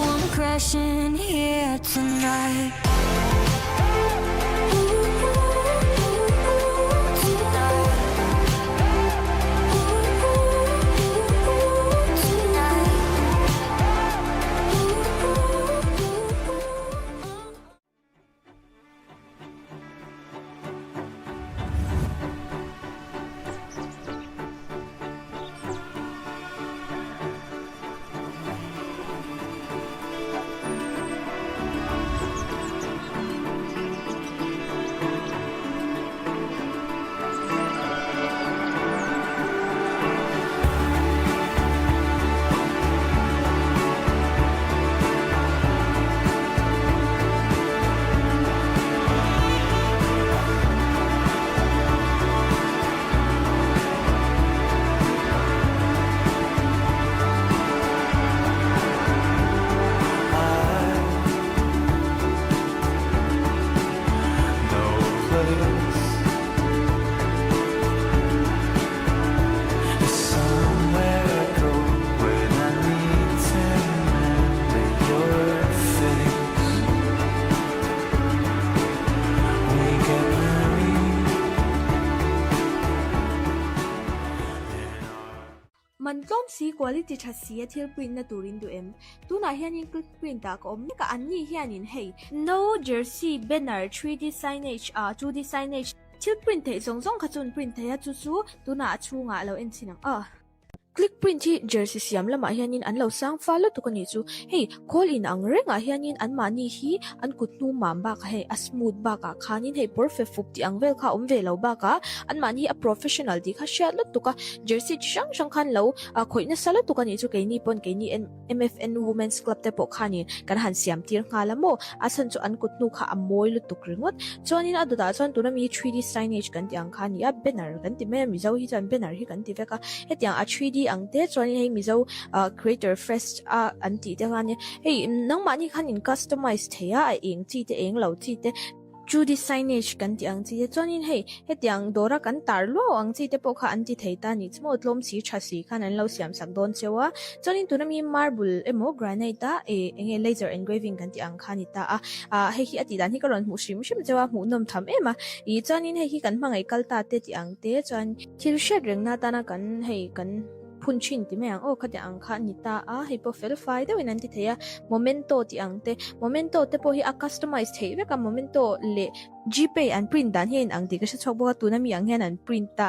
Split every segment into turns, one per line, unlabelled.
I'm crashing here tonight.
มันต้มสีกว่าลิจิชัดสีที่ปริ้นน่ะตูรินดูตัวไหนเฮียนินคลิกปริ้นตากอมนี่ก็อันนี้เฮียนินเฮ้ย no jersey banner 3D signage 2D signage ที่ปริ้นเทส่งขจุนปริ้นเทยจู่ๆตัวน่ะชูงะเราเอ็นสินังclick print hi jersey siam lama hianin an lo sang follow to kani chu hey call in ang renga hianin an mani hi an kutnu mamba ka hey a smooth ba ka khanin hey perfect fup ti ang vel kha om ve lo ba ka an mani a professional di kha share lot to ka jersey shang khan lo khoina sala to kani chu keini pon keini MFN women's club te po khani kan han siam tir nga lamo asan chu an kutnu kha amoi lu tuk ringot chonin aduda chon tuna mi 3D signage kan ti ang khani a banner kan ti me mizo hi chan banner hi kan ti veka hetiang a 3D ang te choni hei mizo creator fest anti te khani hei nang mani khanin customize theya eng chi te eng lo chi te 2D signage kan ti ang chi te chonin hei hetiang dora kan tarlo ang chi te po kha anti theita ni chmo tlom si chasi khan an lo siam sak don chewa chonin tunami marble emo granite enge laser engraving kan ti ang khani ta hei hi ati dan hi karon mu shim chewa mu nom tham ema I chonin hei hi kan mangai kalta te ti ang te chon thil shed reng na ta na kan hei kan punchin ti meang khati ang kha ni ta hei po verify de winan ti theya momento ti ang te momento te po hi a customize thei ve ka momento le gpay an print dan hin ang ti ka chok bo tu na mi ang hen an print ta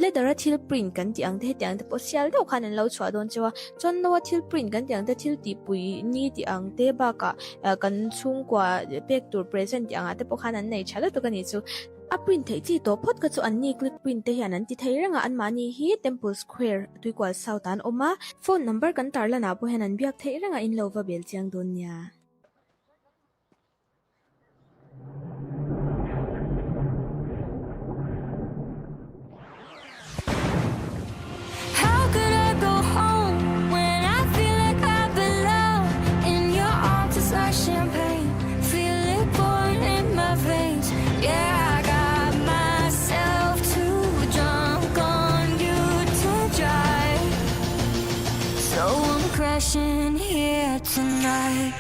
le dara thil print kan ti ang te tiang te po sial de khan an lo chwa don chewa chon no thil print kan ti ang te thil ti pui ni ti ang te ba ka kan chung kwa back to present ti ang te po khan an nei chala to kan ni chu a print thei chi to phot ka chu an ni click print te hian an ti thei ranga an mani hi temple square tuikwal south an oma phone number kan tarla na po hen an biak thei ranga in lova bel chiang don nya
How could I go home when I feel like I belong in your arms? It's like champagne, feel it pouring in my veins. Yeah, I got myself too drunk on you to drive, so I'm crashing here tonight.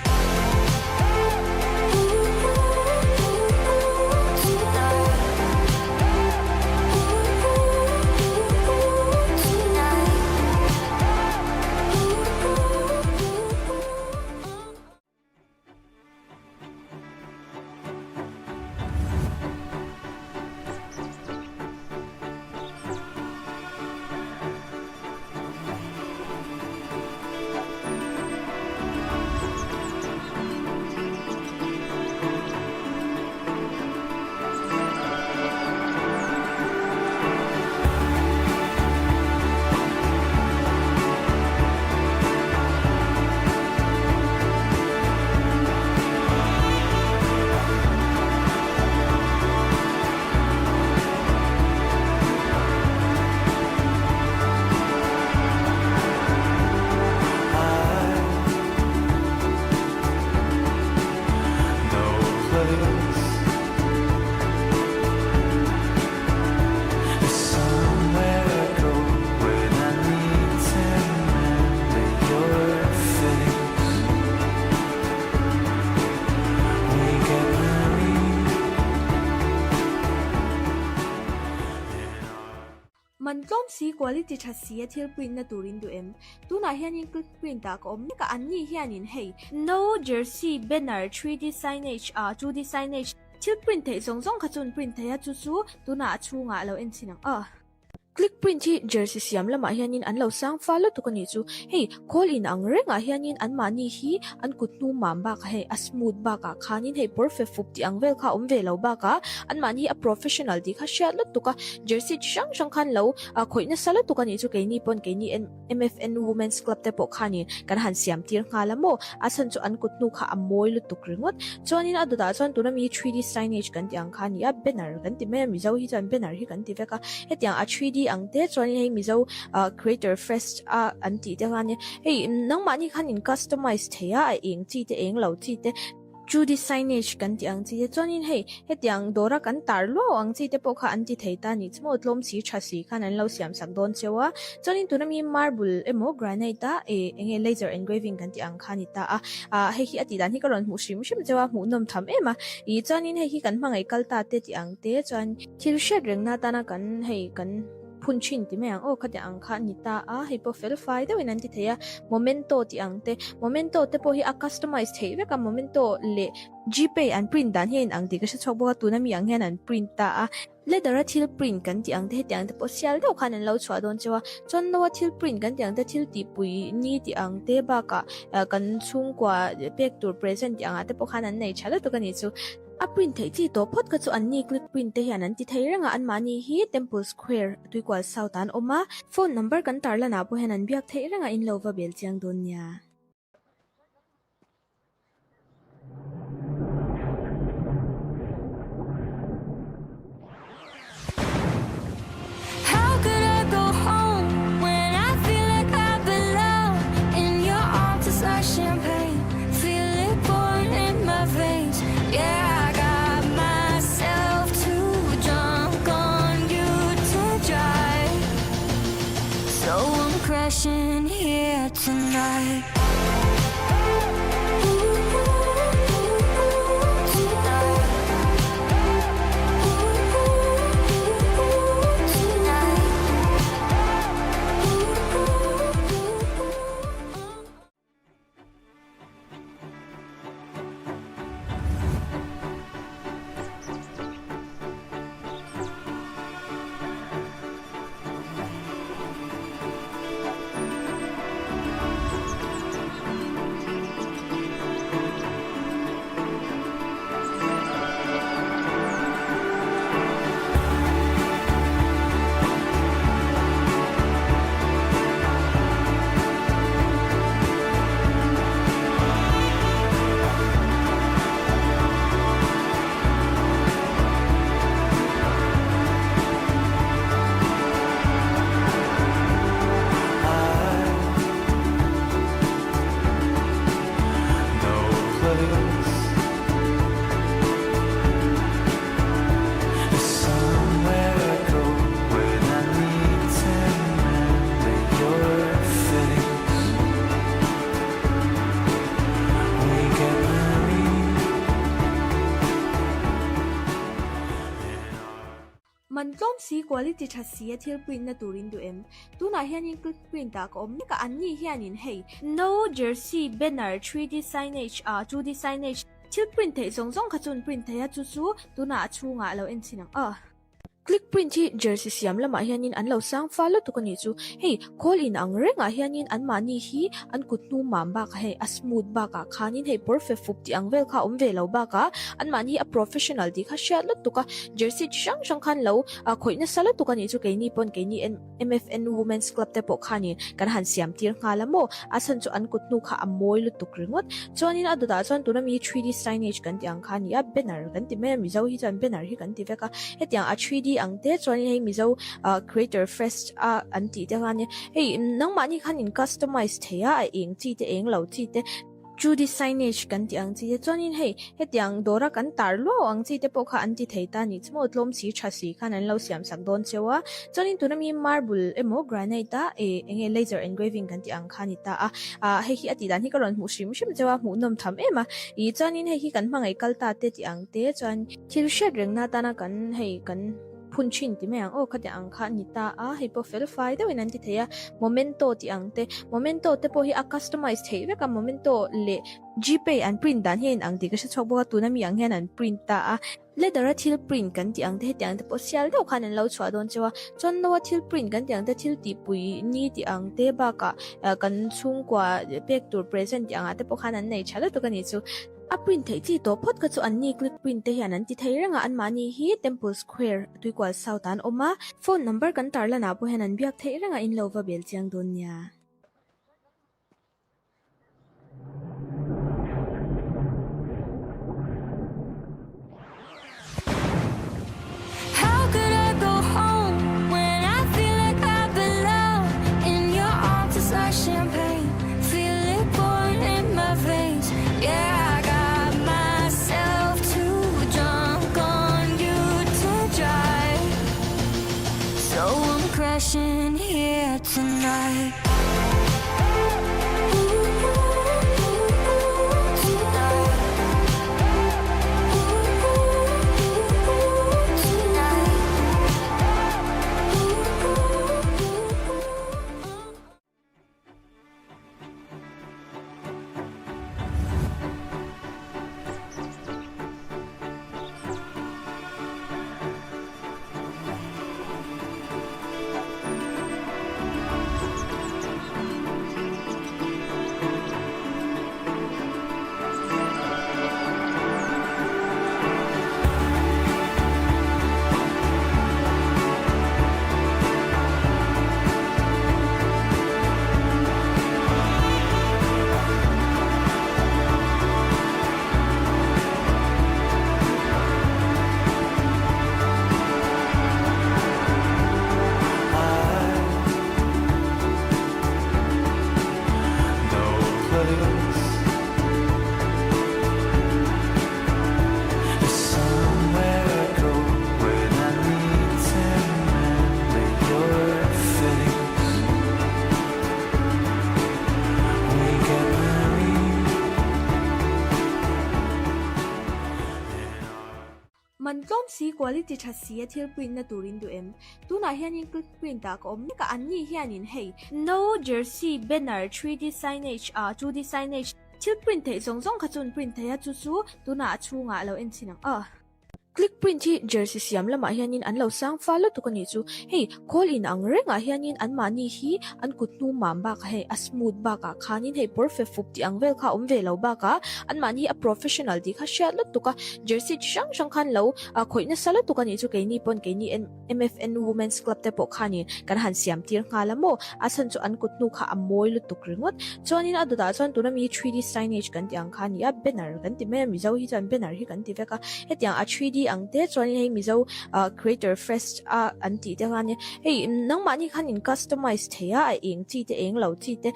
มันต้นสีqualityชัดสีเทียบ print นะตูรินดูตัวไหนเฮียนิน click print ตากอมนี่ก็อันนี้เฮียนินเฮ no jersey banner 3D signage 2D signage เทียบ print เทส่งขจุน print เทียจู่ตัวน่าชูงะเราเอ็นสินังclick print ที่ jersey เสียมละมาเฮียนินอันเราสร้างฟ้าลุตุกันนี่จูเฮ้ call in อังเรงเฮียนินอันมานี่ฮีอันกุดนูมามบักเฮ้ smooth บักขานินเฮ้ perfect ฟุบที่อังเวลค่ะเวลเราบักอันมานี่ professional ดีค่ะเชียร์ลุตุกัน jersey ช่างคันเราคุยนั่นสลุตุกันนี่จูแกนี่ปนแกนี่ MFN Women's Club แต่ปกขานี่กันหันเสียมตีร์งาละโมสันจูอันกุดนูค่ะอมวยลุตุกริงวดจวนนี้นะดูดาจวนตัวนั้นมี 3D signage กันที่อังคานี่banner กันที่แม่มิเจ้าที่จวน banner ที่กันที่เวกเฮ็ดอย่าง3Dอังเตจวนนี้ให้มิเจ้าcreator first อันที่เดียวกันเนี่ยเฮ้ยน้องมานี่คันอิน customize เทียเองจีเตเองเราจีเตจูดีไซเนจกันที่อังจีเตจวนนี้ให้เฮ็ดอย่างโดรากันตาร์โลอังจีเตปกค่ะอันที่เทียตานี่สมมติลมสีชัดสีคันนั้นเราเสียมสักโดนเชียวจวนนี้ตัวนั้นมี marble granite เองlaser engraving กันที่อังคานิตาให้ที่อดีตที่ก็ร้อนหูชิมเจ้าหูนมทำอีจวนนี้ให้ที่กันมังไอ้กัลตาเตที่อังเตจวนที่รู้เชื่อเรื่องหน้าตานะกันให้กันพุ่นชินที่ไม่ยังขดอังคานิตาให้พอเฟลไฟได้วันนั้นที่เทียโมเมนโตที่อังเตโมเมนโตแต่พอให้คัสตอมไมซ์เทียกับโมเมนโตเล่จีเปย์อันพรินต์ดันเห็นอังที่ก็จะชอบบอกว่าตัวนั้นมีอังเห็นอันพรินต์ตาเล่ดาราทิลพรินต์กันที่อังเตที่อังแต่พอเชียร์เดี๋ยวคันนั้นเราชวนโดนเจ้าจนว่าทิลพรินต์กันที่อังแต่ทิลตีปุยนี่ที่อังเตบ้ากะกันชุ่มกว่าเปียกตัวเพรสเซนต์ที่อังแต่พอคันนั้นในชาร์ลตัวกันนี่จูprint ที่ตัวพอดก็จะอันนี้ click print ที่อันนั้นที่ไทยเรื่องอันมานี่ฮี Temple Square ด้วยกว่า South อันออกมา phone number กันตาร์ละนะพวกเห็นอันเบียกไทยเรื่องอินโลวาเบลจียงโดนเนี่ย
How could I go home when I feel like I belong in your arms? It's like champagne, feel it pouring in my veins. Yeah. Crashing here tonight.
มันต้นสี quality ชัดสีเทียบ print นะตูรินดูตัวไหนเฮียนิน click print ตากอมนี่ก็อันนี้เฮียนินเฮ้ no jersey banner 3D signage 2D signage เทียบ print เทส่งขจุน print เทียจู่ตัวน่าชูงะเราเอ็นสินังclick print ที่ jersey เสียมละมาเฮียนินอันเราสร้างฟ้าลุตุกันนี่จูเฮ้ call in อังเรงเฮียนินอันมานี่ฮีอันกุดนูมามบักเฮ้ smooth บักขานินเฮ้ perfect ฟุบที่อังเวลค่ะเวลเราบักอันมานี่ professional ดีค่ะเชียร์ลุตุกัน jersey ช่างคันเราคุยนั่นสลุตุกันนี่จูแกนี่ปนแกนี่ MFN Women's Club แต่ปกขานี่กันหันเสียมตีร์งาละโมสันจูอันกุดนูค่ะอมวยลุตุกริงวดจวนนี้นะดูดาจวนตัวนั้นมี 3D signage กันที่อังคานี่banner กันที่แม่มิเจ้าที่จวน banner ที่กันที่เวกเฮ็ดอย่าง3Dอังเตจวนนี้ให้มิเจ้าcreator first อันที่เดียวกันเนี่ยเฮ้ยน้องมานี่คันอิน customize เทียเองจีเตเองเราจีเตจูดีไซเนจกันที่อังจีเตจวนนี้ให้เฮ็ดอย่างโดรากันตาร์โลอังจีเตปกค่ะอันที่เทียตานี่สมมติลมสีชัดสีคันนั้นเราเสียมสักโดนเชียวจวนนี้ตัวนั้นมี marble granite เองlaser engraving กันที่อังคานิตาให้ที่อดีตที่ก็ร้อนหูชิมเจ้าหูนมทำอีจวนนี้ให้ที่กันมังไอ้กัลตาเตที่อังเตจวนที่รู้เชื่อเรื่องหน้าตานะกันให้กัน punchin ti mayang o khati ang kha nita a hi po verify de winan ti theya momento ti angte momento te po hi a customize thei ve ka momento le gpay and print dan hin ang ti ka chok bo tu na mi ang hen an print ta a le dara thil print kan ti ang te tiang te po sial de khan an lo chwa don chewa chon no thil print kan ti ang te thil ti pui ni ti ang te ba ka kan chung kwa pek tur present ti ang ate po khan an nei chala to kan ni chu a print thei chi to phot ka chu an ni click print te hian an ti thei ranga an mani hi temple square tui kwal sautan oma phone number kan tar la na po hen an biak thei ranga in lo va bel chiang don nya
How could I go home when I feel like I belong in your arms? It's like champagne, feel it pouring in my veins. Yeah, I got myself too drunk on you to drive, so I'm crashing here tonight.
มันต้มสีquality cha si a thil print na turin du em tu na hianin click print ta ko om ka anni hianin hei no jersey banner 3D signage 2D signage thil print thei zong zong kha chun print thei a chu chu tu na chunga lo en chinang click print hi jersey siam lama hianin an lo sang follow to kani chu hei call in ang renga hianin an mani hi an kutnu mam ba ka hei a smooth ba ka khanin hei perfect fup ti ang vel kha om ve lo ba ka an mani a professional di kha share lot to ka jersey chang chang khan lo khoina sala to kani chu ke ni pon ke ni MFN women's club te po khani kan han siam tir ngalamo asan chu an kutnu kha amoi lu tuk ringot chonin adu da chon tu na mi 3D signage kan ti ang khani a banner kan ti me mi zo hi chan banner hi kan ti veka hetiang a 3D ang te choni hei mizo creator fest anti te ngani hei nang mani khan in customize theya a eng chi te eng lo chi te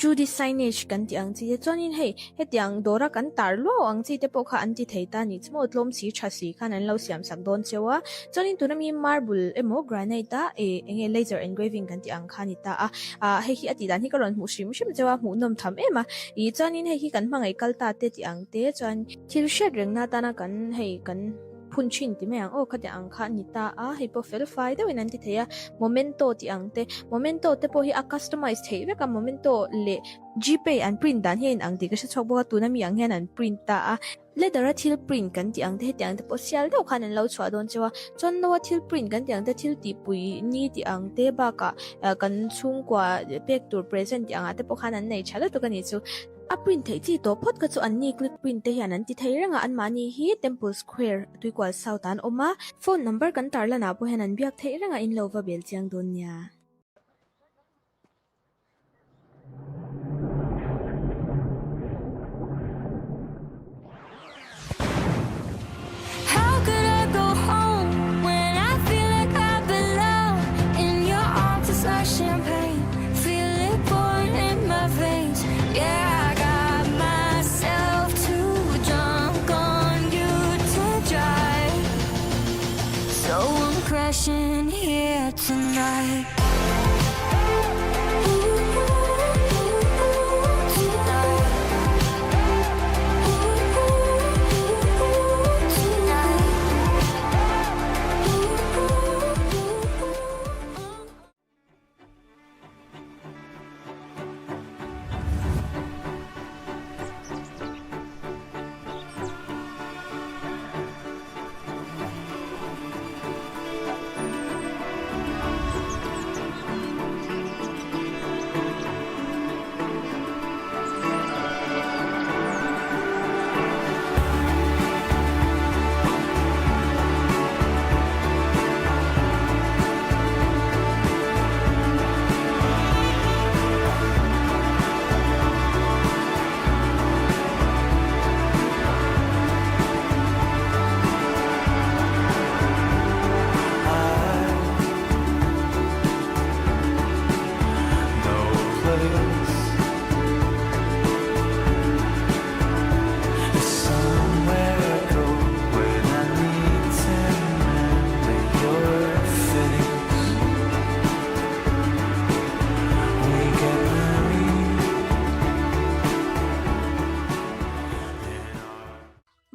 2D signage kan ti ang chi te chonin hei hetiang dora kan tar lo ang chi te po kha anti theita ni chmo tlom si tha si khan an lo siam sak don chewa chonin tunami marble emo granite enge laser engraving kan ti ang khani ta hei hi ati dan hi karon mu shim shim chewa mu nom tham ema I chonin hei hi kan mangai kalta te ti ang te chon thil shed reng na ta na kan hei kan punchin ti mayang o khati ang kha nita a hi po verify de winan ti theya momento ti angte momento te po hi a customize thei ve ka momento le gpay and print dan hin ang ti ka chok bo tu na mi ang hen an print ta a le dara thil print kan ti ang te tiang te po sial de khan an lo chwa don chewa chon no thil print kan ti ang te thil ti pui ni ti ang te ba ka kan chung kwa pek tur present ti ang ate po khan an nei chala to kan ni chu a print thei chi to phot ka chu an ni click print te hian an ti thei ranga an mani hi temple square tui kwal sautan oma phone number kan tar la na po hen an biak thei ranga in lo va bel chiang don nya
How could I go home when I feel like I belong in your arms? It's like champagne, feel it pouring in my veins. Yeah, I got myself too drunk on you to drive, so I'm crashing here tonight.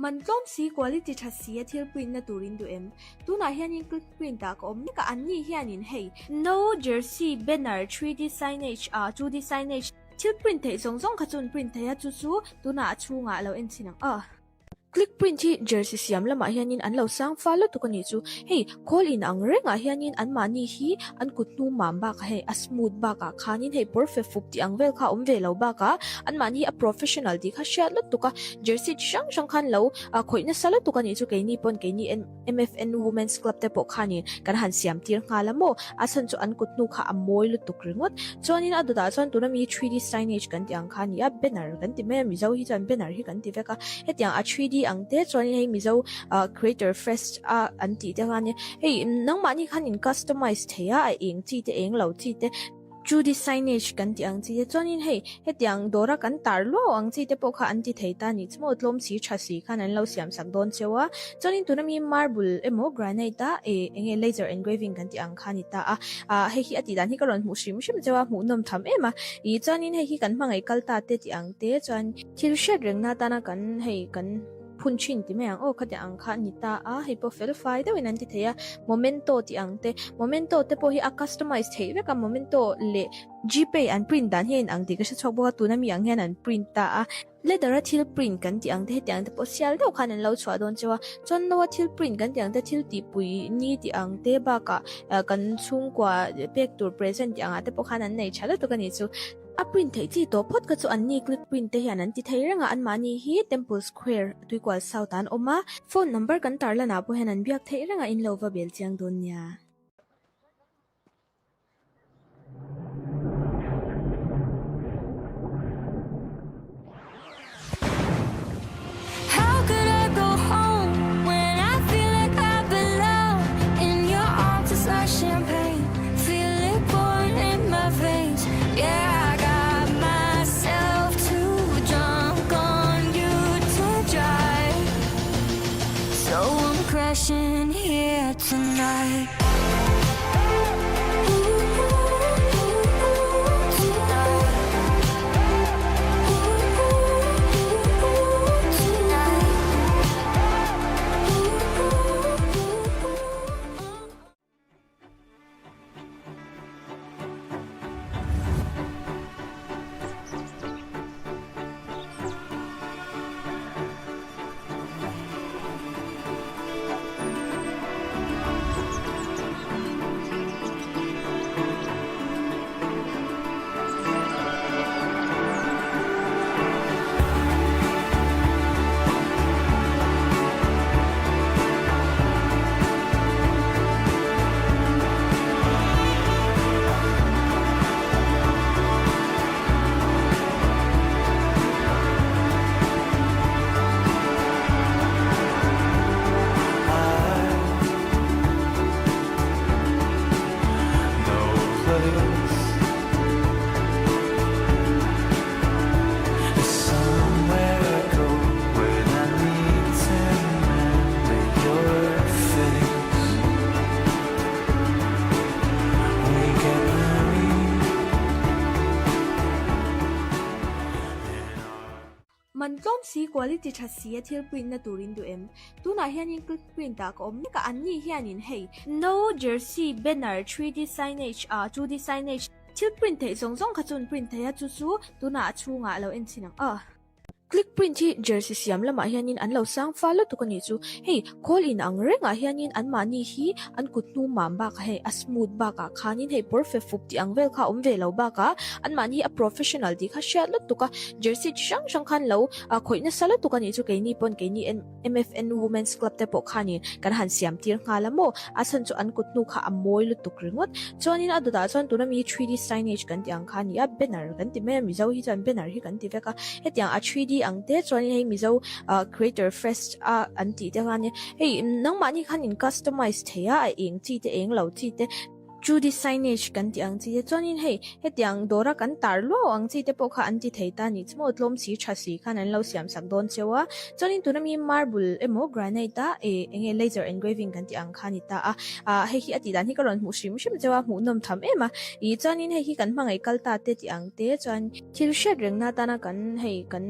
มันต้นสี quality ชัดสีที่ปริ้นตัวรินดูตัวไหนเฮียนินก็ปริ้นตากนี่ก็อันนี้เฮียนินhey no jersey banner 3D signage2D signage ที่ปริ้นเทส่งขจุนปริ้นเทจู่ตัวหน้าชูงะเราเอ็นสินังclick print hi jersey siam lama hianin an lo sang follow tu kani chu hey call in ang renga hianin an mani hi an kutnu mamba ka hey a smooth ba ka khanin hey perfect fup ti ang vel kha ve lo ba ka an mani a professional di kha share lot tu ka jersey shang khan lo khoina sala tu kani chu ke ni pon ke ni MFN women's club te po khanin kan han siam tir nga lamo asan chu an kutnu kha amoi lu tu kringot chonin aduda chon tu na mi 3D signage kan ti ang khani a banner kan ti me mizo hi chan banner hi kan ti veka hetiang a 3D ang te chuan hei mizo creator fest anti te khan hei nang mani khan in customize theya a eng chi te eng lo chi te Judy signage kan ti ang chi te chuan in hei hetiang dora kan tar lo ang chi te po kha anti theita ni chmo tlom si thasi khan an lo siam sak don chewa chuan in tunami marble emo granite ta enge laser engraving kan ti ang khani ta hei hi ati dan hi karon mu shim chewa mu nom tham ema I chuan in hei hi kan mangai kalta te ti ang te chuan thil shed reng na ta na kan hei kan punchin ti me ang khati ang kha ni ta hei po fel fai de winan ti theya momento ti ang te momento te po hi a customize thei ve ka momento le gpay an print dan hin ang ti ka chok bo tu na mi ang hen an print ta leather thil print kan ti ang te tiang te po sial do khan an lo chwa don chewa chon no thil print kan ti ang te thil ti pui ni ti ang te ba ka kan chung kwa pek tur present ti ang te po khan an nei chala to kan ni chu a print thei chi to phot ka chu an ni click print te hian an ti thei ranga an mani hi temple square tuikwal south an oma phone number kan tar la na po hen an biak thei ranga in lova bel chiang don nya
How could I go home when I feel like I belong in your arms? It's like champagne, feel it pouring in my veins. Yeah, I got myself too drunk on you to drive, so I'm crashing here tonight.
มันต้นสี quality ชัดสีที่ปริ้นตัวรินดูตัวไหนเฮียนินก็ปริ้นตากนี่ก็อันนี้เฮียนินhey no jersey banner 3D signage 2D signage ที่ปริ้นเทส่งขจุนปริ้นเทจู่ตัวหน้าชูงะเราเอ็นสินังclick print hi jersey siam lama hianin an lo sang follow tu kani chu hey call in ang renga hianin an mani hi an kutnu mamba ka hey a smooth ba ka khanin hey perfect fup ti ang vel kha ve lo ba ka an mani a professional di kha share lot tu ka jersey shang khan lo khoina sala tu kani chu ke ni pon ke ni MFN women's club te po khanin kan han siam tir nga lamo asan chu an kutnu kha amoi lu tu kringot chonin aduda chon tu na mi 3D signage kan ti ang khani a banner kan ti me mizo hi chan banner hi kan ti veka hetiang a 3D ang te chuan hei mizo creator fest anti te khan hei nang mani khan in customize theya a eng chi te eng lo chi te Judy signage kan ti ang chi te chuan in hei hetiang dora kan tar lo ang chi te po kha anti theita ni chmo tlom si thasi khan an lo siam sak don chewa chuan in tunami marble emo granite ta enge laser engraving kan ti ang khani ta hei hi ati dan hi karon mu shim chewa mu nom tham ema chuan in hei hi kan mangai kalta te ti ang te chuan thil shed reng na ta na kan hei kan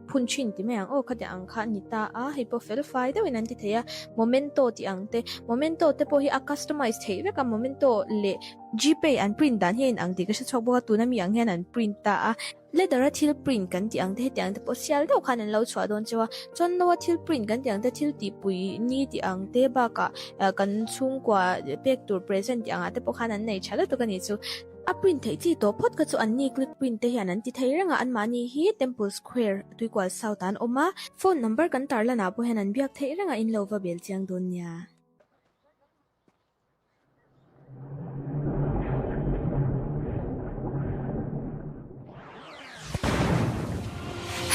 punchin ti me ang o khati ang kha ni ta a hei po verify de winan ti theya momento ti ang te momento te po hi a customize thei ve ka momento le gpay an print dan hin ang ti ka chok bo tu na mi ang hen an print ta a le dara thil print kan ti ang te ti ang te po sial de khan an lo chwa don chewa chon no thil print kan ti ang te thil ti pui ni ti ang te ba ka kan chung kwa pek tur present ti ang ate po khan an nei chala to kan ni chu a print thei chi to phot ka chu an ni click print te hian an ti thei ranga an mani hi Temple Square tuikwal South an oma phone number kan tarla na po hen an biak thei ranga in lova bel chiang don nya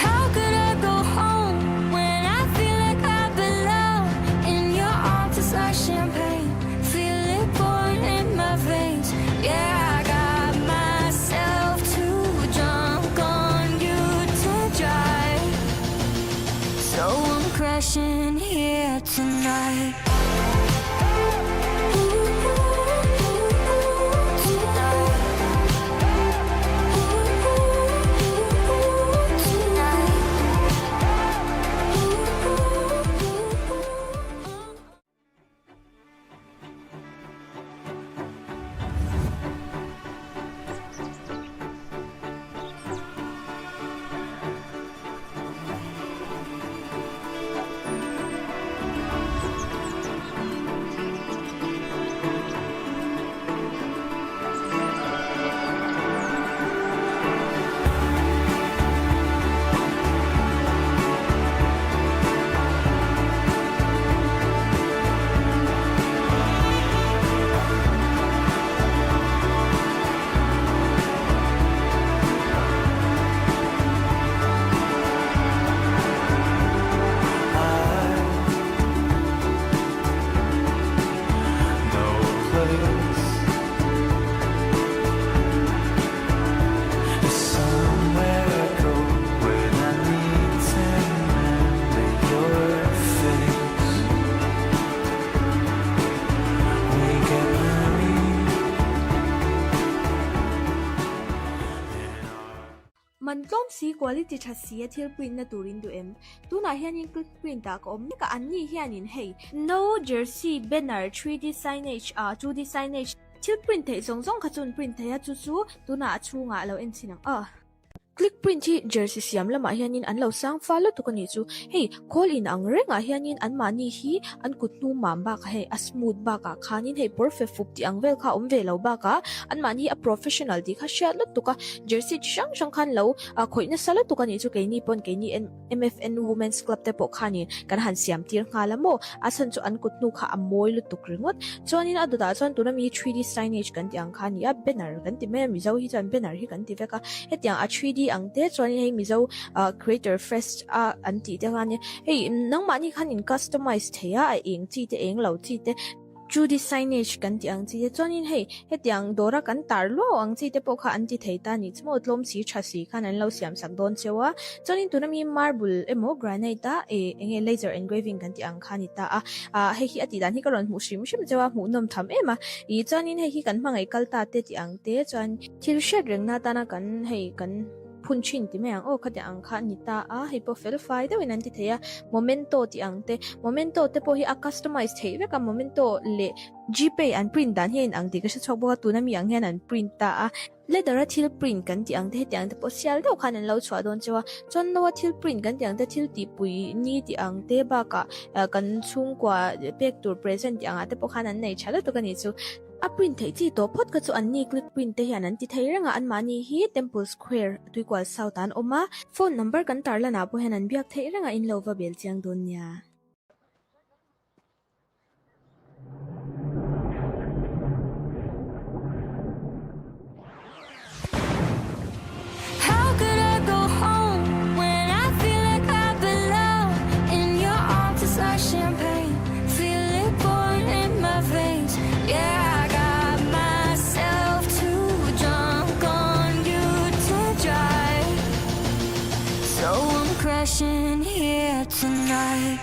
How could I go home when I feel like I belong in your arms? It's like champagne, feel it pouring in my veins. Yeah, I got myself too drunk on you to drive, so I'm crashing here tonight.
มันต้มสีqualityชัดสีเทียบปริ้นนะตูรินดูตูน่าเฮียนินคลิกปริ้นตากอมนี่ก็อันนี้เฮียนินเฮ no jersey banner 3D signage 2D signage เทียบปริ้นเทยส่งขจุนปริ้นเทยจู่ตูน่าชูงะเราสินังclick print hi jersey siam lama hianin an lo sang follow to kani chu hey call in ang renga hianin an mani hi an kutnu mam ba ka hey a smooth ba ka khanin hey perfect fup ti ang vel kha om ve lo ba ka an mani a professional di kha shat lot to ka jersey shang khan lo khoina sala to kani chu keini pon keini MFN women's club te po khani kan han siam tir ngala mo asan chu an kutnu kha amoi lu tuk ringot chonin adu da chon tu na mi 3D signage kan ti ang khani a banner kan ti me mi zo hi chan banner hi kan ti ve ka hetiang a 3D ang te choni hei mizo creator fest anti te ngani hei nang mani khanin customize theya a eng chi te eng lo chi te 2D signage kan ti ang chi te chonin hei hetiang dora kan tarlo ang chi te po kha anti theita ni chmo tlom si thasi khan an lo siam sak don chewa chonin tunami marble emo granite enge laser engraving kan ti ang khani ta hei hi ati dan hi karon mu shim chewa mu nom tham ema I chonin hei hi kan mangai kalta te ti ang te chon thil shed reng na ta na kan hei kan punchin ti me ang o khati ang kha ni ta hei po verify de winan ti theya momento ti ang te momento te po hi a customize thei ve ka momento le gpay an print dan hin ang ti ka chok bo tu na mi ang hen an print ta le dara thil print kan ti ang te ti ang te po sial de khan an lo chwa don chewa chon no thil print kan ti ang te thil ti pui ni ti ang te ba ka kan chung kwa pek tur present ti ang ate po khan an nei chala to kan ni chu a print thei chi to phot ka chu an ni click print te hian an ti thei ranga an mani hi Temple Square tuikwal South an oma phone number kan tarla na po hen an biak thei ranga in lova bel chiang don nya
How could I go home when I feel like I belong in your arms? It's like champagne, feel it pouring in my veins. Yeah, I got myself too drunk on you to drive, so I'm crashing here tonight.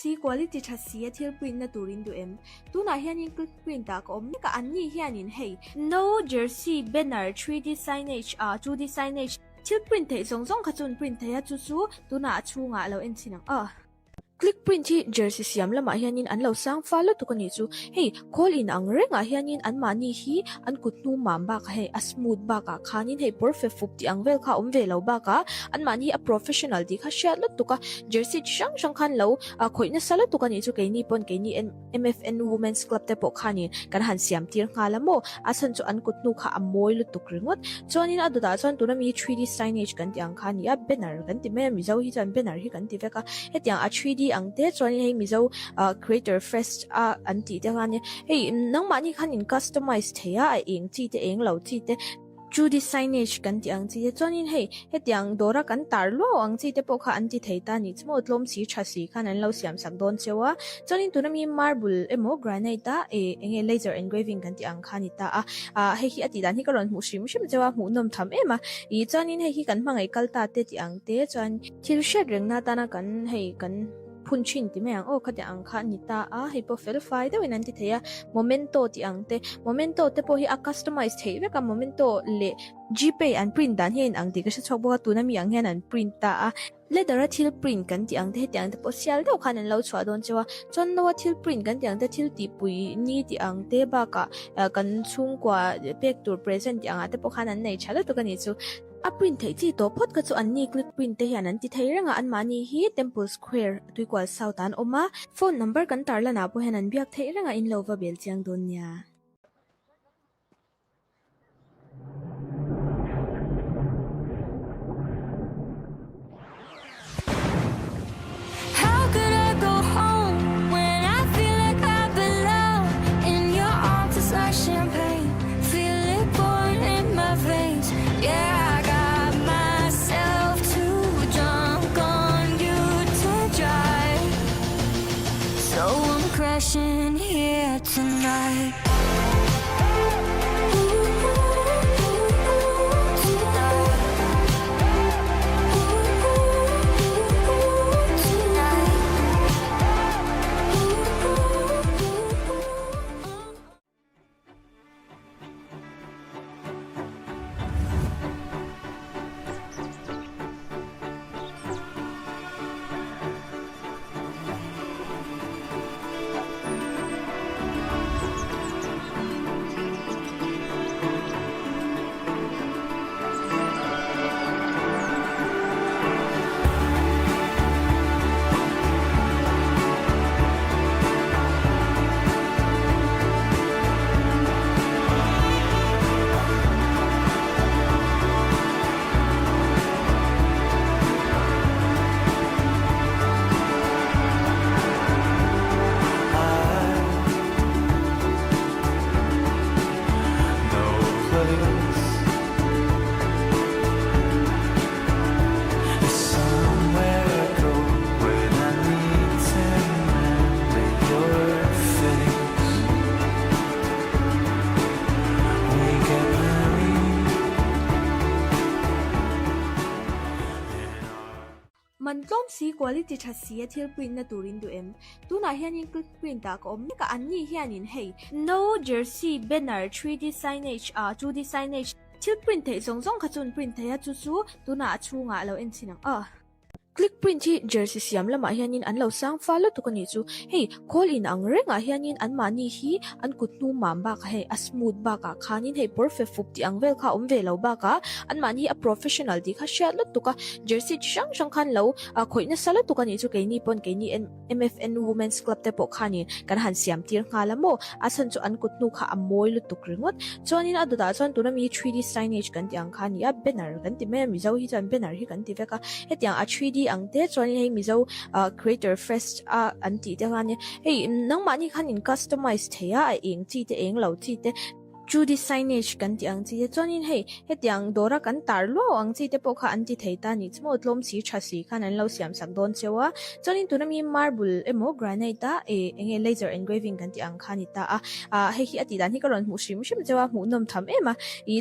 si quality tha si thil print na turin du em tuna hianin click print ta ko omni ka anni hianin hei no jersey banner 3D signage 2D signage thil print thei zong kha chun print thei a chu tuna chunga lo en chinang click print hi jersey siam lama hianin an lo sang follow to kani chu hei call in ang renga hianin an mani hi an kutnu mamba ka hei a smooth ba ka khanin hei perfect fup ti ang vel kha om ve lo ba ka an mani a professional di kha share lot to ka jersey shang khan lo khoina sala to kani chu keini pon keini MFN women's club te po khanin kan han siam tir nga lamo asan chu an kutnu kha amoi lu tuk ringot chonin aduda chon tunami 3D signage kan ti ang khani a banner kan ti me mizo hi chan banner hi kan ti veka hetiang a 3D ang te chuan hei mizo creator fest an ti te han hei nang mani khan in customize theya a eng chi te eng lo chi te 2D signage kan ti ang chi te chuan in hei hetiang dora kan tar lo ang chi te po kha an ti thei ta ni chmo tlom si thasi khan an lo siam sak don chewa chuan in tunami marble emo granite ta enge laser engraving kan ti ang khani ta hei hi ati dan hi karon mu shim chewa mu nom tham ema I chuan in hei hi kan hmangai kalta te ti ang te chuan thil shed rengna ta na kan hei kan punchin ti me ang khate ang kha ni ta hei po fel fai de winan ti theya momento ti ang te momento te po hi a customize thei ve ka momento le gpay an print dan hin ang ti ka chok bo tu na mi ang hen an print ta leather thil print kan ti ang te ti ang te po sial do khan an lo chwa don chewa chon no thil print kan ti ang te thil ti pui ni ti ang te ba ka kan chung kwa pek tur present ti ang ate po khan an nei chala to kani chu a print thei chi to phot ka chu an ni click print te hian an ti thei ranga an mani hi temple square tuikwal south an oma phone number kan tar lana po hen an biak thei ranga in lova bel chiang don nya
How could I go home when I feel like I belong in your arms? It's like champagne, feel it pouring in my veins. Yeah, I got myself too drunk on you to drive, so I'm crashing here tonight.
man tlom si quality tha si thil print na turin du em tuna hianin click print ta ko omni ka anni hianin hei no jersey banner 3D signage 2D signage thil print thei zong kha chun print thei a chu tuna chunga lo en chinang click print hi jersey siam lama hianin an lo sang follow to kani chu hei call in ang renga hianin an mani hi an kutnu mamba ka hei a smooth ba ka khanin hei perfect fup ti ang vel kha om ve lo ba ka an mani a professional di kha share lot to ka jersey shang khan lo khoina sala to kani chu keini pon keini MFN women's club te po khanin kan han siam tir nga lamo asan chu an kutnu kha amoi lu tuk ringot chonin aduda chon tunami 3D signage kan ti ang khani a banner kan ti me mizo hi chan banner hi kan ti veka hetiang a 3D ang te chuan hei mizo creator fest an ti te han hei nang mani khan in customize theya a eng chi te eng lo chi te 2D signage kan ti ang chi te chuan in hei hetiang dora kan tar lo ang chi te po kha an ti thei ta ni chmo tlom si thasi khan an lo siam sak don chewa chuan in tunami marble emo granite ta enge laser engraving kan ti ang khani ta hei hi ati dan hi karon mu shim chewa mu nom tham ema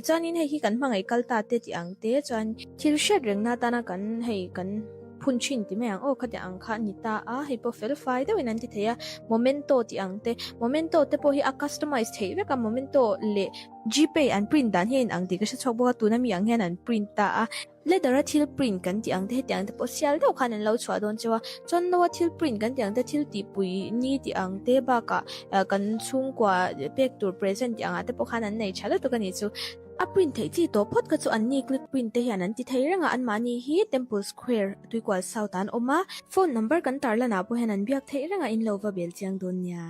chuan in hei hi kan hmangai kalta te ti ang te chuan thil shed rengna ta na kan hei kan punchin ti mayang o khati ang kha ni ta a hi po verify de winan ti theya momento ti ang te momento te po hi a customize thei ve ka momento le gpay an print dan hin ang ti ka chok bo tu na mi ang hen an print ta a le dara thil print kan ti ang te tiang te po sial de khan an lo chwa don chewa chon no thil print kan ti ang te thil ti pui ni ti ang te ba ka kan chung kwa pek tur present ti ang ate po khan an nei chala to kan ni chu a print thei chi to phot ka chu an ni click print te hian an ti thei ranga an mani hi temple square tui kwal sautan oma phone number kan tar la na po hen an biak thei ranga in lova bel chiang don nya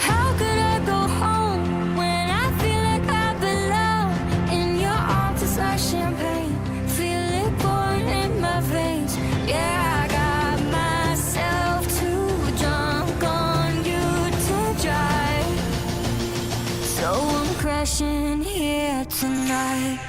How could I go home when I feel like I belong in your arms? It's like champagne, feel it pouring in my veins. Yeah, I got myself too drunk on you to drive, so I'm crashing here tonight.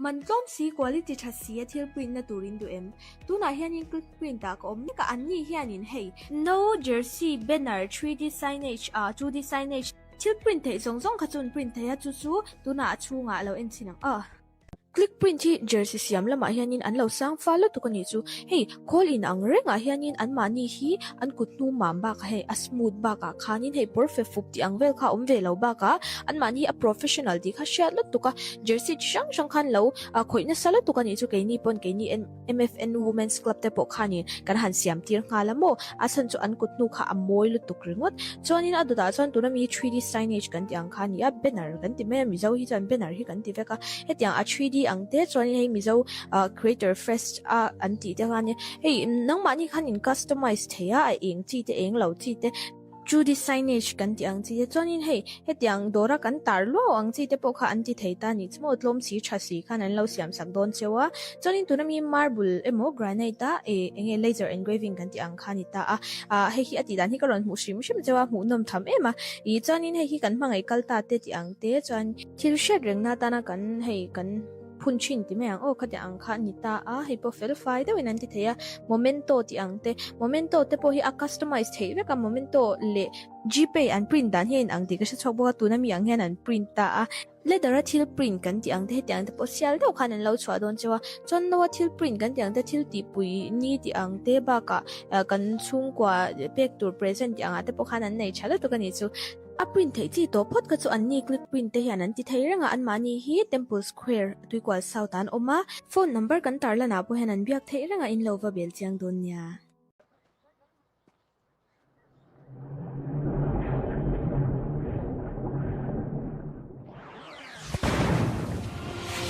มันต้มสีquality cha si a thil print na turin du em tu na hian in click print ta ko omni ka anni hian in hei no jersey banner 3D signage 2D signage thil print thei song song kha chun print thei a chu chu tu na chunga lo en chinang click print hi jersey siam lama hianin an lo sang follow to kani chu hey call in ang renga hianin an mani hi an kutnu mamba ka hey a smooth ba ka khanin hey perfect fup ti ang vel kha ve lo ba ka an mani a professional di kha shat lot to ka jersey chang khan lo khoina sala to kani chu keini pon keini MFN women's club te po khani kan han siam tir ngala mo asan chu an kutnu kha amoi lu tuk ringot chonin adu da chon tuna mi 3D signage kan ti ang khani a banner kan ti me mi zo hi chan banner hi kan ti veka hetiang a 3D ang te chuan hei mizo creator fest anti te ngani hei nang mani khan in customize theya a eng chi te eng lo chi te 2D signage kan ti ang chi te chuan in hei hetiang dora kan tar lo ang chi te po kha anti theita ni chmo tlom si thasi khan an lo siam sak don chewa chuan in tunami marble emo granite ta enge laser engraving kan ti ang khani ta hei hi ati dan hi karon mu shim chewa mu nom tham ema I chuan in hei hi kan mangai kalta te ti ang te chuan thil shed reng na ta na kan hei kan punchin ti mayang o khati ang kha ni ta a hi po verify de winan ti theya momento ti ang te momento te po hi a customize thei ve ka momento le gpay an print dan hin ang ti ka chok bo tu na mi ang hen an print ta a le dara thil print kan ti ang te tiang te po sial de khan an lo chwa don chewa chon no thil print kan ti ang te thil ti pui ni ti ang te ba ka kan chung kwa pek tur present ti ang ate po khan an nei chala to kani chu a print thei chi to phot ka chu an ni click print te hian an ti thei ranga an mani hi temple square tui kwal sautan oma phone number kan tar la na po hen an biak thei ranga in lova bel chiang don nya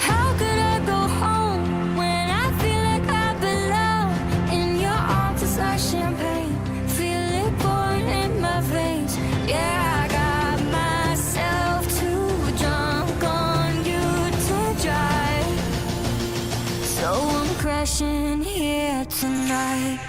How could I go home when I feel like I belong in your arms? It's like champagne, feel it pouring in my veins. Yeah, I got myself too drunk on you to drive, so I'm crashing here tonight.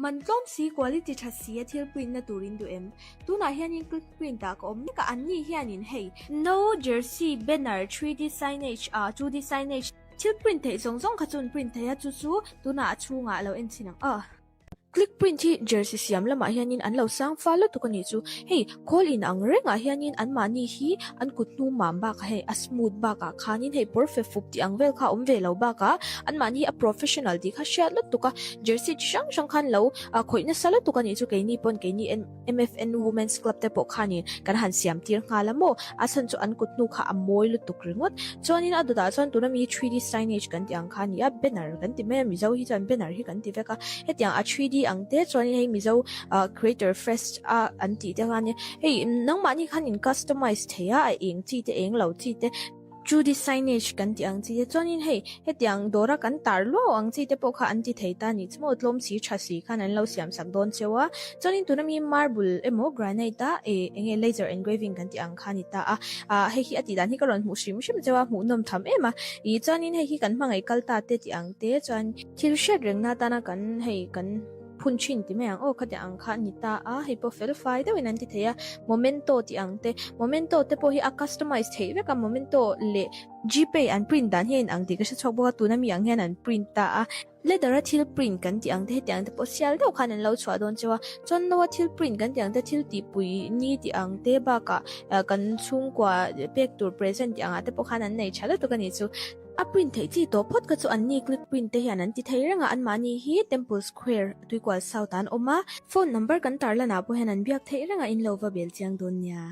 มันต้มสี quality ชัดสีเทียบปริ้นนะตูรินดูตัวน่ะเฮียนินคลิกปริ้นตากอมนี่ก็อันนี้เฮียนินเฮ no jersey banner 3D signage 2D signage เทียบปริ้นเทส่งขจุนปริ้นเทียจู่ตัวน่ะชูงะเราเอ็นสินังclick print hi jersey siam lama hianin an lo sang fa lo tukani chu hei call in ang renga hianin an mani hi an kutnu mam ba ka hei a smooth ba ka khanin hei perfect fup ti ang vel kha om ve lo ba ka an mani a professional di kha shat lo tuka jersey chang chang khan lo khoina sala tukani chu ke ni pon ke ni MFN women's club te po khanin kan han siam tir nga lamo asan chu an kutnu kha amoi lo tukringot chonin aduda chon tunami 3D signage kan ti ang khani a banner kan ti me mizo hi chan banner hi kan ti veka hetiang a 3D ang te chuan hei mizo creator fest anti te khan hei nang mani khan in customize theya a eng chi te eng lo chi te 2D signage kan ti ang chi te chuan in hei hetiang dora kan tar lo ang chi te po kha anti theita ni chmo tlom si thasi khan an lo siam sak don chewa chuan in tunami marble emo granite ta enge laser engraving kan ti ang khani ta hei hi ati dan hi karon mu shim chewa mu nom tham ema I chuan in hei hi kan mangai kalta te ti ang te chuan thil shed rengna ta na kan hei kan phun chin ti me ang khati ang kha ni ta hei po fel fai de winan ti theya momento ti ang te momento te po hi a customize thei ve ka momento le gpay an print dan hen ang ti ka chok bo tu na mi ang hen an print ta leather thil print kan ti ang te ti ang te po sial do khan an lo chwa don chewa chon no thil print kan ti ang te thil ti pui ni ti ang te ba ka kan chung kwa pek tur present ti ang te po khan an nei chala to kan ni chu a print thei chi to phot ka chu an ni click print te hian an ti thei ranga an mani hi temple square tuikwal south an oma phone number kan tar lana po hen an biak thei ranga in lova bel chiang don nya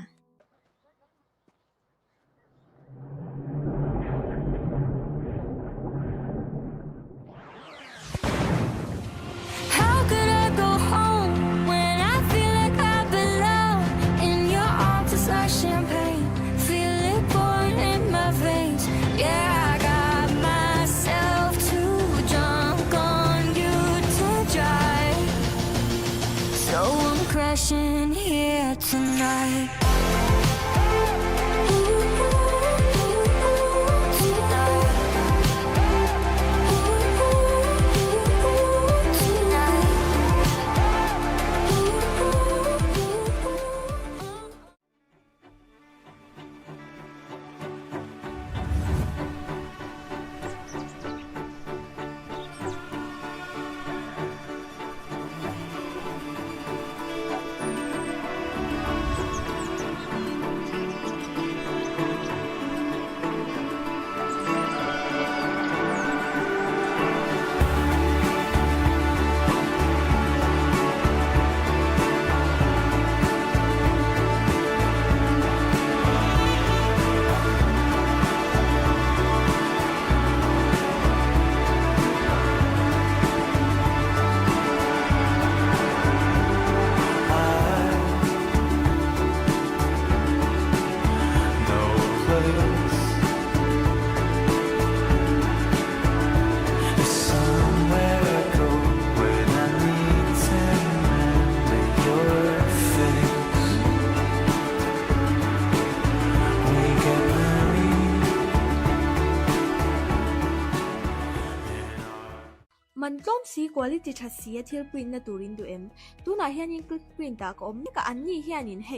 How could I go home when I feel like I belong in your arms? It's like champagne, feel it pouring in my veins. Yeah, I got myself too drunk on you to drive, so I'm crashing here tonight.
มันต้มสี quality ชัดสีเทียบปริ้นนะตูรินดูตัวน่ะเฮียนินคลิกปริ้นตากอมนี่ก็อันนี้เฮียนินเฮ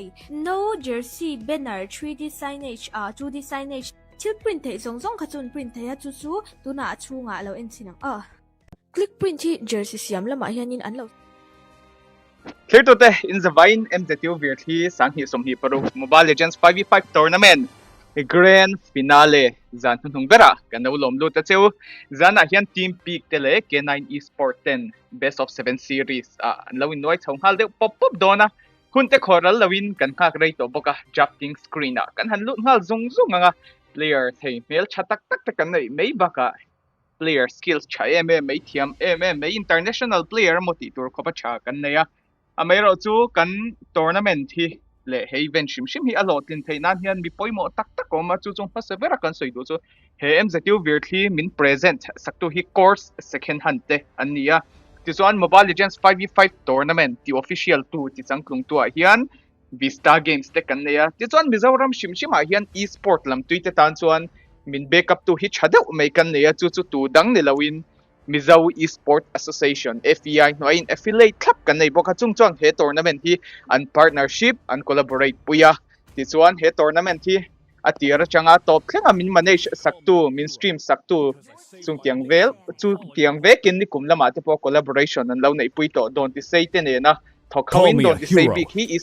no jersey banner 3D signage 2D signage เทียบปริ้นเทส่งขจุนปริ้นเทียจู่ตัวน่ะชูงะเราเอ็นสินังคลิกปริ้นที่ jersey siam lama hianin an lo
Clear today in the Vine MZU Virthli Sanghi Somhi Paru Mobile Legends 5v5 tournament grand finale zan hunung bera kana ulom lu ta cheu zana hian team peak tele K9 Esports 10 best of 7 series lawin noi chong hal de pop dona hunte khoral lawin kan khak rei to boka drafting screen kan han lu ngal zung anga player thei mel chatak tak kan nei mei baka player skills chai mei thiam mei international player moti tur khopa cha kan neya amero chu kan tournament hi le heaven shim hi alot lin theinan hian mi poimo tak ko ma chu chung pasevera kan soidu chu he MZU Virthli min present saktu hi Corz Secondhand te ania ti chuan Mobile Legends 5v5 tournament ti official tu ti changklung tu hian Vizta games te kan neya ti chuan Mizoram shim hian Esports lam tuite tan chuan min backup tu hi chhadeu mai kan neya chu tu dang ne lawin MZU Esports Association FEAI no in affiliate club kan nei boka chungchuang he tournament hi an partnership an collaborate puya ti chuan he tournament hi atira changa top thlenga min manage saktu min stream saktu chung tiang ve kin ni kumlama te po collaboration an lo nei pui to don ti sei te ne na
Call me a hero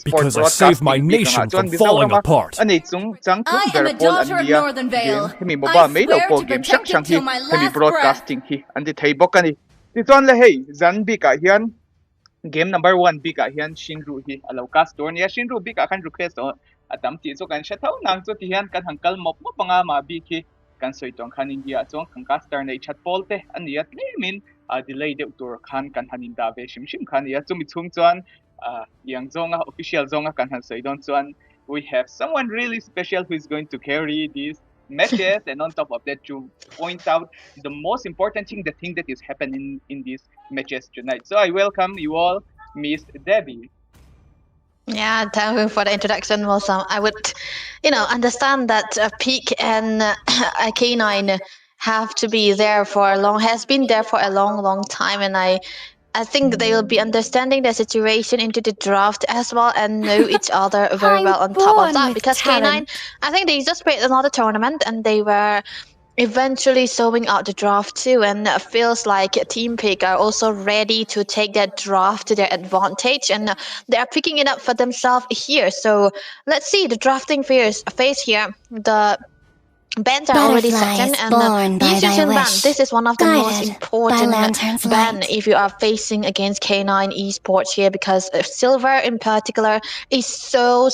because I saved my nation from falling apart.
Ani chung chang
I am a daughter of Northern Vale.
Hemi MOBA
I
me lo
swear
po
to
game
protect
shang
it till
hi
my
hemi
last
broadcasting hi andi thei bok ani ti chuan le hei zan bi ka hian game number 1 bi ka hian shinru hi alo cast door nia shinru bi ka kan request o atam ti chu kan sha thau nang chu ti hian kan hangkal mop mo panga ma bi ki kan soitong khan india chong kan caster nei chat polte ania tlemin delay de tur khan kan hanin da ve shim shim khan ya chumi chung chuan yang zonga official zonga kan han soidon chuan we have someone really special who is going to carry these matches and on top of that to point out the most important thing, the thing that is happening in these matches tonight. So I welcome you all, Miss Debbie.
Yeah, thank you for the introduction, Mizoram. I would, understand that Peak and K9 have to be there for has been there for a long time, and I think they will be understanding the situation into the draft as well and know each other very well on top of
born
that.
with
Because
talent.
K9, I think they just played another tournament and they were eventually sewing out the draft too, and it feels like Team Pick are also ready to take that draft to their advantage, and they are picking it up for themselves here. So let's see the drafting phase here. The bans are already set in, and decision ban. This is one of the most important ban if you are facing against K9 Esports here, because Silver in particular is so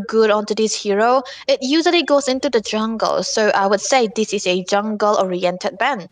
good onto this hero. It usually goes into the jungle, so I would say this is a jungle-oriented ban.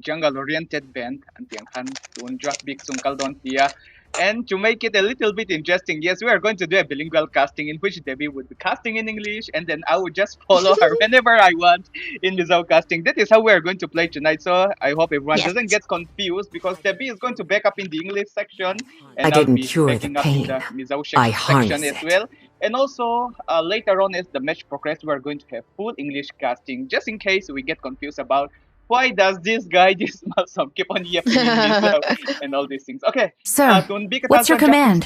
Jungle-oriented ban. Antiang khan tuon draft big sungkal don tia. And to make it a little bit interesting, yes, we are going to do a bilingual casting in which Debbie would be casting in English, and then I would just follow her whenever I want in Mizoram casting. That is how we are going to play tonight. So I hope everyone doesn't get confused, because Debbie is going to back up in the English section, and I'll be backing up in the Mizoram section as well. And also later on, as the match progresses, we are going to have full English casting, just in case we get confused about why does this guy, this Mizoram, keep on yapping in this and all these things. Okay.
Sir, what's your command?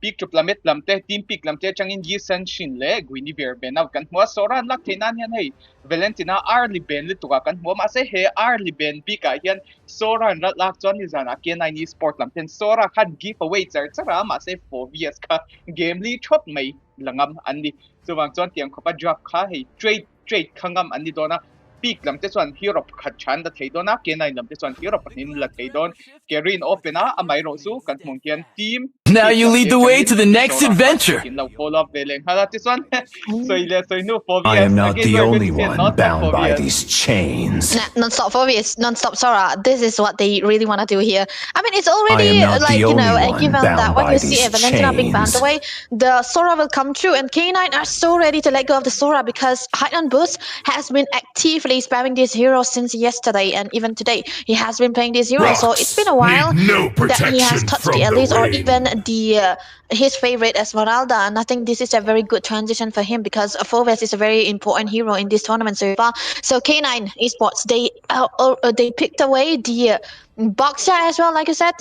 Pick to plamet lamte, team pick lamte, changin yisan shin le, gwini ver benav kan mo soran lak tenan yan hey. Valentina arli ben lituka kan mo mase he arli ben pika yan soran lak chon izan K9 Esports lamten sora kan giveaway tsara mase 4 years ka game li chop may langam andi. So wang chon tiang ko pa drop ka hey trade kangam andi dona. Peak lam te chuan hero pakhat chan da thei dona K9 lam te chuan hero panin la thei don Kerin opena amai ro su kan mong kian team.
Now you lead the way to the next adventure. I am not the only one bound by these chains.
Non-stop Phobius, non-stop Sora. This is what they really want to do here. I mean, it's already like, a given that when you see a Valentina being banned away, the Sora will come true, and K9 are so ready to let go of the Sora because Heightened Boost has been actively spamming this hero since yesterday, and even today he has been playing this hero. So it's been a while that he has touched the Elise or even his favorite Esmeralda, and I think this is a very good transition for him because Phobius is a very important hero in this tournament so far. So K9 Esports, they picked away the Boxer as well, like I said,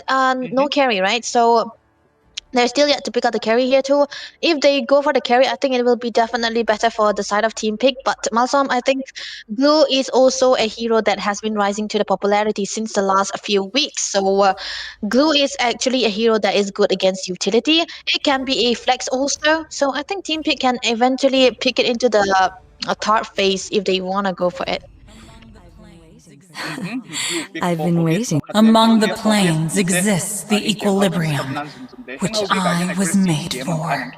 no carry, right? So they're still yet to pick up the carry here too. If they go for the carry, I think it will be definitely better for the side of Team Pick. But Mizoram, I think Blue is also a hero that has been rising to the popularity since the last few weeks. So Glue is actually a hero that is good against utility. It can be a flex also. So I think Team Pick can eventually pick it into the third phase if they want to go for it.
I've been waiting.
Among the planes exists the equilibrium, which I was made for.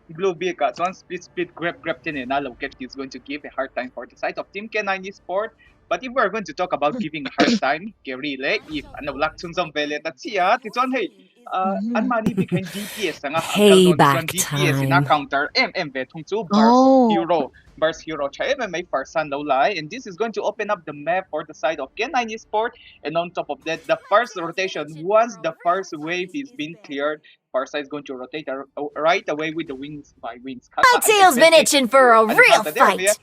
Blue big one speed grab tinena loket is going to give a hard time for the side of Team K9 Esports. But if we're going to talk about giving a hard time, Kerry le if ano lak chunzom vele tatsia tizon hey anmani became DPS
Payback
DPS in a
time.
counter ve tungchu Bars hero cha MMA Farsan low lie, and this is going to open up the map for the side of K9 Esports. And on top of that, the first rotation, once the first wave is being cleared, Farsa is going to rotate right away with the wings by wings.
My tail's been itching for a real fight.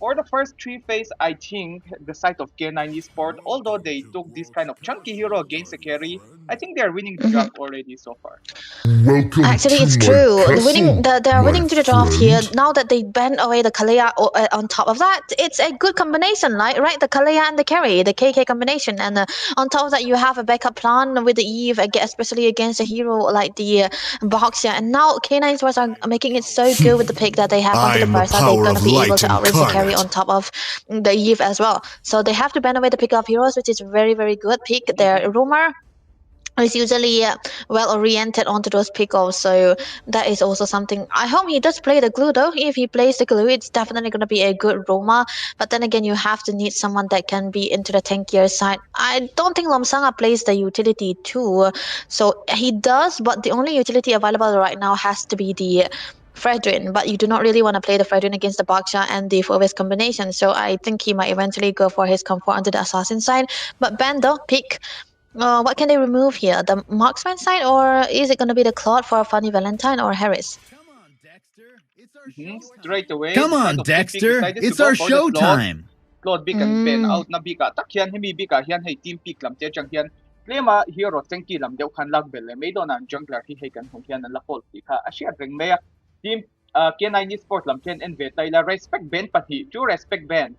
for the first 3 phase, I think the side of K9 Esports, although they took this kind of chunky hero against a carry, I think they are winning the draft already so far.
Actually, it's true. They are winning to the draft here. Now that they banned away the Kalea on top of that, it's a good combination, right? The Kalea and the carry, the KK combination. And on top of that, you have a backup plan with the Eve, especially against a hero like the Boxia. And now K9 Sports are making it so good with the pick that they have onto the first side. They're going to be able to outrace the carry on top of the Eve as well. So they have to ban away the pick of heroes, which is very, very good pick. Their rumor is usually well oriented onto those pickoffs, so that is also something. I hope he does play the glue though. If he plays the glue, it's definitely going to be a good Roma, but then again, you have to need someone that can be into the tankier side. I don't think Lomsanga plays the utility too, so he does, but the only utility available right now has to be the Fredrin, but you do not really want to play the Fredrin against the Baksha and the Fovis combination, so I think he might eventually go for his comfort onto the assassin side. But Bando pick, what can they remove here? The marksman side, or is it going to be the Claude for Funny Valentine or Harris?
Straight away.
Come on, Dexter. It's our show time.
Claude Big and Ben out na Bika. Takyan himi Bika hian hey team pick lam te chang hian. Klema hero tengki lam deu khan lak bel me don an jungler hi hey kan hong hian la hol ti kha. Asia ring me team K9 Esports lam ken and vet la respect Ben pati. To respect Ben.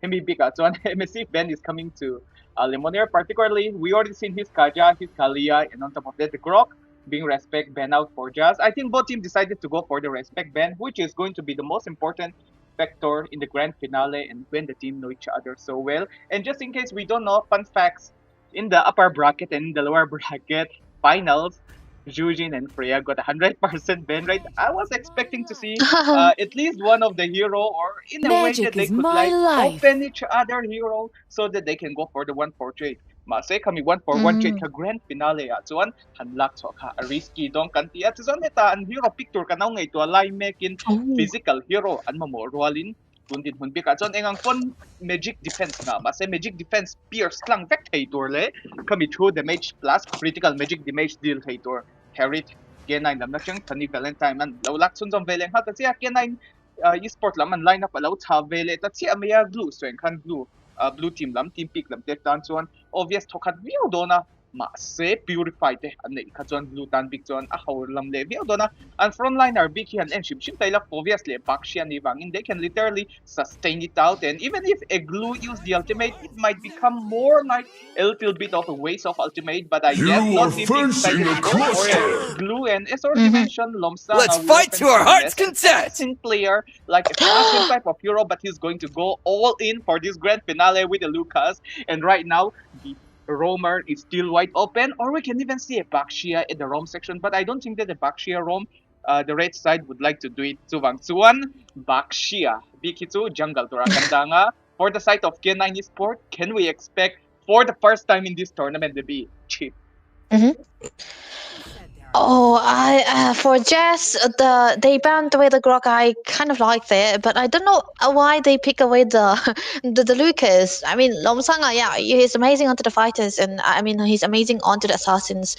Himi Bika. So MSC Ben is coming to Lemonade, particularly, we already seen his Kaja, his Kalia, and on top of that, the Grok being respect ban out for Jazz. I think both teams decided to go for the respect ban, which is going to be the most important factor in the grand finale and when the team know each other so well. And just in case we don't know, fun facts, in the upper bracket and in the lower bracket finals, Jujin and Freya got 100% ban rate. I was expecting to see at least one of the hero, or in a way that they could open each other hero so that they can go for the 1-4 trade. Masay kami 1-for-1 trade ka grand finale at so an hanlak so ka risky dong kanti at so neta an hero picture ka now ngay to alay making physical hero an mamorwalin kundin hun bika so engang kon magic defense nga masay magic defense pierce lang vect hator le kami true damage plus critical magic damage deal hator Harrit K9 lam na chang Funny Valentine man lawlak sun jom veleng ha ta siya K9 Esports lam man line up alaw cha vele ta siya maya glue strength kan glue blue team lam team pick lam tek tan chuan obvious thokat view dona ma se purify te an nei kha chuan blue tan big chuan a hor lam le view dona and frontliner big hian and shim taila obviously Bakshian ni wangin they can literally sustain it out, and even if a glue use the ultimate, it might become more like a little bit of a waste of ultimate, but I guess not team or glue. And as already mentioned, Lomsa
let's fight to our heart's content.
Player like a classic type of hero, but he's going to go all in for this grand finale with the Lucas, and right now the Roamer is still wide open, or we can even see a Bakshia in the Rome section, but I don't think that the Bakshia Rome, the red side would like to do it. Suwang Bakshia Bikitu Jungle Turakandanga for the side of K9 Esports. Can we expect for the first time in this tournament to be cheap?
Oh, for Jazz, they banned away the Grok. I kind of liked it, but I don't know why they pick away the Lucas. I mean, Lomsanga, yeah, he's amazing onto the fighters, and I mean he's amazing onto the assassins.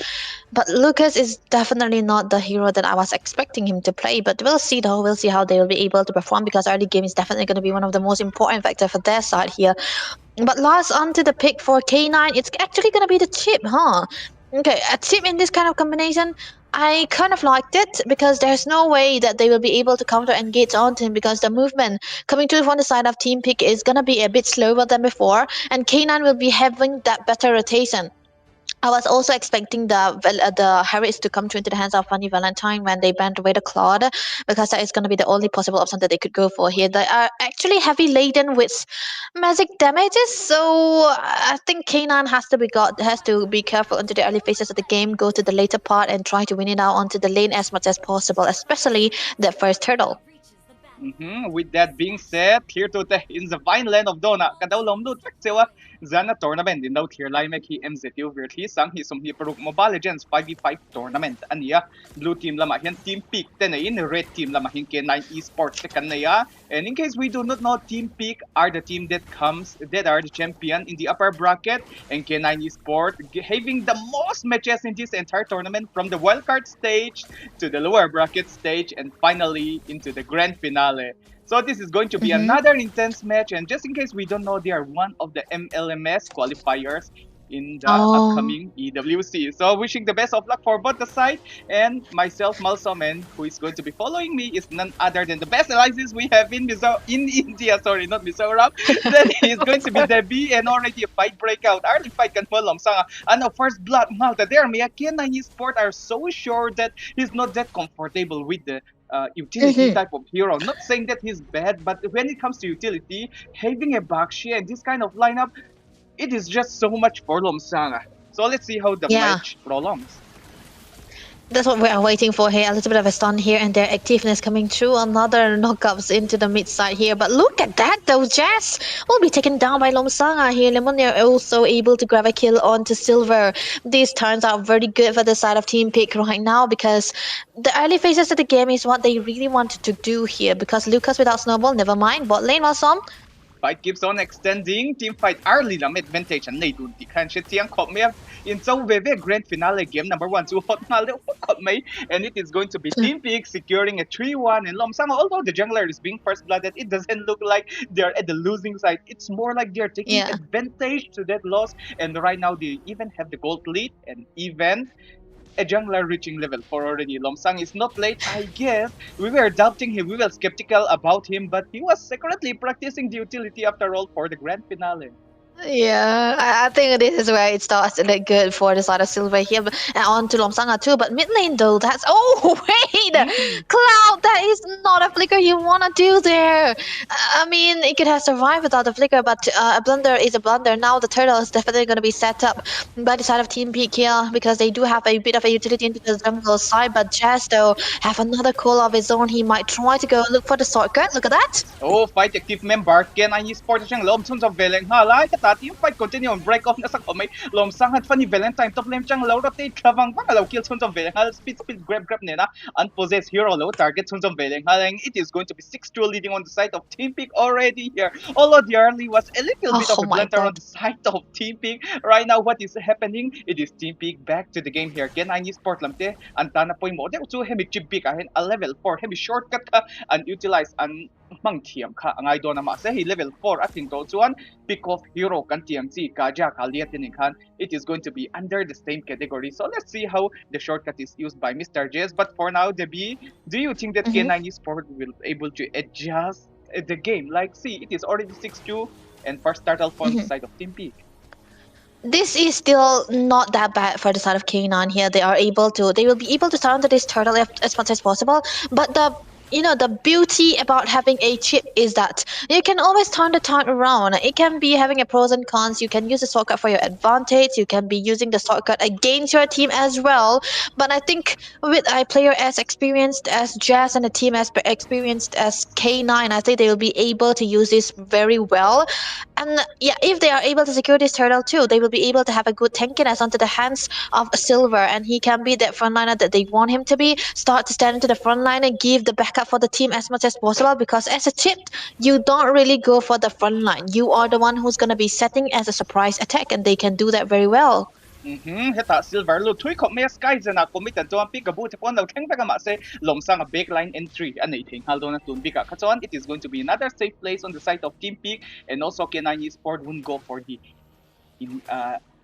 But Lucas is definitely not the hero that I was expecting him to play. But we'll see though. We'll see how they will be able to perform, because early game is definitely going to be one of the most important factors for their side here. But last onto the pick for K9, it's actually going to be the chip, huh? Okay, a chip in this kind of combination, I kind of liked it, because there's no way that they will be able to counter engage onto him, because the movement coming to from the side of team pick is going to be a bit slower than before, and K9 will be having that better rotation. I was also expecting the Harris to come into the hands of Funny Valentine when they banned away the Claude, because that is going to be the only possible option that they could go for here. They are actually heavy laden with magic damages, so I think K9 has to be careful into the early phases of the game, go to the later part and try to win it out onto the lane as much as possible, especially the first turtle.
With that being said, here to in the fine land of Dona, Kadawlom Lut Sewa, Zana tournament in out here Limek he MZU Virthli sang he some Hiperuk Mobile Legends 5v5 tournament. Ania blue team lamahin team pick in red team lamahin K9 Esports kanaya. And in case we do not know, team pick are the team that are the champion in the upper bracket, and K9 Esports having the most matches in this entire tournament, from the wildcard stage to the lower bracket stage and finally into the grand finale. So this is going to be another intense match, and just in case we don't know, they are one of the MLMS qualifiers in the upcoming EWC. So wishing the best of luck for both the side, and myself, Malsomen, who is going to be following me, is none other than the best alliances we have in India. Sorry, not Mizoram. Then he's going to be Debbie, and already a fight breakout. Early fight kan Malom Sanga. And first blood Malta there. Miyakina and his sport are so sure that he's not that comfortable with the utility type of hero. Not saying that he's bad, but when it comes to utility, having a Bakshi and this kind of lineup, it is just so much for Lomsanga. So let's see how the match prolongs.
That's what we are waiting for here. A little bit of a stun here, and their activeness coming through. Another knockups into the mid side here. But look at that though, Jazz will be taken down by Lomsanga here. Lemon, they're also able to grab a kill onto Silver. These turns out very good for the side of Team Pick right now, because the early phases of the game is what they really wanted to do here. Because Lucas without Snowball, never mind. Bot lane, Malsom.
Fight keeps on extending. Team fight early lam advantage and late di kan shi tiang khop me in so very grand finale game number 1 to hot na le khop me, and it is going to be Team Peak securing a 3-1, and Lomsanga, although the jungler is being first blooded, it doesn't look like they're at the losing side. It's more like they're taking advantage to that loss, and right now they even have the gold lead, and even a jungler reaching level 4 already. Lomsang is not late, I guess. We were doubting him, we were skeptical about him, but he was secretly practicing the utility after all for the grand finale.
Yeah, I think this is where it starts to look good for the side of Silver here, and on to Lomsanga too. But mid lane though, that's wait, Cloud, that is not a flicker you wanna do there. I mean, it could have survived without the flicker, but a blunder is a blunder. Now the turtle is definitely gonna be set up by the side of Team Peak here, because they do have a bit of a utility into the jungle side. But Jazz though have another call of his own. He might try to go look for the shortcut. Look at that.
Oh, fight active member Ken and Esports siyang lom sun sa veleng halay. Team fight continue on break off na sa kamay. Lomsang at funny Valentine top lane siyang low rotate kavang bang alaw kill sun sa veleng hal. Speed grab nila. Unpossessed hero low target sun sa veleng halang. It is going to be 6-2 leading on the side of Team Peak already here. Although the early was a little bit of a blunder on the side of Team Peak. Right now, what is happening? It is Team Peak back to the game here. Ken ay sport lamte. Antana po mo. Deo so hemi chip Peak ahin a level 4 hemi shortcut ka and utilize an mang tiam ka ang idol na masa level 4 ating to chuan pick off hero kan TMC kaja kaliatin kan. It is going to be under the same category. So let's see how the shortcut is used by Mr. Jez. But for now, Debbie, do you think that K9 Sport will be able to adjust the game? Like, see, it is already 6-2 and first turtle from the side of Team Peak.
This is still not that bad for the side of K9 here. They will be able to surround this turtle as much as possible. But the beauty about having a chip is that you can always turn the time around. It can be having a pros and cons. You can use the shortcut for your advantage. You can be using the shortcut against your team as well. But I think with a player as experienced as Jazz and a team as experienced as K9, I think they will be able to use this very well. And yeah, if they are able to secure this turtle too, they will be able to have a good tankiness onto the hands of Silver, and he can be that frontliner that they want him to be. Start to stand into the front line and give the backup for the team as much as possible, because as a chip, you don't really go for the front line. You are the one who's going to be setting as a surprise attack, and they can do that very well.
Heta Silver lu thui khop me sky jana committed to pick a boot upon the king baga ma say Lomsang a backline entry and anything haldona tun bika kachon. It is going to be another safe place on the side of Team Peak, and also K9 Sport won't go for the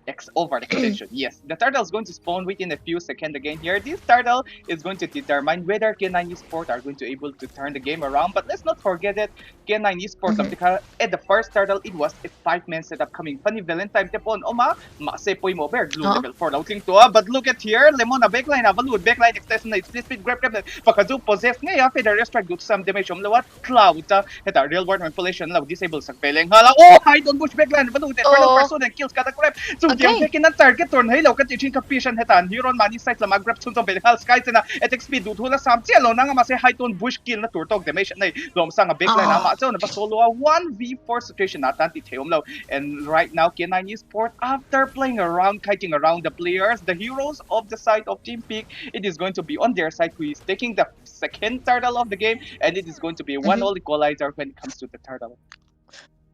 X over extension. Yes, the turtle is going to spawn within a few seconds again here. This turtle is going to determine whether K9 Sport are going to able to turn the game around. But let's not forget that K9 Sport at the first turtle, it was a 5-man setup coming. Funny Valentine tepon oma se poy mo bear glue level 4 lauting to. But look at here, Lemon a backline avalued backline extension na split grab pakadu possess ngayon the restrike do some damage lawat Cloud heta real world manipulation law disable sa peleng hala. Oh, I don't push backline avalued person and kills kata grab. So yung taking na target turn hello kat ichin ka patient hetan hero mani site la grab sun sa belhal sky na attack speed do thula sam chelo na nga ma say high tone bush kill na turtok damage na Lomsang a backline na so na solo a 1v4 situation na tanti theomlo. And right now K9 Sport, after playing around, kiting around the players, the heroes of the side of Team Peak, it is going to be on their side who is taking the second turtle of the game, and it is going to be a 1-all equalizer when it comes to the turtle.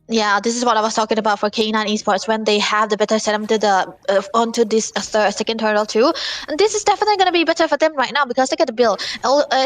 Yeah, this is what I was talking about for K9 Esports when they have the better setup to the onto this second turtle too. And this is definitely gonna be better for them right now because look at the build.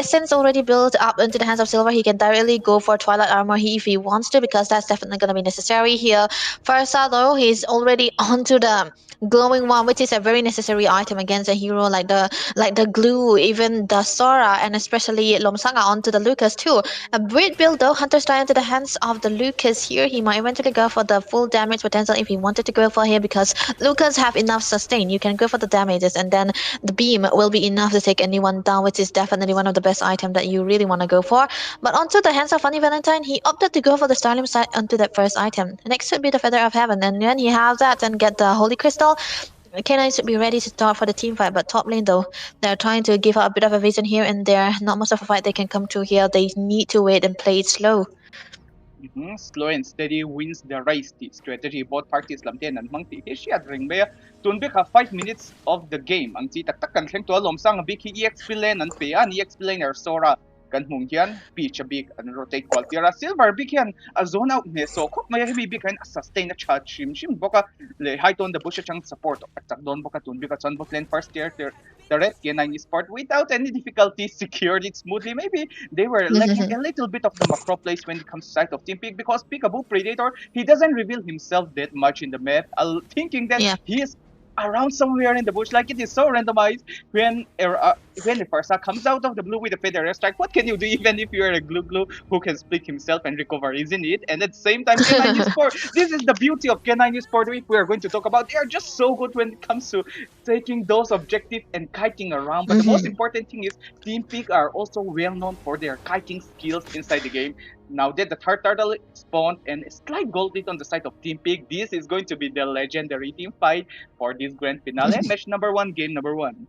Since already built up into the hands of Silver, he can directly go for Twilight Armor if he wants to because that's definitely gonna be necessary here. First though, he's already onto the glowing one, which is a very necessary item against a hero like the glue, even the Sora, and especially Lomsanga onto the Lucas too. A great build though. Hunter Strike into the hands of the Lucas here. He might eventually go for the full damage potential if he wanted to go for here because Lucas have enough sustain. You can go for the damages and then the beam will be enough to take anyone down, which is definitely one of the best items that you really want to go for. But onto the hands of Funny Valentine, he opted to go for the Starlim side onto that first item. Next should be the Feather of Heaven, and then he has that and get the Holy Crystal. K9 should be ready to start for the team fight, but top lane though, they're trying to give out a bit of a vision here and there. Not much of a fight they can come through here. They need to wait and play it slow.
Slow and steady wins the race. The strategy both parties lamten and mangti hesiat ring be tun bika 5 minutes of the game. Ang si tak kan thleng to lom sang biki EXP lane and FEAI EXP laner Sora kan hung hian pitch a big and rotate qualtira Silver big hian a zone out ne so khop mai heavy big kan sustain a chat shim boka le high on the bush chang support tak don boka tun bika chon bot lane first tier the red K9 Esports without any difficulty secured it smoothly. Maybe they were lacking a little bit of the macro plays when it comes to side of Team Peak because Peekaboo Predator, he doesn't reveal himself that much in the map, thinking that he is around somewhere in the bush. Like it is so randomized when the Farsa comes out of the blue with a feather strike. What can you do even if you are a glue who can split himself and recover, isn't it? And at the same time, K9 Esports, this is the beauty of K9 Esports we are going to talk about. They are just so good when it comes to taking those objectives and kiting around. But the most important thing is Team Peak are also well known for their kiting skills inside the game. Now that the third turtle spawned and a slight gold lead on the side of Team Peak, this is going to be the legendary team fight for this grand finale. Match number 1, game number 1.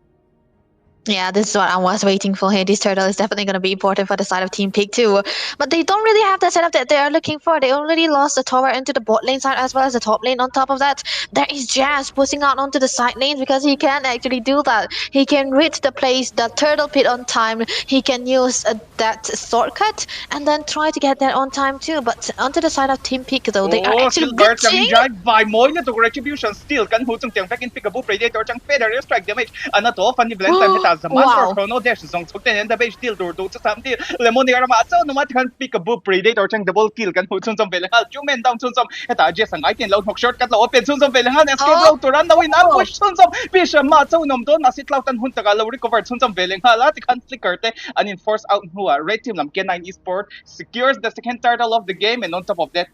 Yeah, this is what I was waiting for here. This turtle is definitely going to be important for the side of Team Peak too. But they don't really have the setup that they are looking for. They already lost the tower into the bot lane side as well as the top lane. On top of that, there is Jazz pushing out onto the side lanes because he can actually do that. He can reach the place, the turtle pit on time. He can use that shortcut and then try to get that on time too. But onto the side of Team Peak though, they are actually reaching.
By Moina to retribution still can hu chung tiang back in Peekaboo Predator chang feather strike damage. Anato Funny Valentine the master chrono dash zong chukten and the base deal to samti lemonier ma so no mat kan Peekaboo Predator chang double kill kan hu chun som velhal two men down chun som eta je sang I can load hook shortcut lo open chun som velhal and schedule to run away now push chun som bish ma so nom don asit law tan hun taga lo recover chun som velhal at kan flicker te and enforce out who red team lam K9 Esports secures the second turtle of the game, and on top of that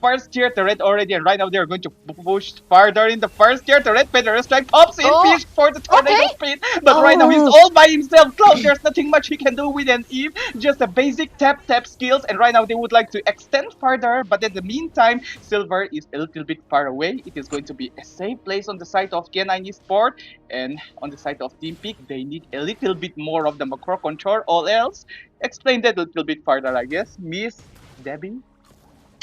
first tier turret already, and right now they're going to push farther in the first tier turret. Feather strike pops in fish for the tornado speed, but right now he's all by himself. Cloud, there's nothing much he can do with an Eve, just a basic tap skills, and right now they would like to extend further, but in the meantime Silver is a little bit far away. It is going to be a safe place on the side of K9 Esports, and on the side of Team Peak they need a little bit more of the macro control. All else, explain that a little bit further, I guess, Miss Debbie.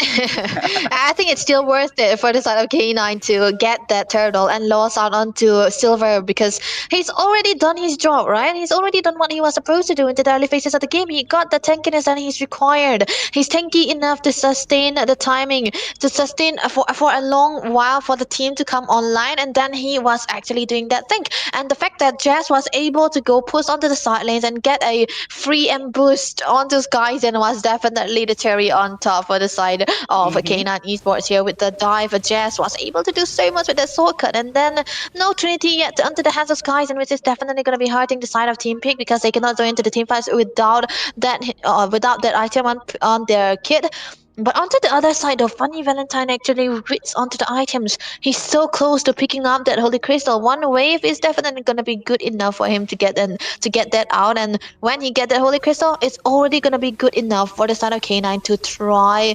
I think it's still worth it for the side of K9 to get that turtle and lose out onto Silver because he's already done his job, right? He's already done what he was supposed to do into the early phases of the game. He got the tankiness that he's required. He's tanky enough to sustain the timing, to sustain for a long while for the team to come online, and then he was actually doing that thing. And the fact that Jazz was able to go push onto the side lanes and get a free and boost onto Skyzen was definitely the cherry on top for the side of K9 Esports here with the dive. Jazz was able to do so much with the shortcut, and then no Trinity yet under the hands of Skyzen, which is definitely going to be hurting the side of Team Peak because they cannot go into the team fights without that item on their kit. But onto the other side, though, Funny Valentine actually reaches onto the items. He's so close to picking up that Holy Crystal. One wave is definitely going to be good enough for him to get that out. And when he gets that Holy Crystal, it's already going to be good enough for the side of K9 to try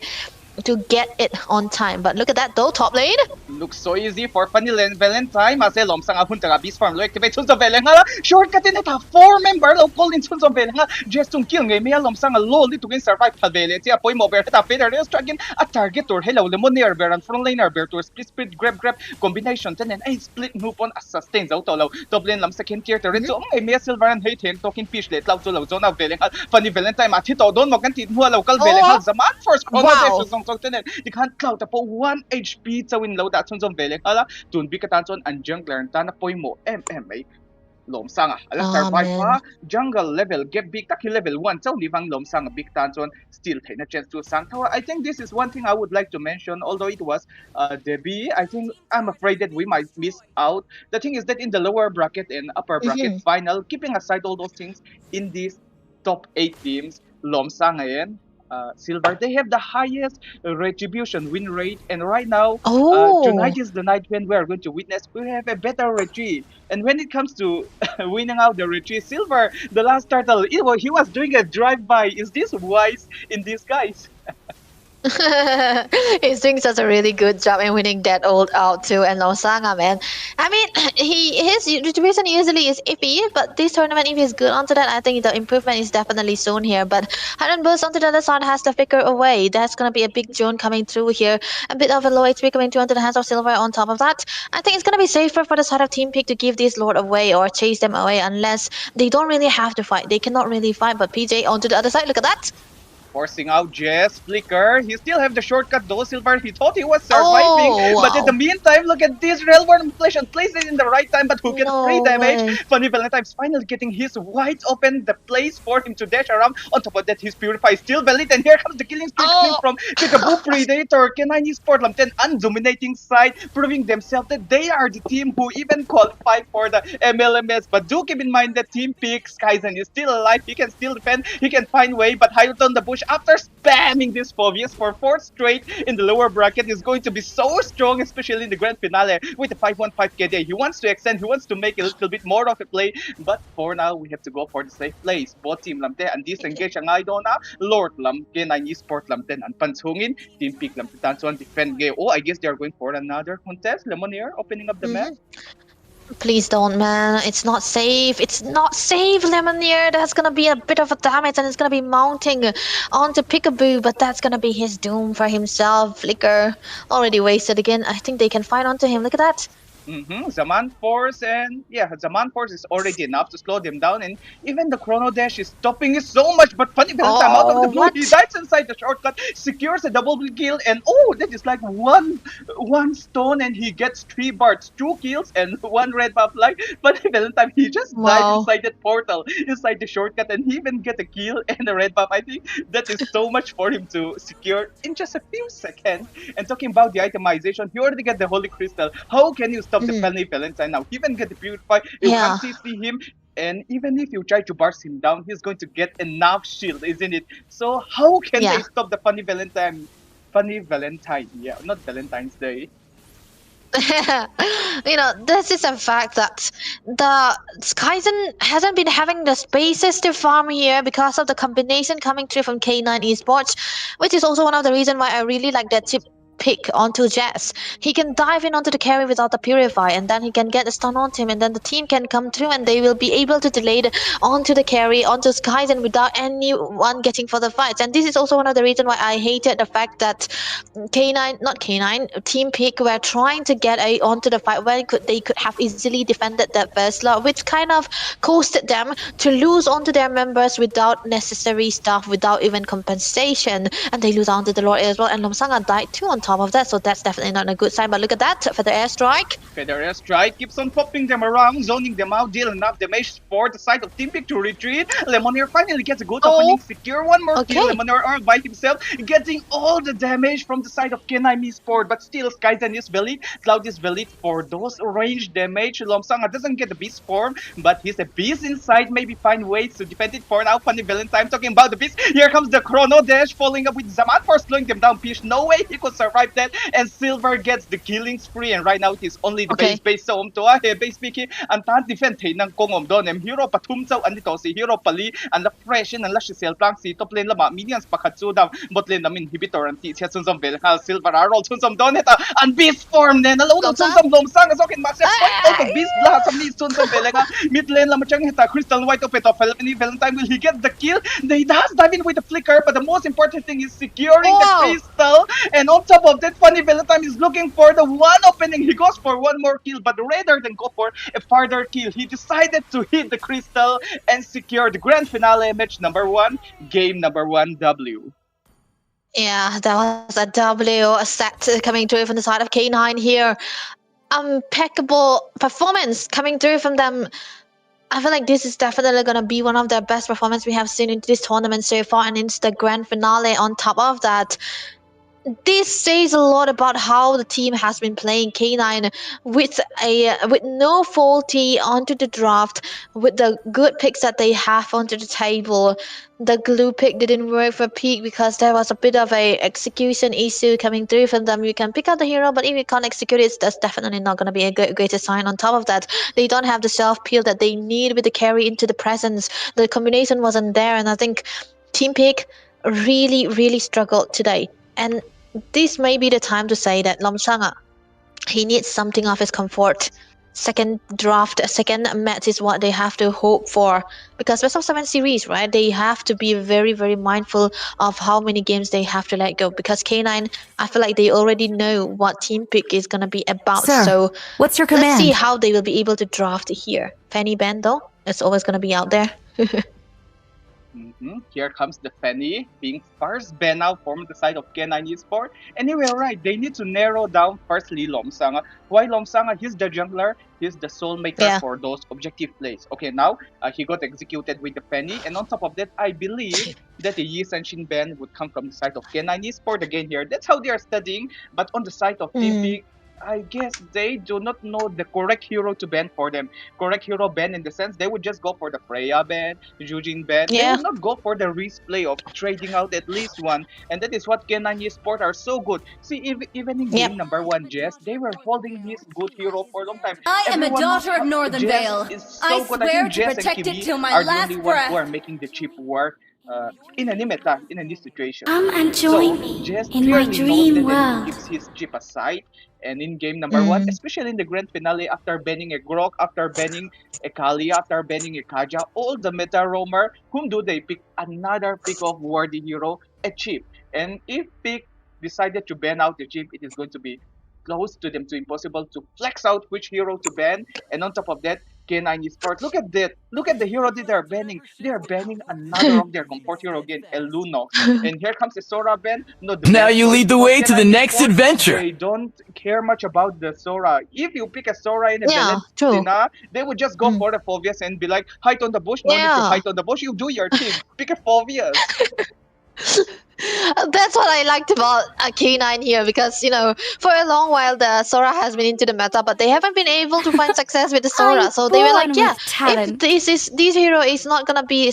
to get it on time. But look at that though, top lane.
Looks so easy for Funny Valentine. Maselom sang apun taga beast farm lo activate chun sa Velenga. Shortcut in it 4 member lo call in chun sa Velenga. Just to kill ngay mia lom sang low li to gain survive Palvele. Tia poi mo ber ta feather is dragon a target or hello lemonier bear and front laner bear to split grab combination ten and a split move on as sustain out lo. Top lane lam second tier turret so ngay mia silver and hate him talking fish let law to lo zona Velenga. Funny Valentine at hito don mo kan tin hua local Velenga zaman first chrono chok ten di khan cloud ta po 1 HP chawin lo da chon chon velek hala tun bi ka tan chon an jungler ta na poimo MMA lom sanga ala survive pa jungle level get big taki level 1 chau ni wang lom sanga big tan chon still thaina chance to sang thawa. I think this is one thing I would like to mention, although it was debut. I think I'm afraid that we might miss out. The thing is that in the lower bracket and upper bracket final, keeping aside all those things, in these top 8 teams, lom sanga and Silver, they have the highest retribution win rate, and right now tonight is the night when we are going to witness we have a better retreat. And when it comes to winning out the retreat, Silver, the last turtle, he was doing a drive-by. Is this wise in disguise?
He's doing such a really good job in winning that ult out too, and Losanga, man. I mean, his retribution usually is iffy, but this tournament, if he's good onto that, I think the improvement is definitely shown here. But Highland Burst onto the other side has to flicker away. That's gonna be a big zone coming through here. A bit of a low HP coming through onto the hands of Silver on top of that. I think it's gonna be safer for the side of Team Pick to give this Lord away or chase them away unless they don't really have to fight. They cannot really fight, but PJ onto the other side, look at that.
Forcing out Jess, Flicker. He still have the shortcut though, Silver. He thought he was surviving. But in the meantime, look at this Railborn inflation. Places in the right time, but who gets free damage? Funny Valentine's finally getting his wide open the place for him to dash around. On top of that, his Purify is still valid. And here comes the killing spree from Chicago Predator. K9 Esports Lamten undominating side, proving themselves that they are the team who even qualify for the MLMS. But do keep in mind that Team Pick, Skyzen is still alive. He can still defend. He can find way, but Hyruton the Bush after spamming this Phobius for 4th straight in the lower bracket is going to be so strong, especially in the grand finale with the 5-1-5 KD. He wants to extend, he wants to make a little bit more of a play, but for now we have to go for the safe place. Both team lamte and disengage ang idona Lord lam K9 Esports lamten and panchungin Team Peak lamte tansuan defend game. Oh, I guess they are going for another contest. Lemonnier opening up the map.
Please don't, man. It's not safe. It's not safe, Lemonnier. That's gonna be a bit of a damage, and it's gonna be mounting onto Peekaboo, but that's gonna be his doom for himself. Flicker already wasted again. I think they can fight onto him. Look at that.
Zaman Force, and yeah, Zaman Force is already enough to slow them down, and even the Chrono Dash is stopping it so much, but funny Valentine out of the blue, he dies inside the shortcut, secures a double kill, and that is like one stone, and he gets 3 bards, 2 kills, and 1 red buff. Like funny Valentine, he just died inside that portal, inside the shortcut, and he even get a kill and a red buff. I think that is so much for him to secure in just a few seconds. And talking about the itemization, he already get the Holy Crystal. How can you stop the Funny Valentine now? He even get the Purify. You can't see him, and even if you try to burst him down, he's going to get enough shield, isn't it? So how can they stop the Funny Valentine? Funny Valentine, yeah, not Valentine's Day.
You know, this is a fact that the Skyzen hasn't been having the spaces to farm here because of the combination coming through from K9 Esports, which is also one of the reasons why I really like that chip pick onto Jess. He can dive in onto the carry without the Purify, and then he can get a stun onto him, and then the team can come through and they will be able to delay it onto the carry, onto Skyzen without anyone getting for the fights. And this is also one of the reasons why I hated the fact that Team Pick were trying to get onto the fight when they could have easily defended that first slot, which kind of costed them to lose onto their members without necessary stuff, without even compensation, and they lose onto the Lord as well. And Lomsanga died too on top of that, so that's definitely not a good sign. But look at that, Feather Airstrike.
Feather Airstrike keeps on popping them around, zoning them out, deal enough damage for the side of Team Pick to retreat. Lemonnier finally gets a good opening, secure one more kill. Lemonnier by himself, getting all the damage from the side of K9 Esports, but still Skyzen is valid, Cloud is valid for those range damage. Lomsanga doesn't get the beast form, but he's a beast inside, maybe find ways to defend it for now. Funny Valentine talking about the beast. Here comes the Chrono Dash, following up with Zaman for slowing them down. Pish, no way he could survive that, and Silver gets the killing spree, and right now it is only the base so to base piki ang tan defend ng kongom don em hero patum chau andito si hero pali and the fresh and lash sel plank si top lane lama minions pakatsu down bot lane namin inhibitor and ti chun som bel Silver roll chun som don eta and beast form ne nalo chun som lom sang asokin max fight of beast la som ni chun som bel mid lane lama chang hita crystal white of it of Valentine. Will he get the kill? They does dive in with the flicker, but the most important thing is securing the crystal, and on top of that, Funny Valentine is looking for the one opening. He goes for one more kill, but rather than go for a further kill, he decided to hit the crystal and secure the grand finale match number 1, game number 1 W.
Yeah, that was a W set coming through from the side of K9 here. Impeccable performance coming through from them. I feel like this is definitely going to be one of the best performances we have seen in this tournament so far, and it's the grand finale on top of that. This says a lot about how the team has been playing K9 with no faulty onto the draft, with the good picks that they have onto the table. The glue pick didn't work for Peak because there was a bit of a execution issue coming through from them. You can pick out the hero, but if you can't execute it, that's definitely not going to be a great sign. On top of that, they don't have the self-peel that they need with the carry into the presence. The combination wasn't there, and I think Team Peak really struggled today. And this may be the time to say that Lomsang, he needs something of his comfort. Second draft, second match is what they have to hope for, because best of 7 series, right? They have to be very mindful of how many games they have to let go, because K9, I feel like they already know what Team Pick is gonna be about.
Sir,
so
what's your
let's
command?
see how they will be able to draft here. Fanny Band though, it's always gonna be out there.
Here comes the Fanny being first banned out from the side of K9 Esports. Anyway, right, they need to narrow down firstly Lomsang. Why Lomsang? He's the jungler, he's the soul maker for those objective plays. Okay, now he got executed with the Fanny, and on top of that, I believe that the Yi Senshin ban would come from the side of K9 Esports again here. That's how they are studying, but on the side of Team Peak, I guess they do not know the correct hero to ban for them. Correct hero ban in the sense they would just go for the FEAI ban, Jujin ban. They would not go for the risk play of trading out at least one. And that is what K9 Esports are so good. See, even in game number 1, Jess, they were holding his good hero for a long time.
I am a daughter of Northern Vale. I swear to protect it till my last breath.
Who are making the chip work in this situation.
Come and join me in my dream world.
He keeps his chip aside. And in game number 1, especially in the grand finale, after banning a Grok, after banning a Kali, after banning a Kaja, all the meta roamer, whom do they pick? Another pick of worthy hero, a chip. And if Pick decided to ban out the chip, it is going to be close to them to impossible to flex out which hero to ban. And on top of that, K9 Esports, look at that. Look at the hero that they're banning. They're banning another of their comfort hero again, El Luno. And here comes the Sora ban. No,
now you lead the way to the next adventure.
They don't care much about the Sora. If you pick a Sora in a Valentina, they would just go for the Phobias and be like, hide on the bush. No need to hide on the bush. You do your thing. Pick a Phobias.
That's what I liked about K9 here, because for a long while the Sora has been into the meta, but they haven't been able to find success with the Sora. So they were like, if this hero is not gonna be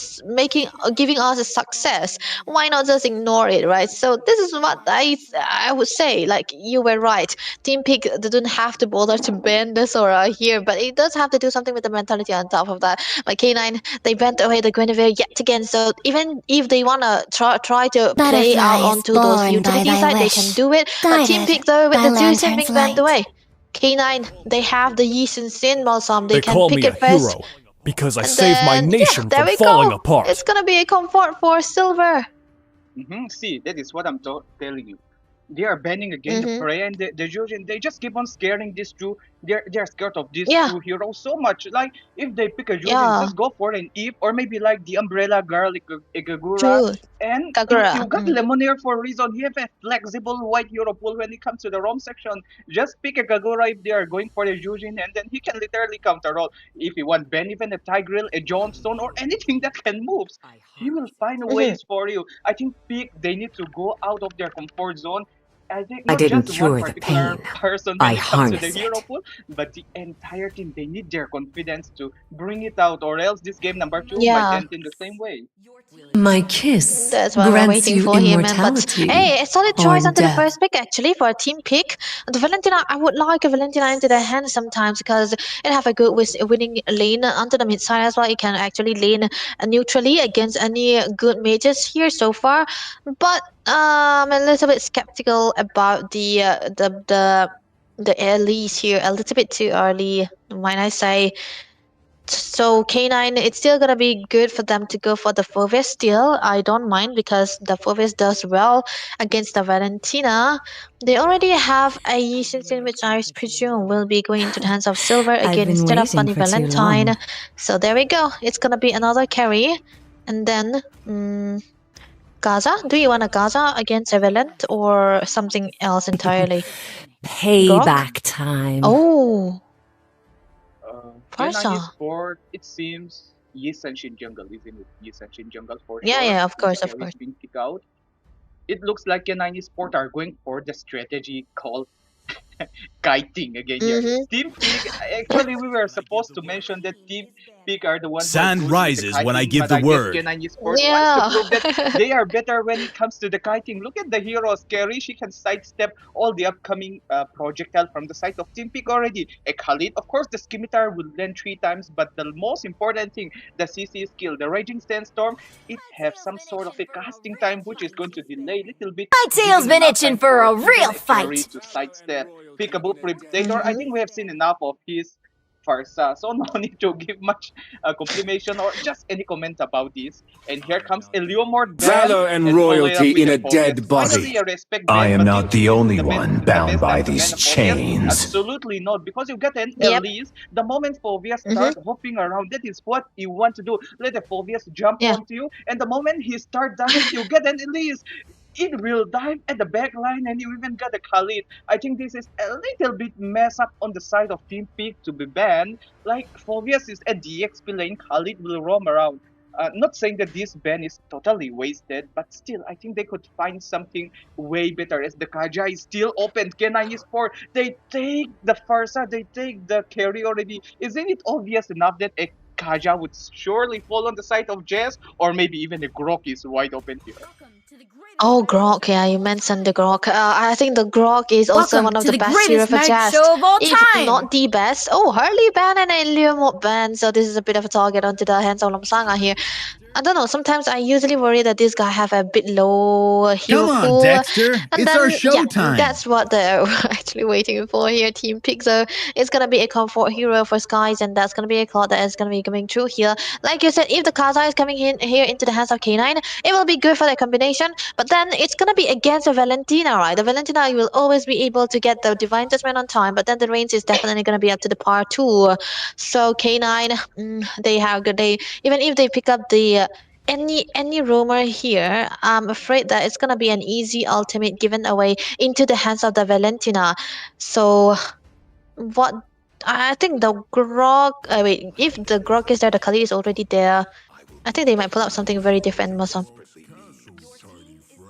giving us a success, why not just ignore it, right? So this is what I would say. Like, you were right. Team Pick didn't have to bother to ban the Sora here, but it does have to do something with the mentality on top of that. But K9, they banned away the Guinevere yet again. So even if they wanna try to play out onto those utility side, they can do it. But Team Pick though, with the Tisei being banned away, K9, they have the Yi Senshin Balsam. They can pick it first.
Hero because I saved my nation from falling apart.
It's gonna be a comfort for Silver.
See, that is what I'm telling you. They are banning again the Freya and the Jujin. They just keep on scaring these two. They're scared of these two heroes so much. Like, if they pick a Jujin, just go for an Eve, or maybe like the Umbrella Girl, Igagura. And you got Lemonade for a reason. You have a flexible white hero pool when it comes to the ROM section. Just pick a Kagura if they are going for a Jujin, and then he can literally counter roll. If you want ban even a Tigreal, a Johnstone, or anything that can move, he will find ways for you. I think they need to go out of their comfort zone.
I didn't cure the pain. I harnessed it.
Pool, but the entire team, they need their confidence to bring it out, or else this game number 2 might end in the same way.
My kiss
That's what we're waiting for here, man. But hey, a solid choice onto the
death.
first pick actually for a Team Pick. The Valentina, I would like a Valentina into their hands sometimes, because it have a good winning lane onto the mid side as well. It can actually lane neutrally against any good mages here so far. But I'm a little bit skeptical about the earlies here. A little bit too early, might I say. So K9, it's still gonna be good for them to go for the Fovis still. I don't mind, because the Fovis does well against the Valentina. They already have a Yi Senshin, which I presume will be going into the hands of Silver again instead of Funny Valentine. So there we go. It's gonna be another carry. And then Gaza? Do you want a Gaza against Evelent or something else entirely?
Payback time.
Oh.
Farsa. Sport, it seems Yisanshin jungle, isn't it? Yisanshin jungle for sure.
Yeah, of course.
Being picked out. It looks like K9 Sport are going for the strategy called kiting again here. Team Peak, actually we were supposed to mention that Team Peak are the ones
Sand rises when I give the word.
K9 Sport wants to prove that they are better when it comes to the kiting. Look at the heroes. Carry, she can sidestep all the upcoming projectile from the side of Team Peak already. A Khalid, of course the scimitar will land 3 times, but the most important thing, the CC skill, the Raging Sandstorm, it have some sort of a casting time which is going to delay a little bit.
My tail's been itching for a real fight.
To sidestep. Pickable Predator, I think we have seen enough of his Farsa, so no need to give much confirmation or just any comment about this. And here comes a Leomord
Valor and royalty in a dead body.
I am not the only one bound by these chains.
Absolutely not, because you get an Elise, the moment Phoveus starts hopping around, that is what you want to do. Let the Phoveus jump onto you, and the moment he starts dying, you get an Elise. It will dive at the back line and you even got a Khalid. I think this is a little bit mess up on the side of Team Peak to be banned. Like, Phoveus is at the XP lane, Khalid will roam around. Not saying that this ban is totally wasted, but still, I think they could find something way better as the Kaja is still open. K9 Sport, they take the Farsa, they take the carry already. Isn't it obvious enough that a Kaja would surely fall on the side of Jess, or maybe even a Grok is wide open here?
Oh, Grok, yeah, you mentioned the Grok. I think the Grok is also one of the best hero for Jazz. If not the best. Oh, Hurley ban and Leomord ban, so this is a bit of a target onto the hands of Lomsanga here. I don't know, sometimes I usually worry that this guy have a bit low hero
Come on,
pool.
Dexter, it's our showtime.
That's what they're actually waiting for here, Team Pick. So it's gonna be a comfort hero for Skies, and that's gonna be a cloud that is gonna be coming through here. Like you said, if the Kaza is coming in here into the hands of K9, it will be good for the combination, but then it's gonna be against the Valentina, right? The Valentina will always be able to get the Divine Judgment on time, but then the range is definitely gonna be up to the par 2. So K9, they have good day. Even if they pick up the any roamer here, I'm afraid that it's gonna be an easy ultimate given away into the hands of the Valentina. So what I think the Grog wait, if the Grog is there, the Kali is already there. I think they might pull up something very different, Muslim.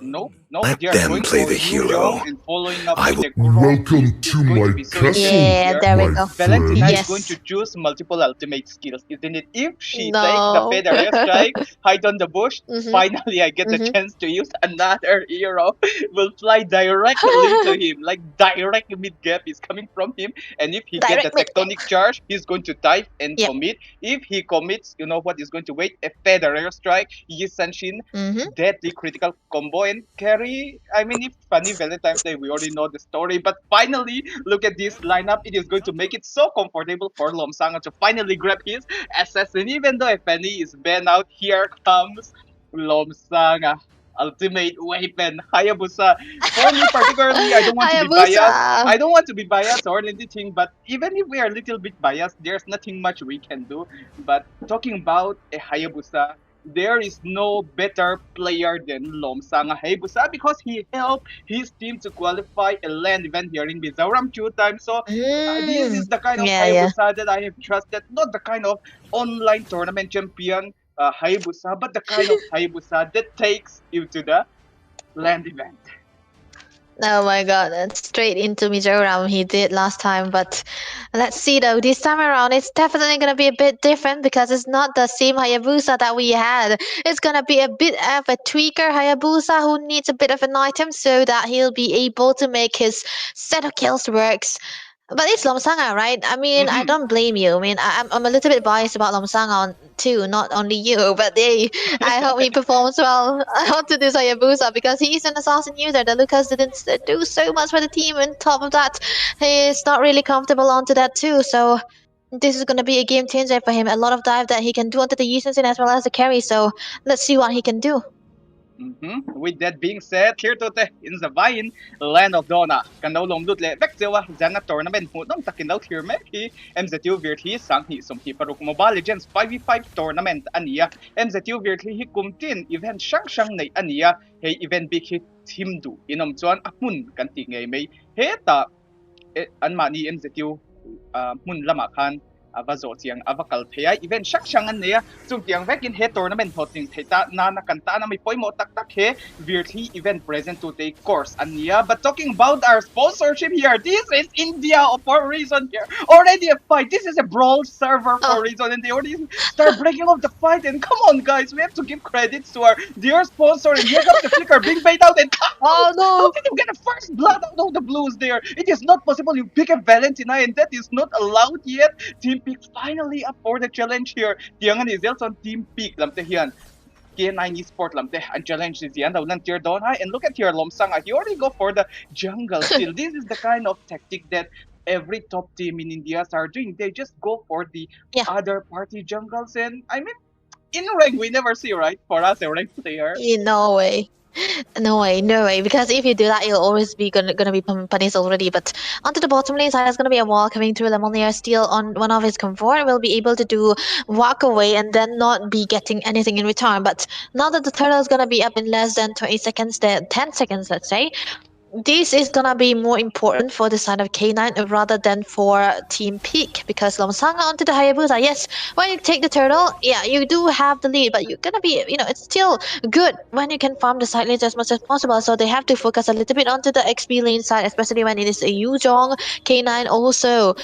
No,
let them play the hero. I will
welcome to my castle.
Yeah, there we go.
Valentina is going to choose multiple ultimate skills, isn't it? If she takes the Feather Strike, hide on the bush, finally I get the chance to use another hero. Will fly directly to him, like direct mid gap is coming from him, and if he gets the Tectonic Charge, he's going to dive and commit. If he commits, you know what is going to wait? A Feather Strike, Yisanshin, deadly critical combo, and carry. I mean, if Funny Valentine's Day, we already know the story, but finally, look at this lineup. It is going to make it so comfortable for Lomsanga to finally grab his assassin. Even though Fanny is banned out, here comes Lomsanga. Ultimate weapon, Hayabusa. For me particularly, I don't want to be biased. I don't want to be biased or anything, but even if we are a little bit biased, there's nothing much we can do. But talking about a Hayabusa, there is no better player than Lomsanga Hayabusa because he helped his team to qualify a land event here in Mizoram 2 times. So this is the kind of Hayabusa that I have trusted, not the kind of online tournament champion Hayabusa, but the kind of Hayabusa that takes you to the land event.
Oh my god, that's straight into Mizoram he did last time, but let's see though, this time around it's definitely gonna be a bit different because it's not the same Hayabusa that we had. It's gonna be a bit of a tweaker Hayabusa who needs a bit of an item so that he'll be able to make his set of kills works. But it's Lomsanga, right? I mean, I don't blame you. I mean, I'm a little bit biased about Lomsanga too, not only you, but I hope he performs well onto this Hayabusa because he is an assassin user. The Lucas didn't do so much for the team, and on top of that, he's not really comfortable onto that too. So this is going to be a game changer for him. A lot of dive that he can do onto the Yisensin as well as the carry. So let's see what he can do.
With that being said, here to the in the Vine land of Donna, kan daw lom lut le back zewa zana tournament mo nang takin daw here me ki MZU Virthli sang hi som hi paruk Mobile Legends 5v5 tournament ania MZU Virthli hi kumtin event shang nei ania he event big hit team du inom chuan amun kan ti ngei mei he ta an mani MZU mun lama khan avazo chiang avakal phei event shang an ne chung tiang vek in he tournament hoting theita na kanta na mi poimo tak he Virthli event present to take course ania. But talking about our sponsorship here, this is India for a reason here. Already a fight. This is a brawl server for a reason, and they already start breaking up the fight. And come on, guys, we have to give credits to our dear sponsor. And here comes the flicker being bait out. And
oh no!
How did you get a first blood out of the blues there? It is not possible. You pick a Valentina, and that is not allowed yet. Team Peak finally up for the challenge here. Tiangan is also on Team Peak. Lam te hiyan. K9 Esports lam te and challenge is yan daw lang tier down high. And look at here Lomsang. He already go for the jungle still. This is the kind of tactic that every top team in India are doing. They just go for the other party jungles. And I mean, in rank we never see, right? For us a ranked player.
No way. No way, because if you do that, you'll always be gonna be punished already. But onto the bottom lane side, there's gonna be a wall coming through. Lemonier still on one of his comfort, will be able to do walk away and then not be getting anything in return. But now that the turtle is gonna be up in less than 20 seconds, 10 seconds, let's say, this is gonna be more important for the side of K9 rather than for Team Peak, because Lomsanga onto the Hayabusa. Yes, when you take the turtle, yeah, you do have the lead, but you're gonna be, it's still good when you can farm the side lanes as much as possible. So they have to focus a little bit onto the XP lane side, especially when it is a Yuzhong. K9 also,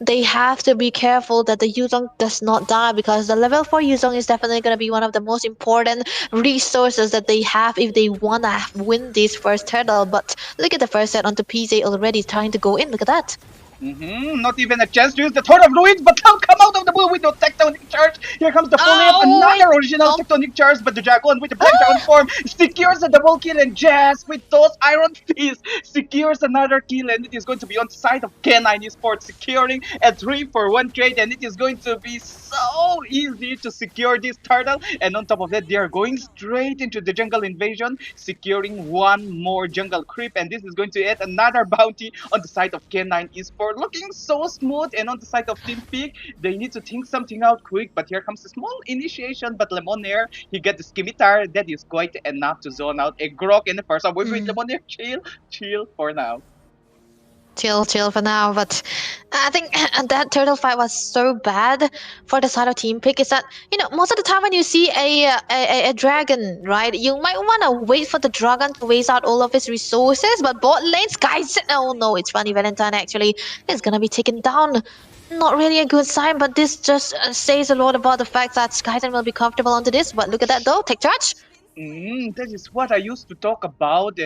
they have to be careful that the Yuzhong does not die, because the level 4 Yuzhong is definitely going to be one of the most important resources that they have if they want to win this first turtle. But look at the first set onto Tisei already trying to go in. Look at that.
Not even a chance to use the Thorn of Ruins, but now come out of the blue with no tectonic charge. Here comes the follow-up, another original tectonic charge, but the Dragon with the Black Dragon form secures a double kill, and Jazz with those Iron Fists secures another kill, and it is going to be on the side of K9 Esports securing a 3-for-1 trade, and it is going to be so easy to secure this turtle. And on top of that, they are going straight into the jungle invasion, securing one more jungle creep, and this is going to add another bounty on the side of K9 Esports. Looking so smooth, and on the side of Team Peak, they need to think something out quick, but here comes a small initiation, but Lemonair, he gets the scimitar, that is quite enough to zone out a Grok in the first one. Wait, Lemonair, chill for now.
Chill for now, but I think that turtle fight was so bad for the side of Team Pick is that, most of the time when you see a dragon, right, you might want to wait for the dragon to waste out all of his resources, but bot lanes, guys, oh no, it's Funny Valentine actually, is gonna be taken down. Not really a good sign, but this just says a lot about the fact that Skyzen will be comfortable onto this. But look at that though, take charge.
That is what I used to talk about.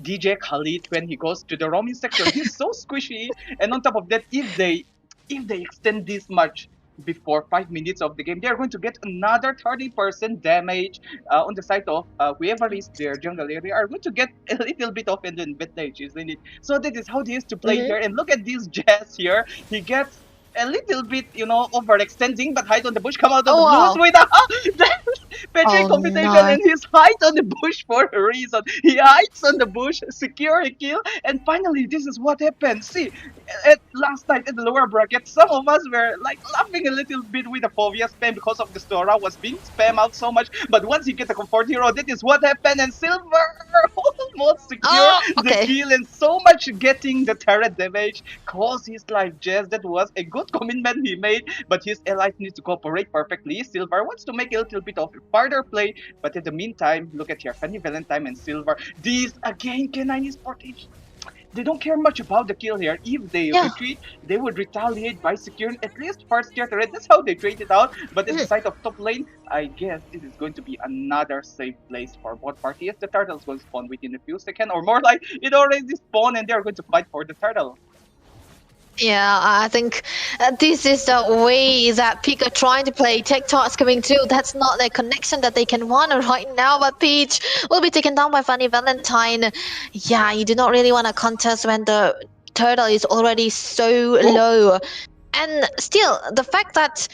DJ Khalid when he goes to the roaming sector, he's so squishy, and on top of that, if they extend this much before 5 minutes of the game, they are going to get another 30% damage on the side of whoever is their jungle area are going to get a little bit of an advantage, isn't it? So that is how they used to play here. And look at this Jazz here, he gets a little bit, overextending, but hide on the bush, come out of the blues with a Patrick combination, and he's hide on the bush for a reason. He hides on the bush, secure a kill, and finally, this is what happened. See, last night at the lower bracket, some of us were like laughing a little bit with the Fovia spam because of the Stora was being spammed out so much, but once you get the comfort hero, that is what happened, and Silver almost secure the kill, and so much getting the turret damage cost his life. Jazz, that was a good commitment he made, but his allies need to cooperate perfectly. Silver wants to make a little bit of a farther play, but in the meantime, look at here, Fanny Valentine and Silver. These again, K9 Esports, they don't care much about the kill here. If they retreat, they would retaliate by securing at least first tier turret. That's how they trade it out. But at the side of top lane, I guess this is going to be another safe place for both parties. The turtles will spawn within a few seconds, or more like it already spawned, and they are going to fight for the turtle.
Yeah, I think this is the way that Peak are trying to play. Tech Tots coming through. That's not the connection that they can want right now. But Peach will be taken down by Funny Valentine. Yeah, you do not really want to contest when the turtle is already so low. And still, the fact that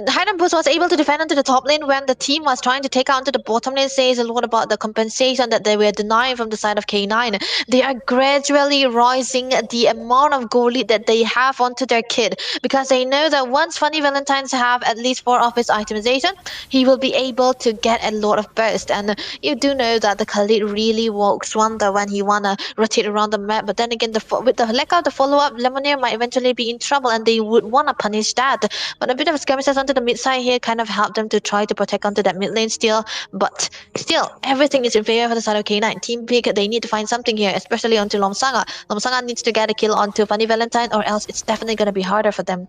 Highland Boost was able to defend onto the top lane when the team was trying to take out onto the bottom lane. Says a lot about the compensation that they were denying from the side of K9. They are gradually rising the amount of gold lead that they have onto their kid, because they know that once Funny Valentines have at least 4 of his itemization, he will be able to get a lot of burst. And you do know that the Khalid really works wonder when he wanna rotate around the map. But then again, with the lack of the follow-up, Lemonade might eventually be in trouble, and they would wanna punish that. But a bit of skirmishes onto the mid side here kind of helped them to try to protect onto that mid lane still. But still, everything is in favor for the side of K9. Team Pick, they need to find something here, especially onto Lomsanga. Lomsanga needs to get a kill onto Funny Valentine, or else it's definitely gonna be harder for them.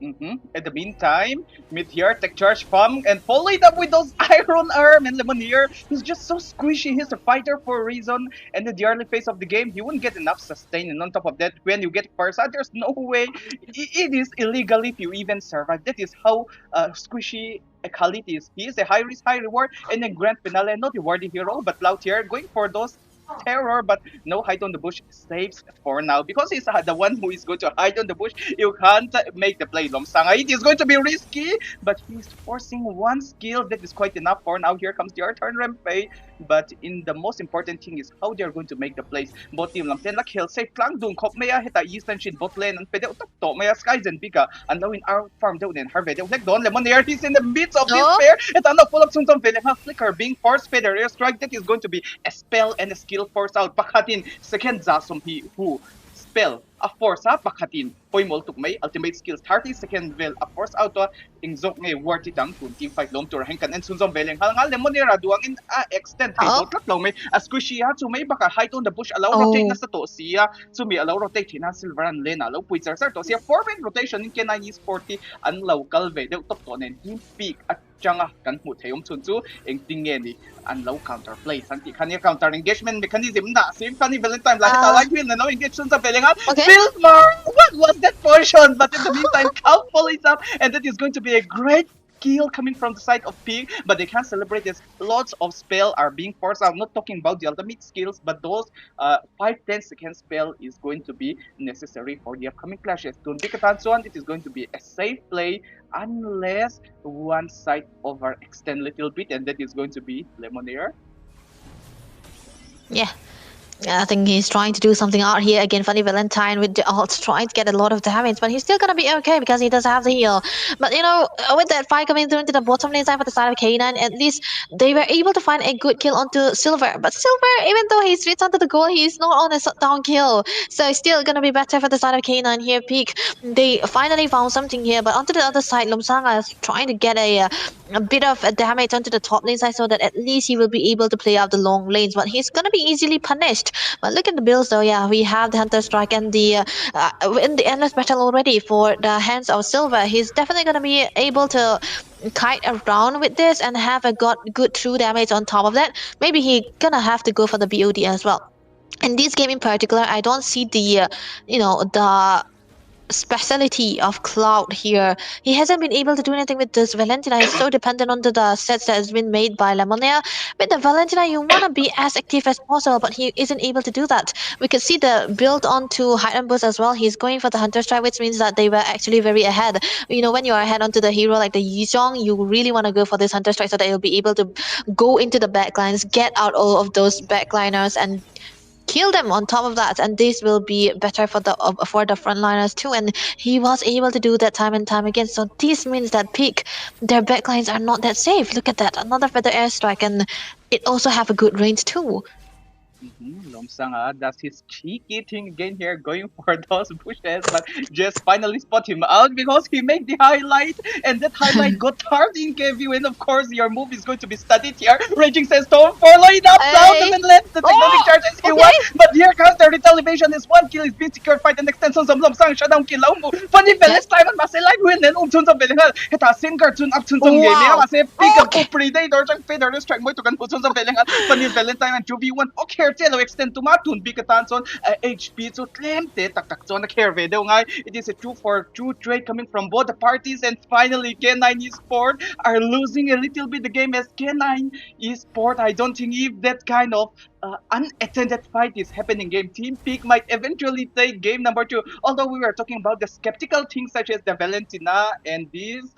In the meantime, Meteor tech charge from and followed up with those Iron Arm, and Lemonade, he's just so squishy. He's a fighter for a reason, and in the early phase of the game, he wouldn't get enough sustain. And on top of that, when you get first out, there's no way. It is illegal if you even survive. That is how squishy Khalid is. He is a high risk, high reward, and then grand finale, not rewarding hero, but Lautier going for those terror, but no hide on the bush saves for now, because he's the one who is going to hide on the bush. You can't make the play. Lomsanga, it is going to be risky, but he's forcing one skill that is quite enough for now. Here comes your turn, Rempe. But in the most important thing is how they're going to make the plays. Both team lamten lak hill safe lang dun kop maya hita eastern shin bot lane and pwede utak to maya skies and bika and lawin our farm down and harvest like don Lemonade, he's in the midst of this pair. It's not full of some feeling flicker being forced by the air strike. That is going to be a spell and a skill force out. Pakatin second Zasom who spell a force pakatin poy multuk may ultimate skills 30 second vel a force out ingzok ngay worth it ang team fight long to hangkan and sunzom veleng hal Lemonade duang in extend table kat long may squishy so may baka height on the bush allow rotate na sa to siya so may allow rotate na silver and lane allow puitzer to siya 4-man rotation in K9 is 40 and local ve de top to nen team peak at changa kan mu thayom chunchu eng tingye ni and low counter play santi kanya counter engagement mechanism na same Funny Valentine like win na no engage sa veleng what was that portion? But in the meantime, Cal follows up, and that is going to be a great kill coming from the side of Pig. But they can't celebrate this. Lots of spell are being forced out. I'm not talking about the ultimate skills, but those 5-10 second spell is going to be necessary for the upcoming clashes. Don't be Katansuan, it is going to be a safe play unless one side overextend a little bit, and that is going to be Lemonade.
Yeah. I think he's trying to do something out here again. Funny Valentine with the ults trying to get a lot of damage, but he's still gonna be okay because he does have the heal. But you know, with that fight coming through into the bottom lane side for the side of K9, at least they were able to find a good kill onto Silver. But Silver, even though he's reached onto the goal, he's not on a shutdown kill. So it's still gonna be better for the side of K9 here. Peak, they finally found something here, but onto the other side, Lomsanga is trying to get a bit of damage onto the top lane side so that at least he will be able to play out the long lanes. But he's gonna be easily punished. But look at the builds though. Yeah, we have the Hunter Strike and the in the endless battle already for the hands of Silver. He's definitely gonna be able to kite around with this and have a good true damage on top of that. Maybe he gonna have to go for the BOD as well. In this game in particular, I don't see the the speciality of Cloud here. He hasn't been able to do anything with this Valentina. He's so dependent on the sets that has been made by Lemonade. With the Valentina, you want to be as active as possible, but he isn't able to do that. We could see the build onto Hide and Boost as well. He's going for the Hunter Strike, which means that they were actually very ahead. You know, when you are ahead onto the hero like the Yizhong, you really want to go for this Hunter Strike so that you'll be able to go into the backlines, get out all of those backliners, and kill them on top of that, and this will be better for the frontliners too, and he was able to do that time and time again. So this means that Peak, their backlines are not that safe. Look at that, another feather airstrike, and it also have a good range too.
Lomsanga does his cheeky thing again here, going for those bushes, but just finally spot him out because he made the highlight, and that highlight got hard in KV, and of course your move is going to be studied here. Raging Sandstorm followed up down and left the technologic charges he won, but here comes the retaliation. This one kill is being secured by the extensions of Lomsang shutdown kill. Funny Veles time and Masay like win and chun sa Velengal. Heta sinker chun up chun song game. Masay pick up predator chang feather strike mo to kan chun sa Velengal. Funny Valentine and 2v1 okay telo extend to matun bikatanson HP so klemte taktakson na care video ngay. It is a 2-for-2 trade coming from both the parties, and finally K9 Esports are losing a little bit the game as K9 Esports. I don't think if that kind of unattended fight is happening game, Team Peak might eventually take game number 2. Although we were talking about the skeptical things such as the Valentina and these,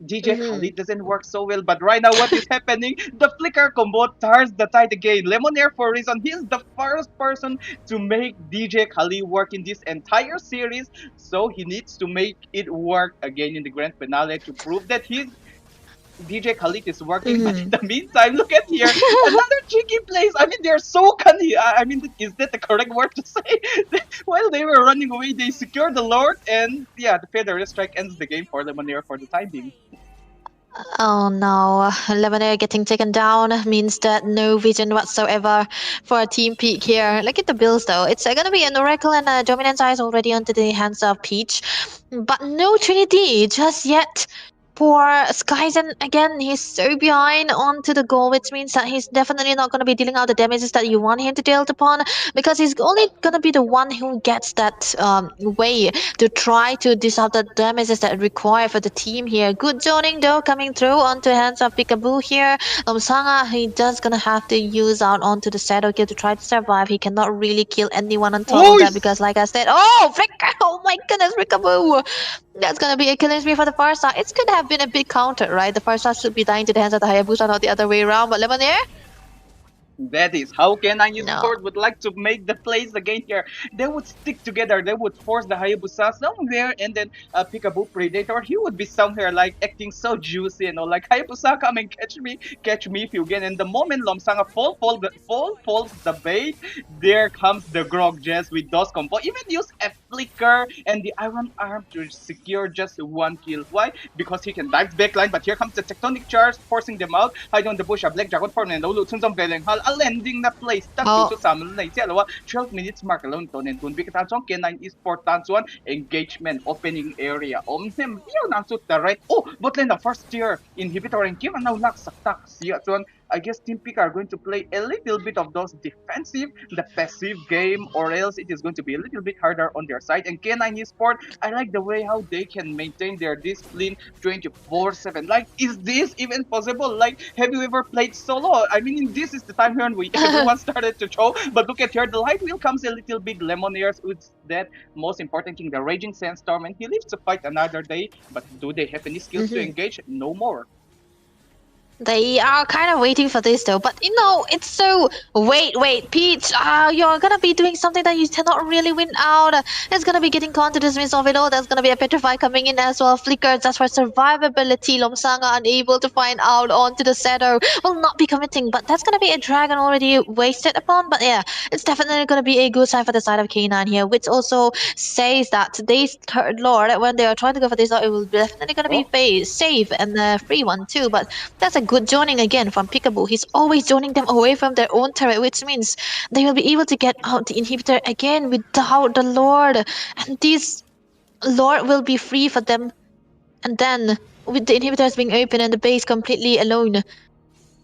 DJ Khalid doesn't work so well, but right now what is happening? The flicker combo turns the tide again. Lemonair, for a reason, he's the first person to make DJ Khalid work in this entire series, so he needs to make it work again in the grand finale to prove that his DJ Khalid is working, but in the meantime, look at here, another cheeky place. I mean, they're so cunning. I mean, is that the correct word to say? While they were running away, they secured the Lord, and yeah, the Feather Strike ends the game for Lemonair for the time being.
Oh no, Lemonair getting taken down means that no vision whatsoever for a team Peak here. Look at the builds though. It's gonna be an Oracle and a Dominance Eyes already onto the hands of Peach. But no Trinity just yet. For Skyzen, again, he's so behind onto the goal, which means that he's definitely not going to be dealing out the damages that you want him to deal upon, because he's only going to be the one who gets that way to try to dish out the damages that require for the team here. Good zoning though coming through onto hands of Peekaboo here. Sanga, he does going to have to use out onto the Shadow Kill to try to survive. He cannot really kill anyone on top of that because, like I said, oh my goodness, Peekaboo! That's gonna be a killing spree for the far side. It could have been a big counter, right? The far side should be dying to the hands of the Hayabusa, not the other way around. But Lemonair?
That is how K9 Esports would like to make the plays again here. They would stick together. They would force the Hayabusa somewhere, and then Peekaboo Predator, he would be somewhere like acting so juicy, you know, like Hayabusa, come and catch me if you can. And the moment Lomsanga falls the bait, there comes the Grog Jazz with those combo. Even use a flicker and the Iron Arm to secure just one kill. Why? Because he can dive backline, but here comes the Tectonic Charge, forcing them out. Hide on the bush, a Black Dragon form, and Olu Tsunzong Velenghal, a landing na place. Tapos to Samuel na siya, 12 minutes mark alone to and Tunbi Katansong, K9 Esports Tansuan, engagement, opening area. Him, yun ang suit the right. Oh, but then the first tier inhibitor and Kim, now lock saktak siya. So, I guess Team Peak are going to play a little bit of those defensive, the passive game, or else it is going to be a little bit harder on their side. And K9 Esports, I like the way how they can maintain their discipline 24/7. Like, is this even possible? Like, have you ever played solo? I mean, this is the time when everyone started to show. But look at here, the light wheel comes a little bit Lemonairs with that most important thing, the Raging Sandstorm, and he lives to fight another day. But do they have any skills to engage? No more.
They are kind of waiting for this though, but you know, it's so... Wait, Peach, you're gonna be doing something that you cannot really win out. It's gonna be getting caught to dismiss of it all. There's gonna be a Petrify coming in as well. Flicker just for survivability. Lomsanga unable to find out onto the Shadow. Will not be committing, but that's gonna be a Dragon already wasted upon. But yeah, it's definitely gonna be a good sign for the side of K9 here, which also says that this third Lord, when they are trying to go for this, it will definitely gonna be safe and a free one too. But that's a good joining again from Peekaboo. He's always joining them away from their own turret, which means they will be able to get out the inhibitor again without the Lord. And this Lord will be free for them. And then, with the inhibitors being open and the base completely alone,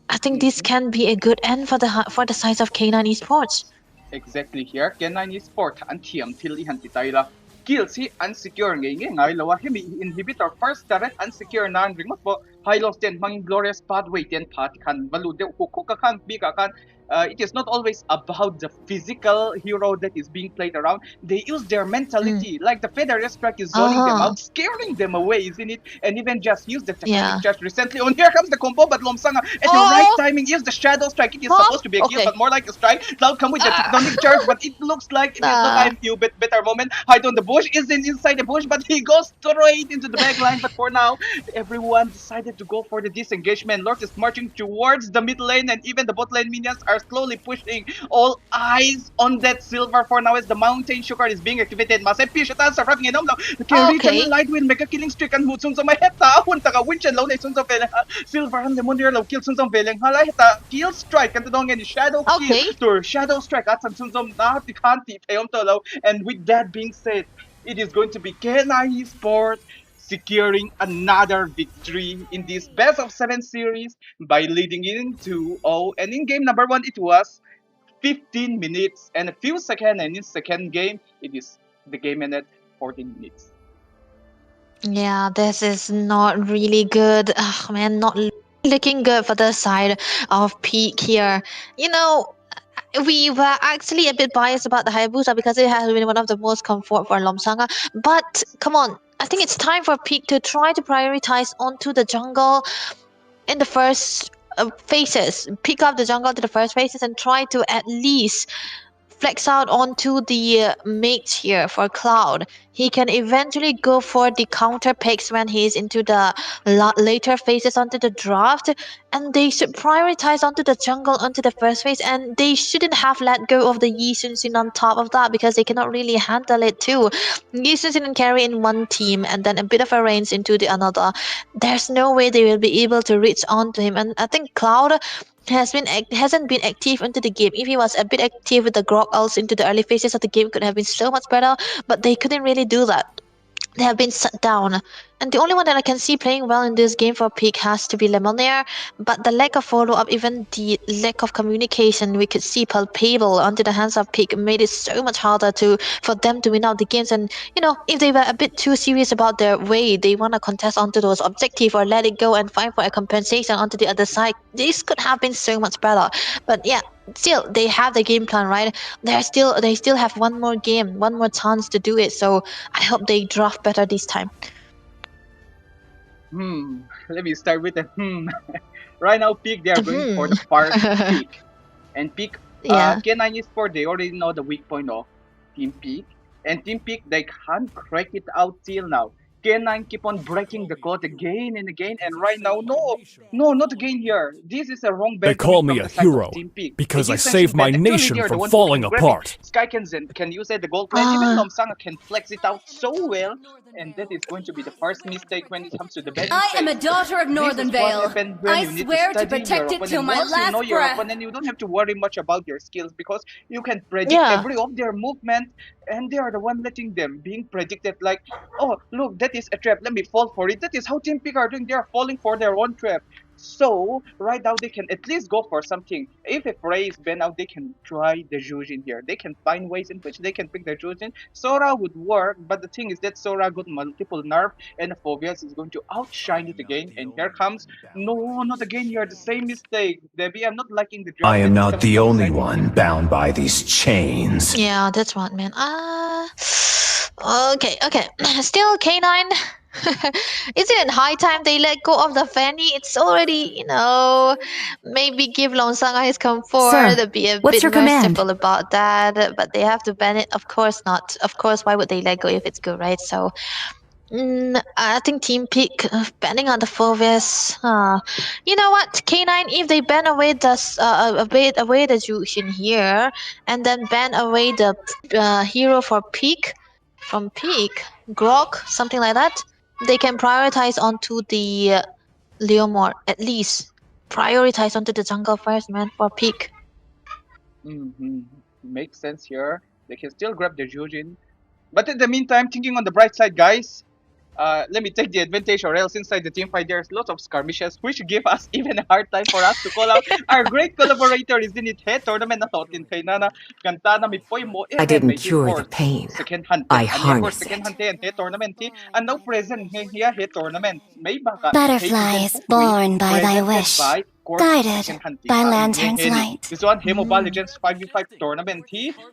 I think this can be a good end for the size of K9 Esports.
Exactly here, K9 Esports, antiam till ihantitayla. Kill si unsecure ngay lawa himi inhibitor first turret unsecure nan ring mo high loss ten mangin glorious pathway ten path kan balude hukuka kan bika kan. It is not always about the physical hero that is being played around. They use their mentality, like the Feather Strike is zoning them out, scaring them away, isn't it? And even just use the technique charge recently. On here comes the combo, but Lomsanga at the right timing use the Shadow Strike. It is supposed to be a kill, but more like a strike. Cloud come with the tectonic charge, but it looks like it is not a few bit better moment. Hide on the bush, isn't inside the bush, but he goes straight into the back line. But for now, everyone decided to go for the disengagement. Lord is marching towards the mid lane, and even the bot lane minions are slowly pushing. All eyes on that silver for now as the mountain sugar is being activated. Masay Pishatan sa front nginom law. Regional light win mega killing streak and hutsun sa may heta. Hun taga win chen law na sun sa veleng. Silver and the mundir law kill sun sa veleng. Hala heta kill strike and dong and shadow kill to shadow strike at sun sa na tikanti payom to law. And with that being said, it is going to be K9 Esports securing another victory in this best of 7 series by leading in 2-0. And in game number 1, it was 15 minutes and a few seconds. And in second game, it is the game ended 14 minutes.
Yeah, this is not really good. Ugh, man, not looking good for the side of Peak here. You know, we were actually a bit biased about the Hayabusa because it has been one of the most comfort for Lomsanga. But come on, I think it's time for Peak to try to prioritize onto the jungle in the first phases. Pick up the jungle to the first phases and try to at least flex out onto the mate here for Cloud. He can eventually go for the counter picks when he's into the later phases onto the draft, and they should prioritize onto the jungle onto the first phase, and they shouldn't have let go of the Yi Sun on top of that because they cannot really handle it too. Yi Sun can carry in one team and then a bit of a range into the another. There's no way they will be able to reach onto him, and I think Cloud hasn't been active into the game. If he was a bit active with the Grog ults into the early phases of the game, could have been so much better, but they couldn't really do that. They have been shut down. And the only one that I can see playing well in this game for Peak has to be Lemonnier, but the lack of follow-up, even the lack of communication we could see palpable onto the hands of Peak made it so much harder for them to win out the games. And if they were a bit too serious about their way, they want to contest onto those objectives or let it go and fight for a compensation onto the other side, this could have been so much better. But yeah, still they have the game plan, right? They still have one more game, one more chance to do it, so I hope they draft better this time.
Let me start with the Right now, Peak, they are going for the far Peak. And Peak, K9 Esports, they already know the weak point of Team Peak. And Team Peak, they can't crack it out till now. K9 keep on breaking the code again and again, and right now, no, not again here. This is a wrong bet.
They call me a hero because I saved my nation from falling apart.
Sky can use the gold plan, even Lomsanga can flex it out so well, and that is going to be the first mistake when it comes to the betting.
I am a daughter of Northern Vale. I swear to protect it till my last breath.
Your opponent, you don't have to worry much about your skills because you can predict every of their movement, and they are the one letting them being predicted like, oh look, that is a trap, let me fall for it. That is how Team Peak are doing. They are falling for their own trap. So right now they can at least go for something. If a Frey is banned out, they can try the Jujin here. They can find ways in which they can pick the Jujin. Sora would work, but the thing is that Sora got multiple nerf, and Phobias is going to outshine it again. And here comes, no, not again here, the same mistake. Debbie, I'm not liking the draft.
I am not the only one bound by these chains.
Yeah, that's what, man. Okay. Still K9. Is it in high time they let go of the Fanny? It's already, maybe give Lonsanga his comfort to be a bit merciful about that, but they have to ban it. Of course not. Of course, why would they let go if it's good, right? So, I think Team Peak banning on the Phobias. You know what? K9, if they ban away the Jushin here, and then ban away the hero for Peak, from Peak, Grog, something like that, they can prioritize onto the Leomord, at least. Prioritize onto the jungle first, man, for Peak.
Makes sense here. They can still grab the Jujin. But in the meantime, thinking on the bright side, guys, let me take the advantage, or else inside the team fight there's lots of skirmishes which give us even a hard time for us to call out our great collaborator. Isn't it? Hey, tournament na totin kay Nana kanta na mi poy mo.
I didn't cure the pain.
Secondhand.
I harnessed
Secondhand and hey tournament and now present here hey tournament. May baka
Butterflies born by thy wish, guided by lantern's light.
This one, MOBA Legends 5v5 tournament.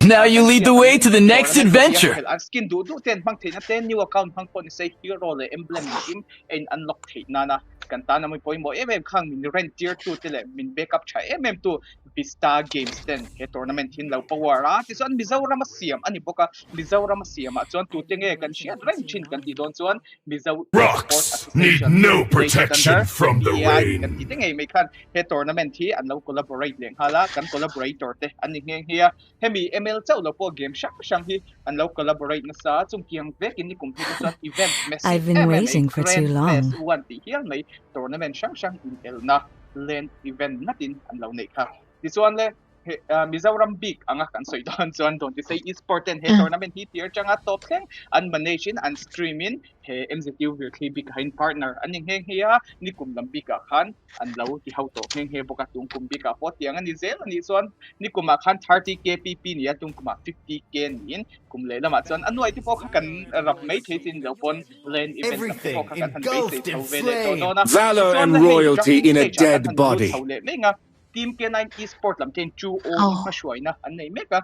Now you lead the way to the next adventure.
Skin do 10 pang 10 new account pang po ni say hero le emblem ni team and unlock na kanta na mo po mo kang min rent tier 2 tile min backup cha MM2 Vizta games then he tournament hin law power this one Mizoram ani boka Mizoram at one to ting kan siya rent chin kan ti don one Mizoram
Rocks need no protection from the rain.
Kan ti ting may kan he tournament hi anlaw collaborate leng hala kan collaborator te ani ngeng hiya hemi ML chau lo po game shang hi anlaw collaborate na sa chung kiang vek ni complete sa event message.
I've been waiting for too long.
One ti hiya may tournament shang intel na land event natin anlaw nei ka. This one le Mizoram big ang kan soy don don't say Esports and he tournament he tier changa top 10 and manation and streaming he MZU Virthli behind partner aning heng hiya ni kum lambi ka khan anlaw ti how to heng he boka tung kum bi ka pot yang ani zel ani son ni kum khan 30 kpp ni atung kum 50k nin kum le lama son anu ai ti po kan rap mai the sin lo pon lane event po kan basic so vele
valor and royalty in a dead body.
Team K9 Esports lam ten chu o ma shuai na an nei meka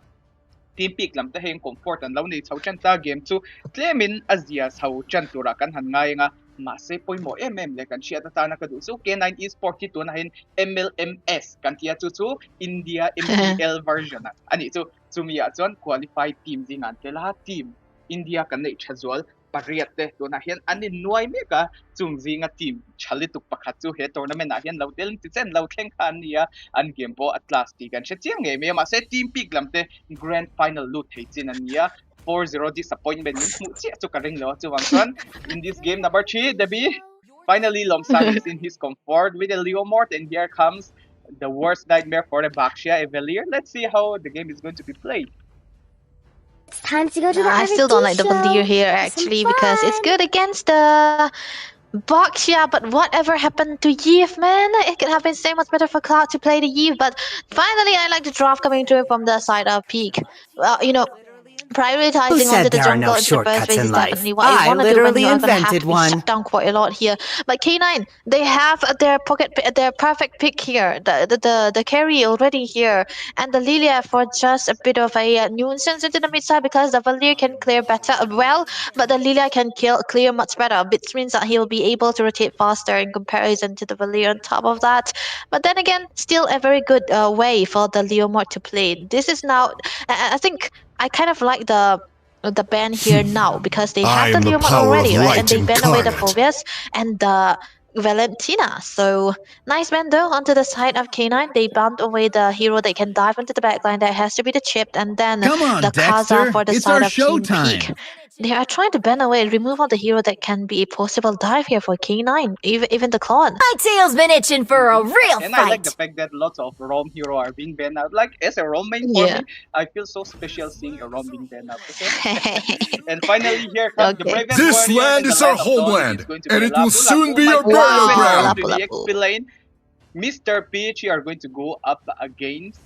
team pick lam ta heng comfort an lo nei chau chan ta game chu tlemin azia chau chan tura kan han ngai nga ma se poimo le kan chia ta na ka du so K9 Esports ki tu na hin MLMS kan tia chu India MPL version ani chu mi a chon qualified team ding an tela team India kan nei chazol pariat te tu na hian ani nuai me ka chung zinga team chali tuk pakhat chu he tournament na hian lo tel ti chen lo thleng khan nia an game po atlas ti kan che chiang nge me ma se team pick lam te grand final lut thei chin ania 4-0 disappointment mu chi chu ka ring lo chu wang chuan in this game number 3 Debbie finally Lomsan is in his comfort with a Leo Mort, and here comes the worst nightmare for the Baxia Evelier. Let's see how the game is going to be played.
It's time to go to the
I still don't like the Valier here actually because it's good against the Baxia, but whatever happened to Yves, man? It could have been so much better for Cloud to play the Yves, but finally I like the draft coming through from the side of Peak. Well, you know, prioritizing onto the jungle into the first phase is definitely what you want to do when you even have to be shut down quite a lot here. But K9, they have their perfect pick here, the carry already here, and the Lilia for just a bit of a nuisance into the mid side because the Valier can clear better well, but the Lilia can clear much better, which means that he'll be able to rotate faster in comparison to the Valier on top of that. But then again, still a very good way for the Leomord to play. This is now, I think, I kind of like the ban here now because they have the Leomord already, right? And they ban away the Phobias and the Valentina. So nice ban though onto the side of K9. They banned away the hero that can dive into the backline. That has to be the Chipped, and then the Kaza for the side of Team Peak. They are trying to ban away, remove all the hero that can be a possible dive here for K9, even the Clone.
My tail's been itching for a real
and
fight.
I like the fact that lots of ROM hero are being banned out. Like as a ROM main for me, I feel so special seeing a ROM being banned out. Okay? And finally here comes the bravest
This
warrior
land
in the
is our
line of Dawn.
homeland,
It's
and it will
Lapu
soon be
Lapu.
our burial ground.
To the XP lane. Mr. Peach, you are going to go up against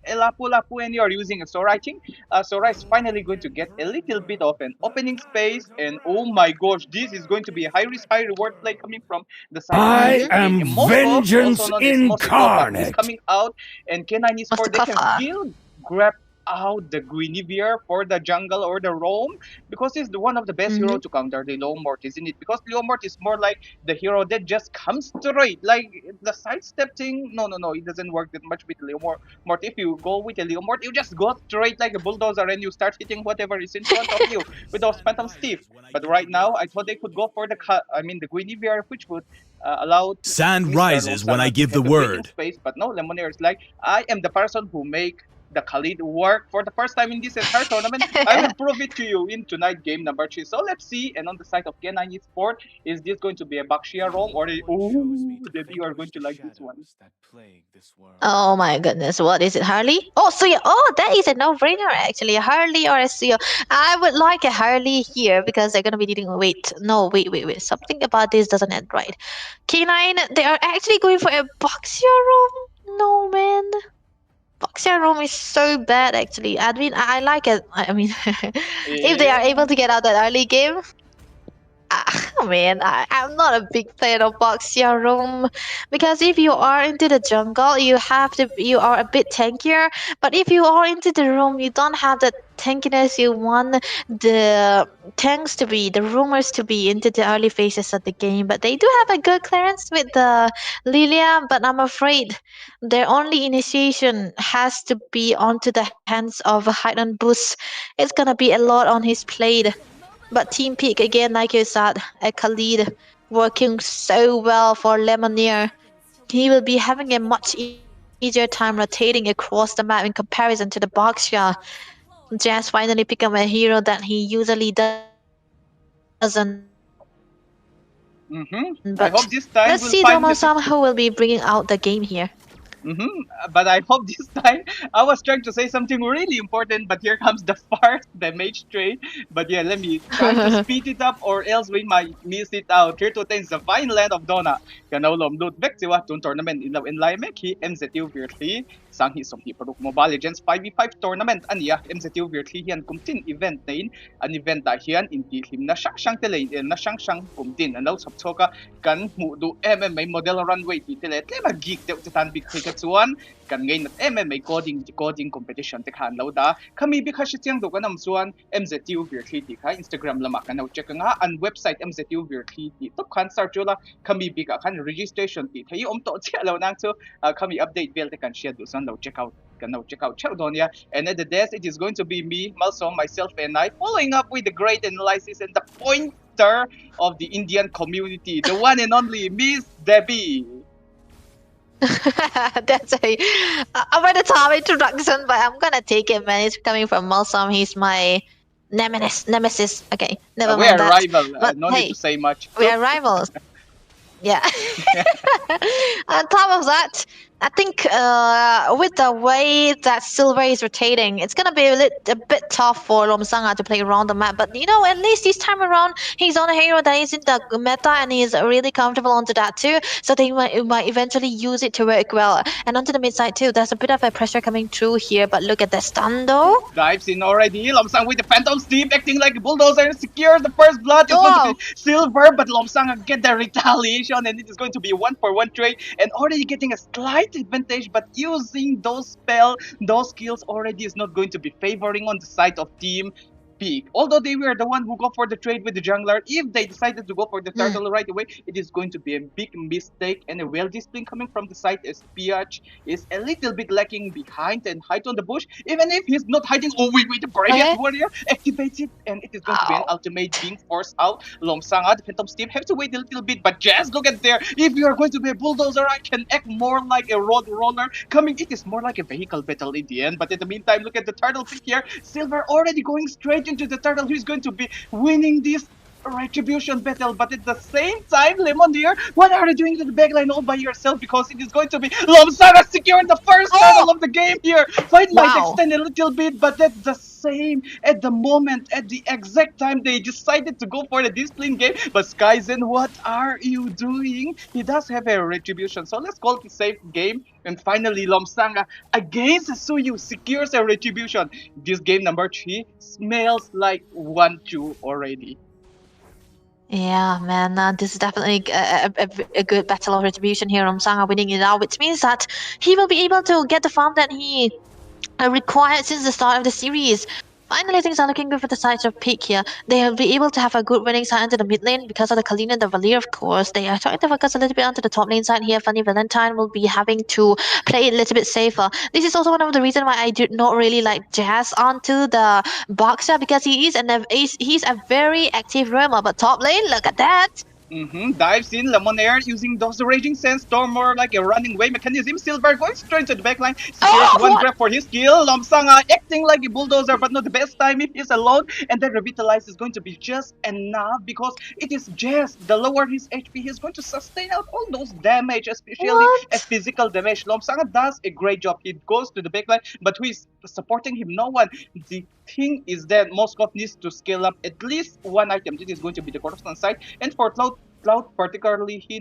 Lapu Lapu, and you are using a Sora. I think Sora is finally going to get a little bit of an opening space, and oh my gosh, this is going to be a high risk, high reward play coming from the side.
I am vengeance incarnate.
Is coming out, and K9 Esports, they can still grab out the Guinevere for the jungle or the roam because he's one of the best hero to counter the Leomort, isn't it? Because Leomort is more like the hero that just comes straight, like the sidestep thing. No, it doesn't work that much with Leomort. If you go with a Leomort, you just go straight like a bulldozer and you start hitting whatever is in front of you with those Phantom Stiff. But right now, I thought they could go for the Guinevere, which would allow
sand rises when I give the word.
Space, but no, Lemonade is like, I am the person who make the Khalid work for the first time in this entire tournament. I will prove it to you in tonight game number 3. So let's see. And on the side of K9 Esports, is this going to be a Baxia roam or a Debbie, you are going to like this one?
Oh my goodness, what is it, Harley? Oh, so yeah, that is a no-brainer actually. Harley or a Suyo. I would like a Harley here because they're gonna be needing. Wait. Something about this doesn't end right. K9, they are actually going for a Baxia roam. No man. Baxia roam is so bad actually. I mean, I like it. I mean, if they are able to get out that early game, man, I'm not a big fan of Baxia roam because if you are into the jungle, you are a bit tankier. But if you are into the roam, you don't have the tankiness you want the tanks to be, the roamers to be into the early phases of the game. But they do have a good clearance with the Lilia, but I'm afraid their only initiation has to be onto the hands of Highland Boost. It's gonna be a lot on his plate. But Team Peak, again, like you said, a Khalid working so well for Lemonade. He will be having a much easier time rotating across the map in comparison to the Baxia. Jazz finally pick up a hero that he usually doesn't. But
I hope this time
let's see Domo-sama who will be bringing out the game here.
But I hope this time, I was trying to say something really important, but here comes the fart, the mage trade. But yeah, let me try to speed it up or else we might miss it out. Here to things the fine land of Donna. Kanolom loot back to what tournament in Laimek, MZU Virthli, sang hi som hi paruk Mobile Legends 5v5 tournament ania MZU Virthli hian kumtin event na in an event da hian in ti hlim na shang te le na shang kumtin an lo chhap choka kan mu du MMA model runway ti te le tlema geek te tan big take chuan kan ngei na MMA coding competition te khan lo da khami bi khashi chiang do kanam chuan MZU Virthli ti kha Instagram lama kan au check nga an website MZU Virthli ti top khan sar chula khami bi ka khan registration ti thei om to che lo nang chu khami update bel te kan share do san lo check out Chowdonia. And at the desk, it is going to be me, Malsom, myself, and I, following up with the great analysis and the pointer of the Indian community, the one and only Miss Debbie.
That's a very top introduction, but I'm gonna take it, man. It's coming from Malsom. He's my nemesis. Okay, never mind.
We are rivals. No need to say much.
We are rivals. Yeah. On top of that, I think with the way that Silver is rotating, it's gonna be a bit tough for Lomsanga to play around the map. But you know, at least this time around, he's on a hero that is in the meta and he's really comfortable onto that too. So they might eventually use it to work well. And onto the mid side too, there's a bit of a pressure coming through here. But look at the stun though.
Dives in already. Lomsang with the Phantom Steam acting like a bulldozer, secures the first blood. It's going to be Silver, but Lomsang get the retaliation, and it is going to be a 1-for-1 trade, and already getting a slight advantage, but using those skills already is not going to be favoring on the side of Team Peak. Although they were the one who go for the trade with the jungler, if they decided to go for the turtle right away, it is going to be a big mistake, and a well-discipline coming from the side as PH is a little bit lacking behind and hide on the bush. Even if he's not hiding, wait, the Brilliant Warrior activates it, and it is going to be an ultimate being forced out. Lomsanga, the Phantom Steam, have to wait a little bit, but just look at there. If you are going to be a bulldozer, I can act more like a road roller coming. It is more like a vehicle battle in the end, but in the meantime, look at the turtle pick here. Silver already going straight into the turtle, who's going to be winning this retribution battle. But at the same time, Lemonier, what are you doing to the backline all by yourself? Because it is going to be Lomsanga securing the first turtle of the game here. Fight might extend a little bit, but that's the same at the moment, at the exact time they decided to go for the discipline game. But Skyzen, what are you doing? He does have a retribution, so let's call it a safe game. And finally, Lomsanga against Suyu secures a retribution. This game number 3 smells like 1-2 already.
Yeah, man, this is definitely a good battle of retribution here. Lomsanga winning it out, which means that he will be able to get the farm that he required since the start of the series. Finally, things are looking good for the sides of Peak here. They will be able to have a good winning side into the mid lane because of the Kalina and the Valir, of course. They are trying to focus a little bit onto the top lane side here. Funny Valentine will be having to play it a little bit safer. This is also one of the reasons why I did not really like Jazz onto the boxer, because he's a very active roamer. But top lane, look at that.
Dives in, Lemonair using those Raging Sandstorm more like a running away mechanism. Silver going straight to the backline. Secures one grab for his kill. Lomsanga acting like a bulldozer, but not the best time if he's alone. And that Revitalize is going to be just enough because it is just the lower his HP, he's going to sustain out all those damage, especially a physical damage. Lomsanga does a great job. He goes to the backline, but who is supporting him? No one. The thing is that Moskov needs to scale up at least one item. This is going to be the Corz side. And for Cloud particularly, he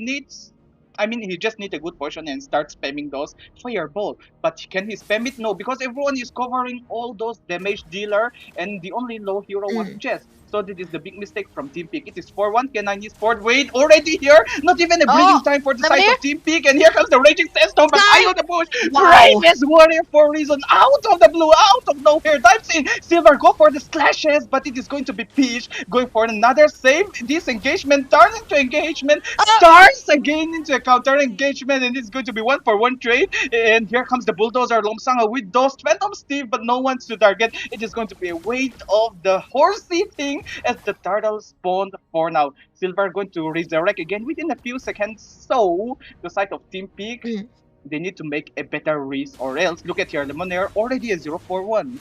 just needs a good potion and start spamming those Fireball. But can he spam it? No, because everyone is covering all those damage dealer, and the only low hero was Jess. So this is the big mistake from Team Peak. It is 4-1. K9 is forward. Wait, already here. Not even a breathing time for the side of Team Peak. And here comes the Raging Sandstorm. But eye on the bush. Bravest Warrior for a reason. Out of the blue. Out of nowhere. Dives in. Silver go for the slashes. But it is going to be Peach going for another save. Disengagement turns into engagement. Starts again into a counter engagement. And it's going to be 1-for-1 trade. And here comes the Bulldozer. Lomsanga with those Phantom Steve. But no one's to target. It is going to be a weight of the horsey thing as the turtle spawned for now. Silver going to resurrect again within a few seconds. So the side of Team Peak, they need to make a better race, or else look at here, Lemonair already a 0-4-1.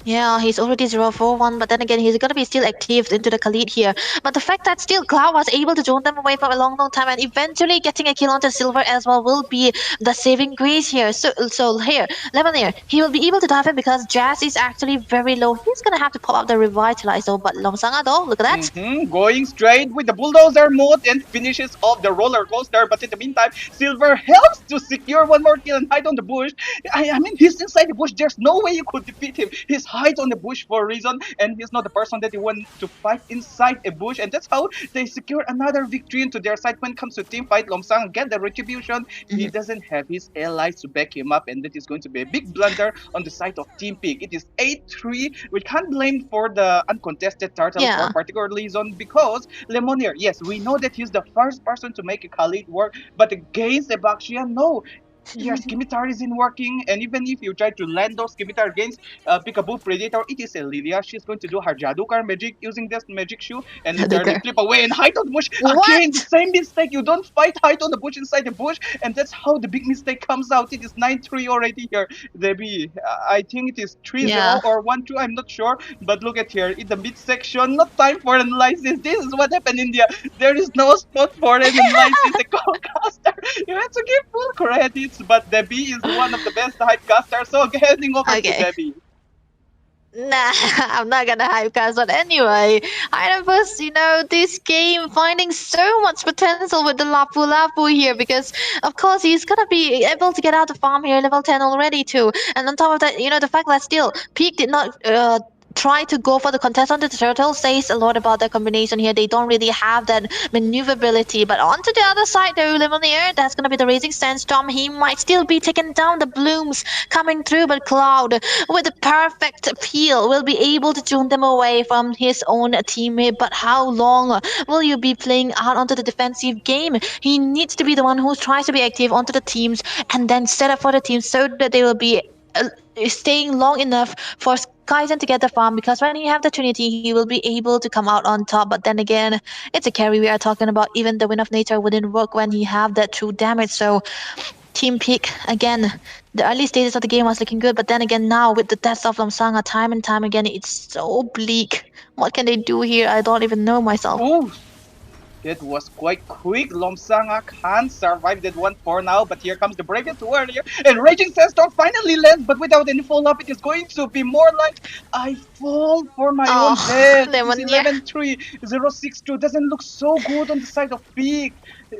Yeah, he's already 0-4-1, but then again, he's gonna be still active into the Khalid here. But the fact that still Cloud was able to drone them away for a long time and eventually getting a kill onto Silver as well will be the saving grace here. So here, Lemonier, he will be able to dive in because Jazz is actually very low. He's gonna have to pop up the Revitalize though, but Lomsanga though, look at that.
Going straight with the bulldozer mode and finishes off the roller coaster. But in the meantime, Silver helps to secure one more kill and hide on the bush. I mean, he's inside the bush. There's no way you could defeat him. He's hide on the bush for a reason, and he's not the person that you want to fight inside a bush. And that's how they secure another victory into their side when it comes to team fight. Lomsang get the retribution. He doesn't have his allies to back him up, and that is going to be a big blunder on the side of Team Peak. It is 8-3. We can't blame for the uncontested turtle for a particular reason because Lemonier, yes, we know that he's the first person to make a Khalid work, but against the Bakshia, no. Your scimitar isn't working, and even if you try to land those scimitar against Peekaboo Predator, it is a Lilia. She's going to do her Jadukar magic using this magic shoe and literally flip away and hide on the bush. Again, the same mistake. You don't fight hide on the bush inside the bush, and that's how the big mistake comes out. It is 9-3 already here. Debbie, I think it is 3-0 or 1-2, I'm not sure. But look at here, in the midsection, not time for analysis. This is what happened in India. There is no spot for an analysis. The co-caster, you have to give full credits. But Debbie is one of the best hypecasters, so handing over to Debbie.
Nah, I'm not gonna hypecast, but anyway, Hynavus, you know, this game finding so much potential with the Lapu Lapu here because, of course, he's gonna be able to get out the farm here, level 10 already too. And on top of that, you know, the fact that still Peak did not try to go for the contest on the turtle says a lot about their combination here. They don't really have that maneuverability. But onto the other side though, Lemonier, that's gonna be the Raging Sandstorm. He might still be taking down the blooms coming through, but Cloud with the perfect peel will be able to tune them away from his own teammate. But how long will you be playing out onto the defensive game? He needs to be the one who tries to be active onto the teams and then set up for the teams so that they will be staying long enough for Kaizen to get the farm, because when you have the Trinity, he will be able to come out on top. But then again, it's a carry we are talking about. Even the Wind of Nature wouldn't work when he have that true damage. So Team Peak, again, the early stages of the game was looking good, but then again now with the deaths of Lomsanga time and time again, it's so bleak. What can they do here? I don't even know myself.
Ooh. That was quite quick. Lomsanga can't survive that one for now, but here comes the bravest warrior, and Raging Sandstorm finally lands, but without any follow-up. It is going to be more like I fall for my own head. 11-3, 0-6-2 doesn't look so good on the side of Peak.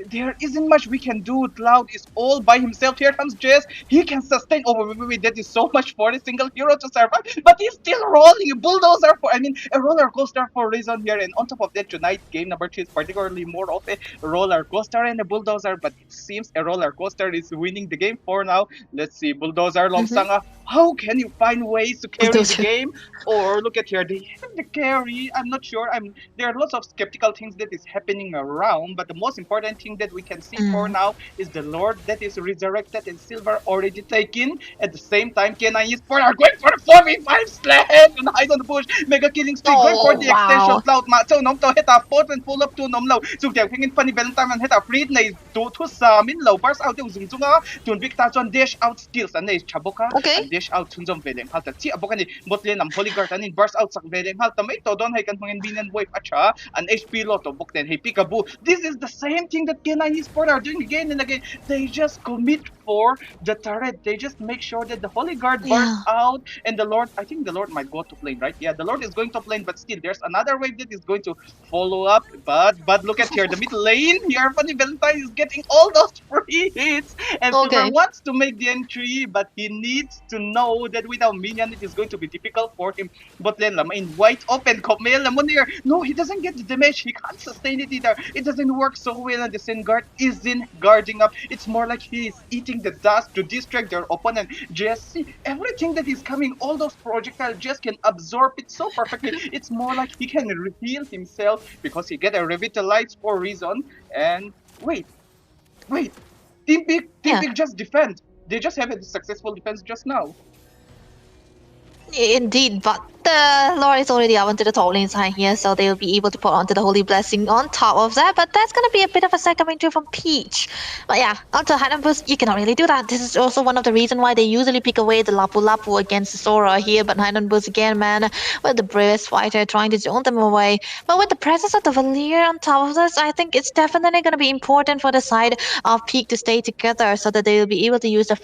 There isn't much we can do. Cloud is all by himself. Here comes Jess. He can sustain. Oh, wait, that is so much for a single hero to survive. But he's still rolling. A bulldozer for, a roller coaster for a reason here. And on top of that, tonight, game number 2 is particularly more of a roller coaster and a bulldozer. But it seems a roller coaster is winning the game for now. Let's see. Bulldozer, Lomsanga. How can you find ways to carry the game? Or look at here. They have the carry. I'm not sure. There are lots of skeptical things that is happening around. But the most important thing that we can see for now is the Lord that is resurrected and Silver already taken. At the same time, K9 Esports are going for the 4v5 slash and hide on the bush. Mega killing streak going for the extension. Cloud ma so nom to hit a port and pull up to nom low. So they're hanging funny Valentine and hit a free na to sa min low bars out yung zung zunga to Victor John dash out skills and is Chaboka and dash out to John Veleng Halta. Si aboka ni botlane ang Holy Guard and burst out sa Veleng Halta may to don hay kan mangin binan wave acha an HP Lotto bukten hey Peekaboo. This is the same thing that K9 Esports are doing again and again. They just commit for the turret. They just make sure that the Holy Guard burns out and the Lord, I think the Lord might go to lane, right? Yeah, the Lord is going to lane, but still there's another wave that is going to follow up. But look at here, the mid lane here, Funny Valentine is getting all those free hits and Silver wants to make the entry, but he needs to know that without minion it is going to be difficult for him. But lane Lama in wide open, Komel Lemonier. No, he doesn't get the damage. He can't sustain it either. It doesn't work so well, and the Sin Guard isn't guarding up. It's more like he is eating the dust to distract their opponent. Just see everything that is coming, all those projectiles just can absorb it so perfectly. It's more like he can heal himself because he get a revitalize for a reason. And wait, Team Peak just defend. They just have a successful defense just now.
Indeed, but the Lord is already up onto the top lane side here, so they'll be able to put onto the Holy Blessing on top of that. But that's gonna be a bit of a set coming through from Peach. But yeah, onto Hidden Boost, you cannot really do that. This is also one of the reasons why they usually pick away the Lapu Lapu against Sora here. But Hidden Boost again, man, with the bravest fighter trying to zone them away. But with the presence of the Valier on top of this, I think it's definitely gonna be important for the side of Peak to stay together so that they will be able to use the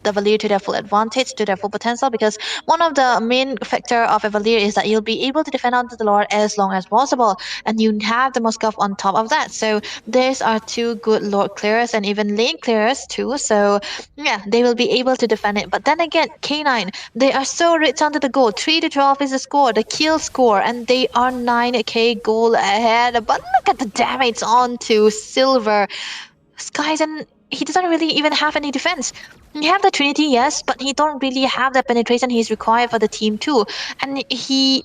Valier to their full advantage, to their full potential, because one of the main factor of a Valier is that you'll be able to defend onto the Lord as long as possible, and you have the Moskov on top of that. So these are two good Lord clearers and even lane clearers too. So yeah, they will be able to defend it. But then again, K9, they are so rich onto the goal. 3-12 is the score, the kill score, and they are 9k goal ahead. But look at the damage onto Silver. Skies, and he doesn't really even have any defense. He have the Trinity, yes, but he don't really have the penetration he's required for the team too. And he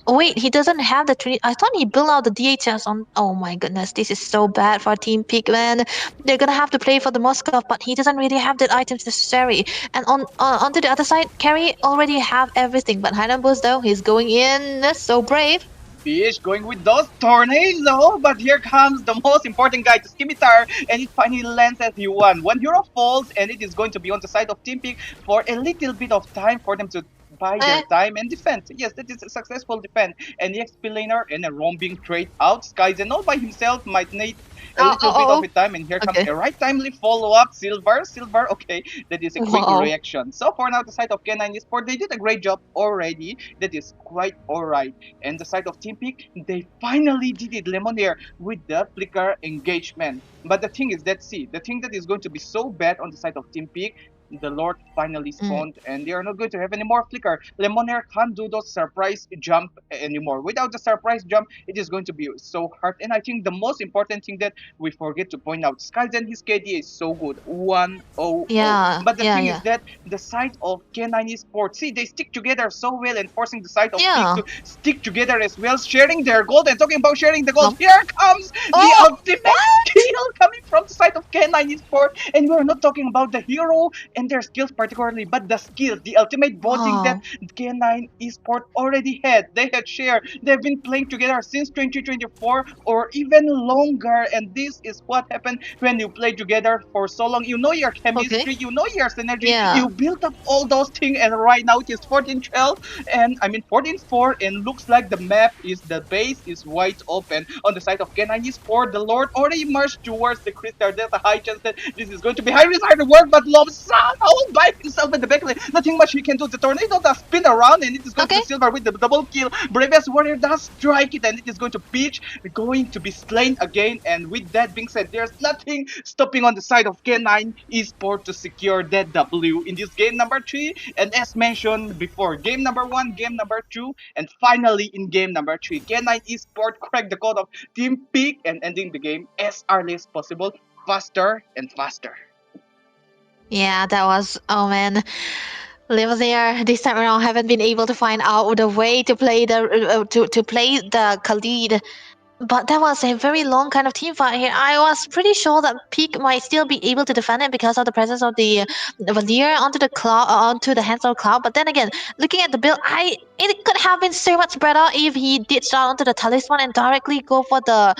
doesn't have the Trinity. I thought he built out the DHS on. Oh my goodness, this is so bad for Team Peak, man. They're gonna have to play for the Moskov, but he doesn't really have the items necessary. And onto the other side, Carry already have everything, but Hidden Boost though, he's going in so brave.
Fish going with those tornado, but here comes the most important guy, the Scimitar, and it finally lands as he won. 1 hero falls, and it is going to be on the side of Team Peak for a little bit of time for them to buy their time and defend. Yes, that is a successful defense. And the XP laner and a roaming trade out. Skies and all by himself might need a little bit of a time, and here comes a right timely follow-up. Silver, okay, that is a quick reaction. So for now, the side of K9 Esports, they did a great job already. That is quite alright. And the side of Team Peak, they finally did it, Lemonade, with the flicker engagement. But the thing is that, the thing that is going to be so bad on the side of Team Peak, the Lord finally spawned, and they are not going to have any more flicker. Lemonade can't do those surprise jump anymore. Without the surprise jump, it is going to be so hard. And I think the most important thing that we forget to point out, Skies and his KD is so good, 1-0-0.
Yeah,
but the thing is that the side of K9 Esports, see, they stick together so well, and forcing the side of Peak to stick together as well, sharing their gold. And talking about sharing the gold, here comes the ultimate skill coming from the side of K9 Esports. And we're not talking about the hero and their skills particularly, but the skills, the ultimate bonding that K9 Esports already had. They had shared. They've been playing together since 2024 or even longer, and this is what happened when you play together for so long. You know your chemistry, you know your synergy, you build up all those things, and right now it is 14-12, and I mean 14-4, and looks like the map is, the base is wide open on the side of K9 Esports. The Lord already marched towards the Crystal. There's a high chance that this is going to be high risk, hard work, but Lobsan all by himself in the back lane. Nothing much he can do. The tornado does spin around, and it is going to be Silver with the double kill. Bravest Warrior does strike it, and it is going to Peach, going to be slain again. And with that being said, there's nothing stopping on the side of K9 Esports to secure that W in this game number 3. And as mentioned before, game number 1, game number 2, and finally in game number 3, K9 Esports cracked the code of Team Peak and ending the game as early as possible, faster and faster.
Yeah, that was, oh man. Live there this time around haven't been able to find out the way to play the to play the Khalid. But that was a very long kind of team fight here. I was pretty sure that Peak might still be able to defend it because of the presence of the Valier onto the cloud, onto the hands of cloud. But then again, looking at the build, it could have been so much better if he did start onto the talisman and directly go for the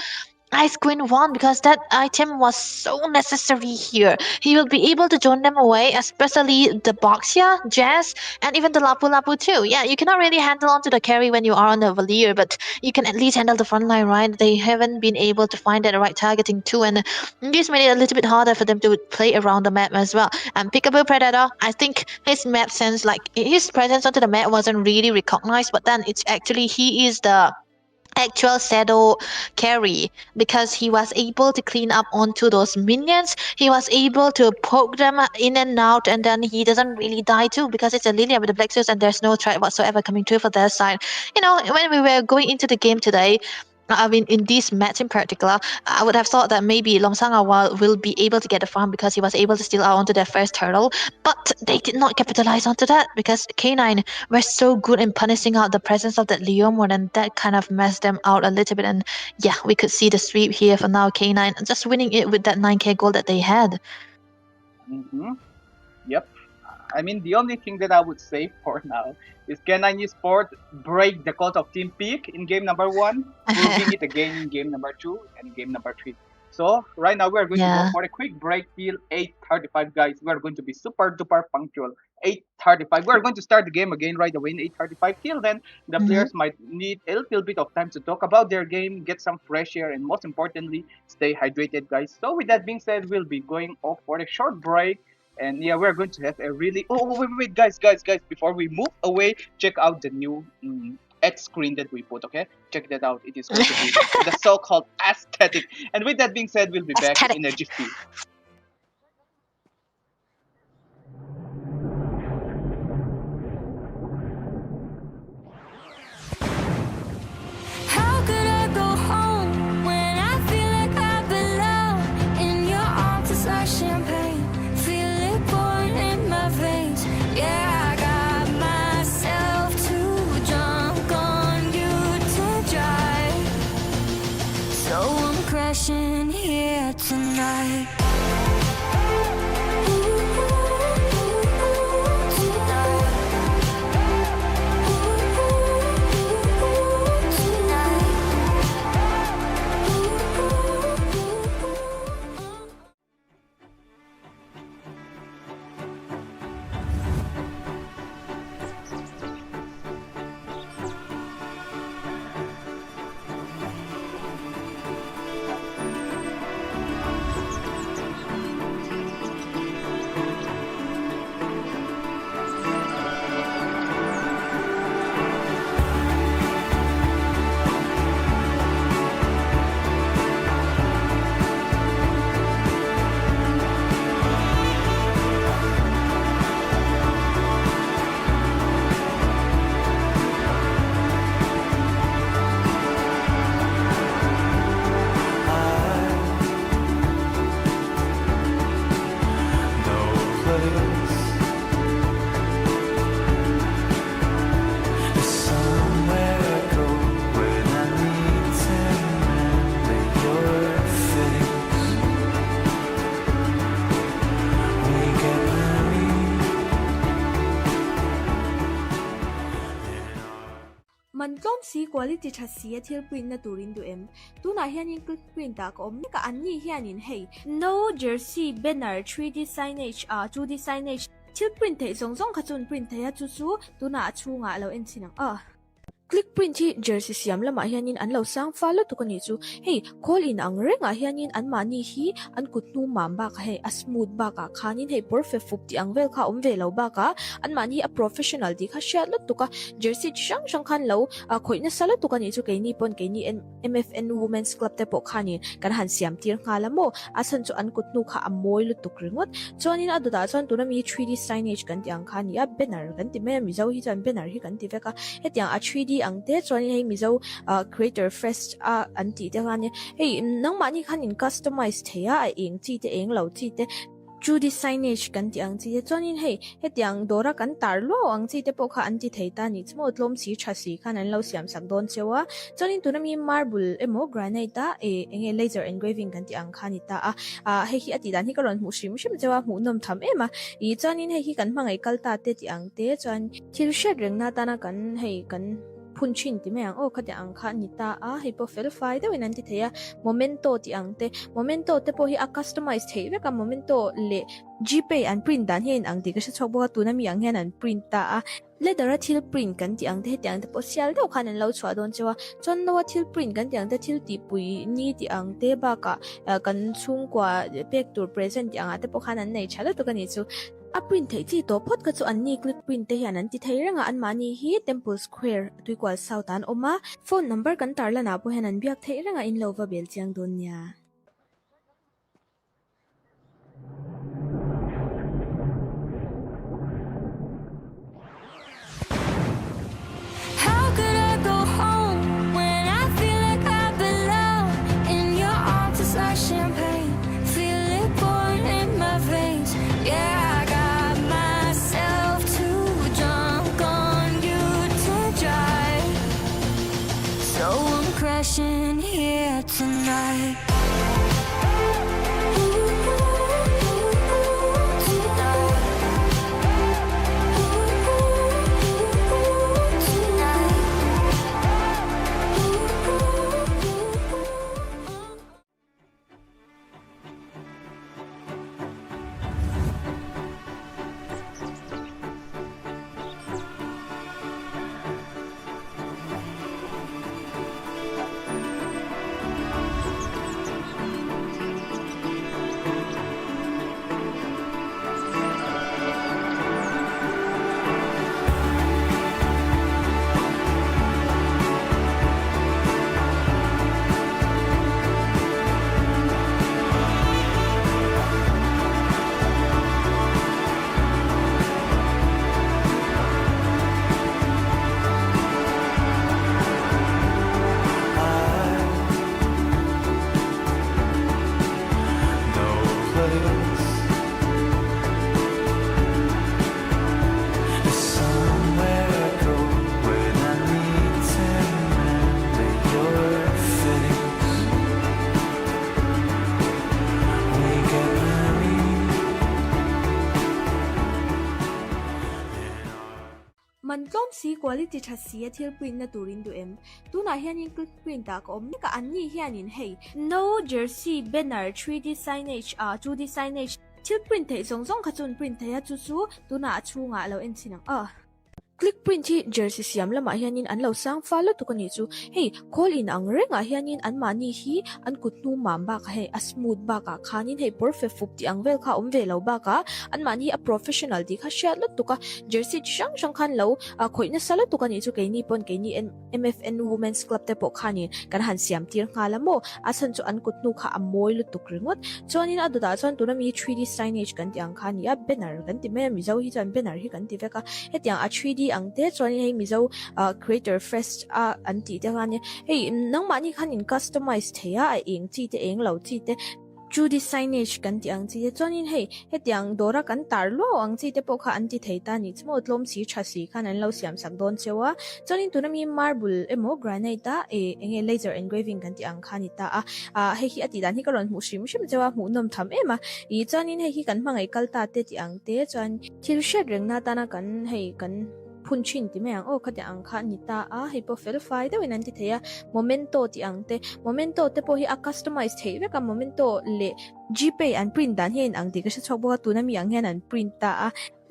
Ice Queen 1, because that item was so necessary here. He will be able to join them away, especially the Boxia, Jazz, and even the Lapu Lapu too. Yeah, you cannot really handle onto the carry when you are on the Valier, but you can at least handle the front line, right? They haven't been able to find that right targeting too, and this made it a little bit harder for them to play around the map as well. And Peekaboo Predator, I think his map sense, like his presence onto the map wasn't really recognized, but then it's actually he is the actual shadow carry, because he was able to clean up onto those minions. He was able to poke them in and out, and then he doesn't really die too because it's a Lilia with the Black Zeus and there's no threat whatsoever coming through for their side. You know, when we were going into the game today, I mean, in this match in particular, I would have thought that maybe Longsang will be able to get the farm because he was able to steal out onto their first turtle, but they did not capitalize onto that because K9 were so good in punishing out the presence of that Leomord, and that kind of messed them out a little bit. And yeah, we could see the sweep here for now. K9 just winning it with that 9k goal that they had.
Yep. I mean, the only thing that I would say for now is K9 Esports break the cult of Team Peak in game number 1, proving it again in game number 2 and game number 3. So right now we're going to go for a quick break till 8:35, guys. We're going to be super duper punctual. 8:35. We're going to start the game again right away in 8:35. Till then, the players might need a little bit of time to talk about their game, get some fresh air, and most importantly, stay hydrated, guys. So with that being said, we'll be going off for a short break. And yeah, we're going to have a really... Oh, wait, guys. Before we move away, check out the new X screen that we put, okay? Check that out. It is going to be the so-called aesthetic. And with that being said, we'll be back in a jiffy.
How could I go home when I feel like I belong in your arms? It's like champagne, feel it pouring in my veins. Yeah, I got myself too drunk on you to drive, so I'm crashing here tonight.
Man tlom si quality tha si athil print na turin du em tuna hianin click print ta ko omni ka anni hianin hey no jersey banner 3D signage 2D signage thil print thei zong kha chun print thei chu chu tuna chunga lo en chinang click print hi jersey siam lama hianin an lo sang follow to kani chu hey call in ang renga hianin an mani hi an kutnu mamba ka hey a smooth ba ka khanin hey perfect fup ti ang vel kha om ve lo ba ka an mani a professional di kha share lot to ka jersey chang khan lo khoina sala to kani chu keini pon keini MFN women's club te po khani kan han siam tir ngala mo asan chu an kutnu kha amoi lu tuk ringot chonin aduda chon tuna mi 3D signage kan ti ang khani a banner kan ti me mizo hi chan banner hi kan ti veka hetiang a 3D ang te chuan hei mizo creator fest anti te khan hei nang mani khan in customize theya a eng chi te eng lo chi te 2D signage kan ti ang chi te chuan in hei hetiang dora kan tar lo ang chi te po kha anti theita ni chmo tlom si thasi khan an lo siam sak don chewa chuan in tunami marble emo granite ta enge laser engraving kan ti ang khani ta hei hi ati dan hi karon mu shim chewa mu nom tham ema I chuan in hei hi kan mangai kalta te ti ang te chuan thil shed reng na ta na kan hei kan punchin ti me ang khati ang kha ni ta hei po fel fai de winan ti theya momento ti ang te momento te po hi a customize thei ve ka momento le gpay an print dan hen ang ti ka chok bo tu na mi ang hen an print ta leather thil print kan ti ang te ti ang te po sial do khan an lo chwa don chewa chon no thil print kan ti ang te thil ti pui ni ti ang te ba ka kan chung kwa pek tur present ti ang ate po khan an nei chala to kani chu a print thei chi to phot ka chu an ni click print te hian an ti thei ranga an mani hi temple square tuikwal south an oma phone number kan tar lana po hen an biak thei ranga in lova bel chiang don nya
How could I go home when I feel like I belong in your arms? It's like champagne, feel it pouring in my veins. Yeah, I got myself too drunk on you to drive, so I'm crashing here tonight.
มันต้มสี quality ชัดสีเทียบปริ้นนะตูรินดูตัวน่าเฮียนินก็ปริ้นตาก็ไม่ก็อันนี้เฮียนินhey no jersey banner 3D signage 2D signage เทียบปริ้นเทส่งขจุนปริ้นเทียจู่ๆตัวน่าชูงะเราสินังclick print hi jersey siam lama hianin an lo sang follow to kani chu hey call in ang renga hianin an mani hi an kutnu mamba ka hey a smooth ba ka khanin hey perfect fup ti ang vel kha ve lo ba ka an mani a professional di kha share lot to ka jersey chang khan lo khoina sala to kani chu ke ni pon ke ni MFN women's club te po khanin kan han siam tir nga lamo asan chu an kutnu kha amoi lu tuk ringot chonin aduda chon tu na mi 3D signage kan ti ang khani a banner kan ti me mi zo hi chan banner hi kan ti veka hetiang a 3D ang te chuan hei mizo creator fest anti te khan hei nang mani khan in customize theya a eng chi te eng lo chi te 2D signage kan ti ang chi te chuan in hei hetiang dora kan tar lo ang chi te po kha anti theita ni chmo tlom si chasi khan an lo siam sak don chewa chuan in tunami marble emo granite ta enge laser engraving kan ti ang khani ta hei hi ati dan hi karon mu shim chewa mu nom tham ema I chuan in hei hi kan mangai kalta te ti ang te chuan thil shed rengna ta na kan hei kan punchin ti me ang khati ang kha ni ta hei po fel fai de winan ti theya momento ti ang te momento te po hi a customize thei ve ka momento le gpay and print dan hin ang ti ka chok bo tu na mi ang hen an print ta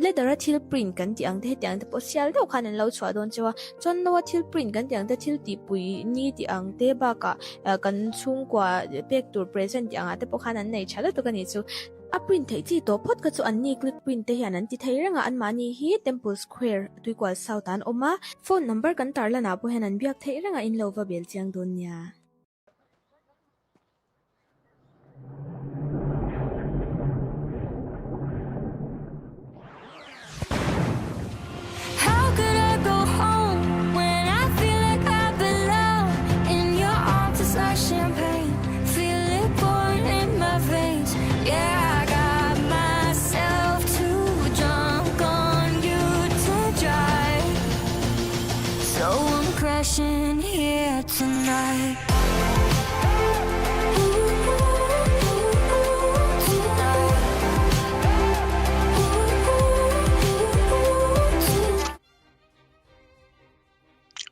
leather thil print kan ti ang te ti ang te po sial do khan an lo chwa don chewa chon no thil print kan ti ang te thil ti pui ni ti ang te ba ka kan chung kwa pek tur present ti ang te po khan an nei chala to kan ni chu a print thei chi to phot ka chu an ni click print te hian an ti thei ranga an mani hi temple square tuikwal south an oma phone number kan tar lana po hen an biak thei ranga in lova bel chiang don nya
How could I go home when I feel like I belong in your arms? It's like champagne, feel it pouring in my veins. Yeah. Crashing here tonight.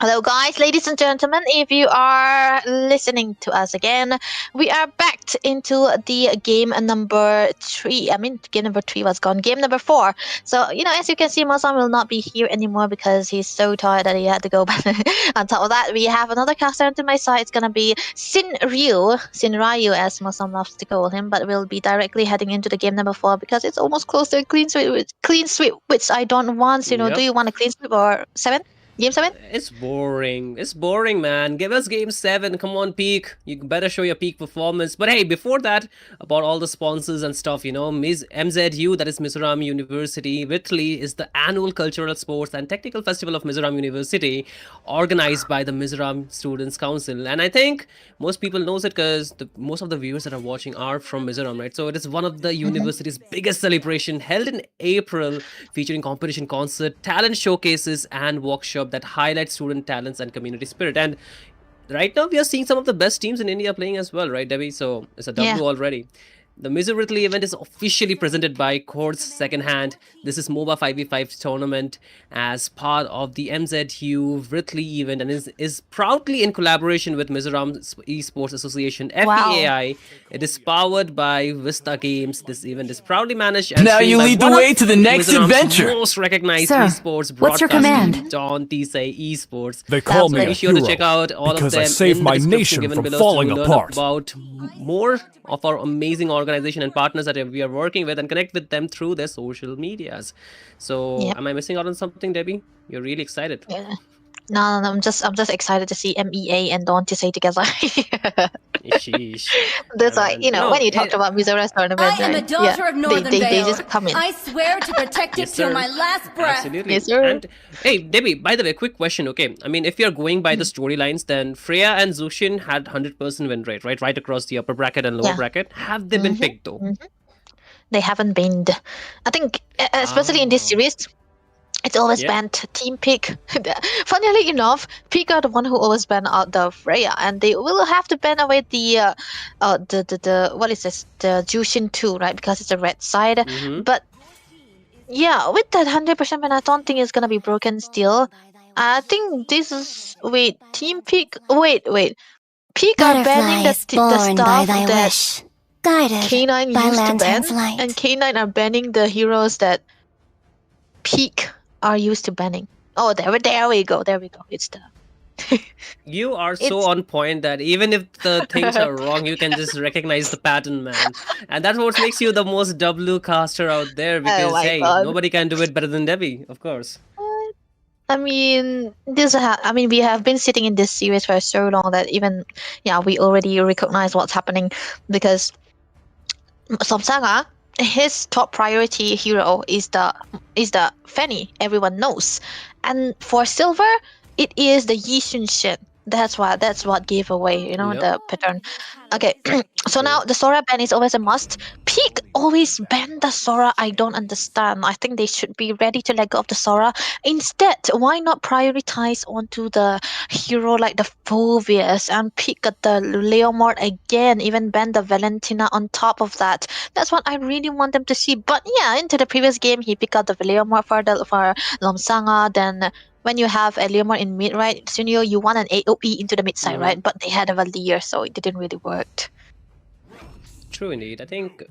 Hello guys, ladies and gentlemen, if you are listening to us again, we are back into the game number 3. I mean, game number 3 was gone. Game number 4. So, as you can see, Mizoram will not be here anymore because he's so tired that he had to go back. On top of that, we have another caster to my side. It's gonna be Sinrayu, as Mizoram loves to call him, but we'll be directly heading into the game number 4 because it's almost close to a clean sweep, which I don't want. Do you want a clean sweep or 7? Game 7?
It's boring. It's boring, man. Give us game 7. Come on, peak. You better show your peak performance. But hey, before that, about all the sponsors and stuff, MZU, that is Mizoram University Virthli, is the annual cultural, sports and technical festival of Mizoram University, organized by the Mizoram Students Council. And I think most people knows it because most of the viewers that are watching are from Mizoram, right? So it is one of the university's biggest celebration, held in April, featuring competition, concert, talent showcases and workshops that highlight student talents and community spirit. And right now we are seeing some of the best teams in India playing as well, right, Debbie? So it's a W already. The MZU Virthli event is officially presented by Corz Secondhand. This is MOBA 5v5 tournament as part of the MZU Virthli event and is proudly in collaboration with Mizoram Esports Association, FEAI. It is powered by Vizta Games. This event is proudly managed and
now you lead the way to the next
Mizoram's
adventure.
most recognized
Sir,
esports
what's your command?
on Tisei Esports.
They call me a
Be sure
hero
to check out all
because
of them
I saved
in
my
the description
nation
given
from
below
falling
to learn
apart.
about more of our amazing organization and partners that we are working with and connect with them through their social medias. So am I missing out on something, Debbie? You're really excited.
Yeah. No, I'm just excited to see MEA and Don Tisei together.
Sheesh.
That's why, when you talked about Mizoram's tournament,
I am a daughter of Northern
they
Vale.
just come in.
I swear to protect it till my last breath.
Absolutely.
Yes, sir.
And hey, Debbie, by the way, quick question. Okay, I mean, if you're going by the storylines, then Freya and Zushin had 100% win rate, right across the upper bracket and lower bracket. Have they been picked though?
They haven't been. I think, especially in this series, it's always banned team pick. Funnily enough, pick are the one who always ban out the Freya, and they will have to ban away the what is this? The Jushin too, right? Because it's a red side. But Yeah, with that 100%, but I don't think it's gonna be broken still. I think this is Team Peak. Wait. Peak are banning the stuff that K9 used to ban, and K9 are banning the heroes that Peak are used to banning. Oh, there we go. It's the.
You are so on point that even if the things are wrong, you can just recognize the pattern, man. And that's what makes you the most W caster out there, because hey, nobody can do it better than Debbie, of course.
I mean, we have been sitting in this series for so long that even, we already recognize what's happening, because Somsanga, his top priority hero is the Fanny, everyone knows, and for Silver, it is the Yi Xunshin. That's what gave away, the pattern. Okay, so now the Sora ban is always a must. Peak always ban the Sora. I don't understand. I think they should be ready to let go of the Sora. Instead, why not prioritize onto the hero like the Phobius and pick at the Leomord again, even ban the Valentina on top of that. That's what I really want them to see. But yeah, into the previous game, he picked up the Leomord for Lomsanga, then when you have a Leomord in mid, right, Sunio, you want an AoE into the mid side, right? But they had a Valier, so it didn't really work.
True indeed. I think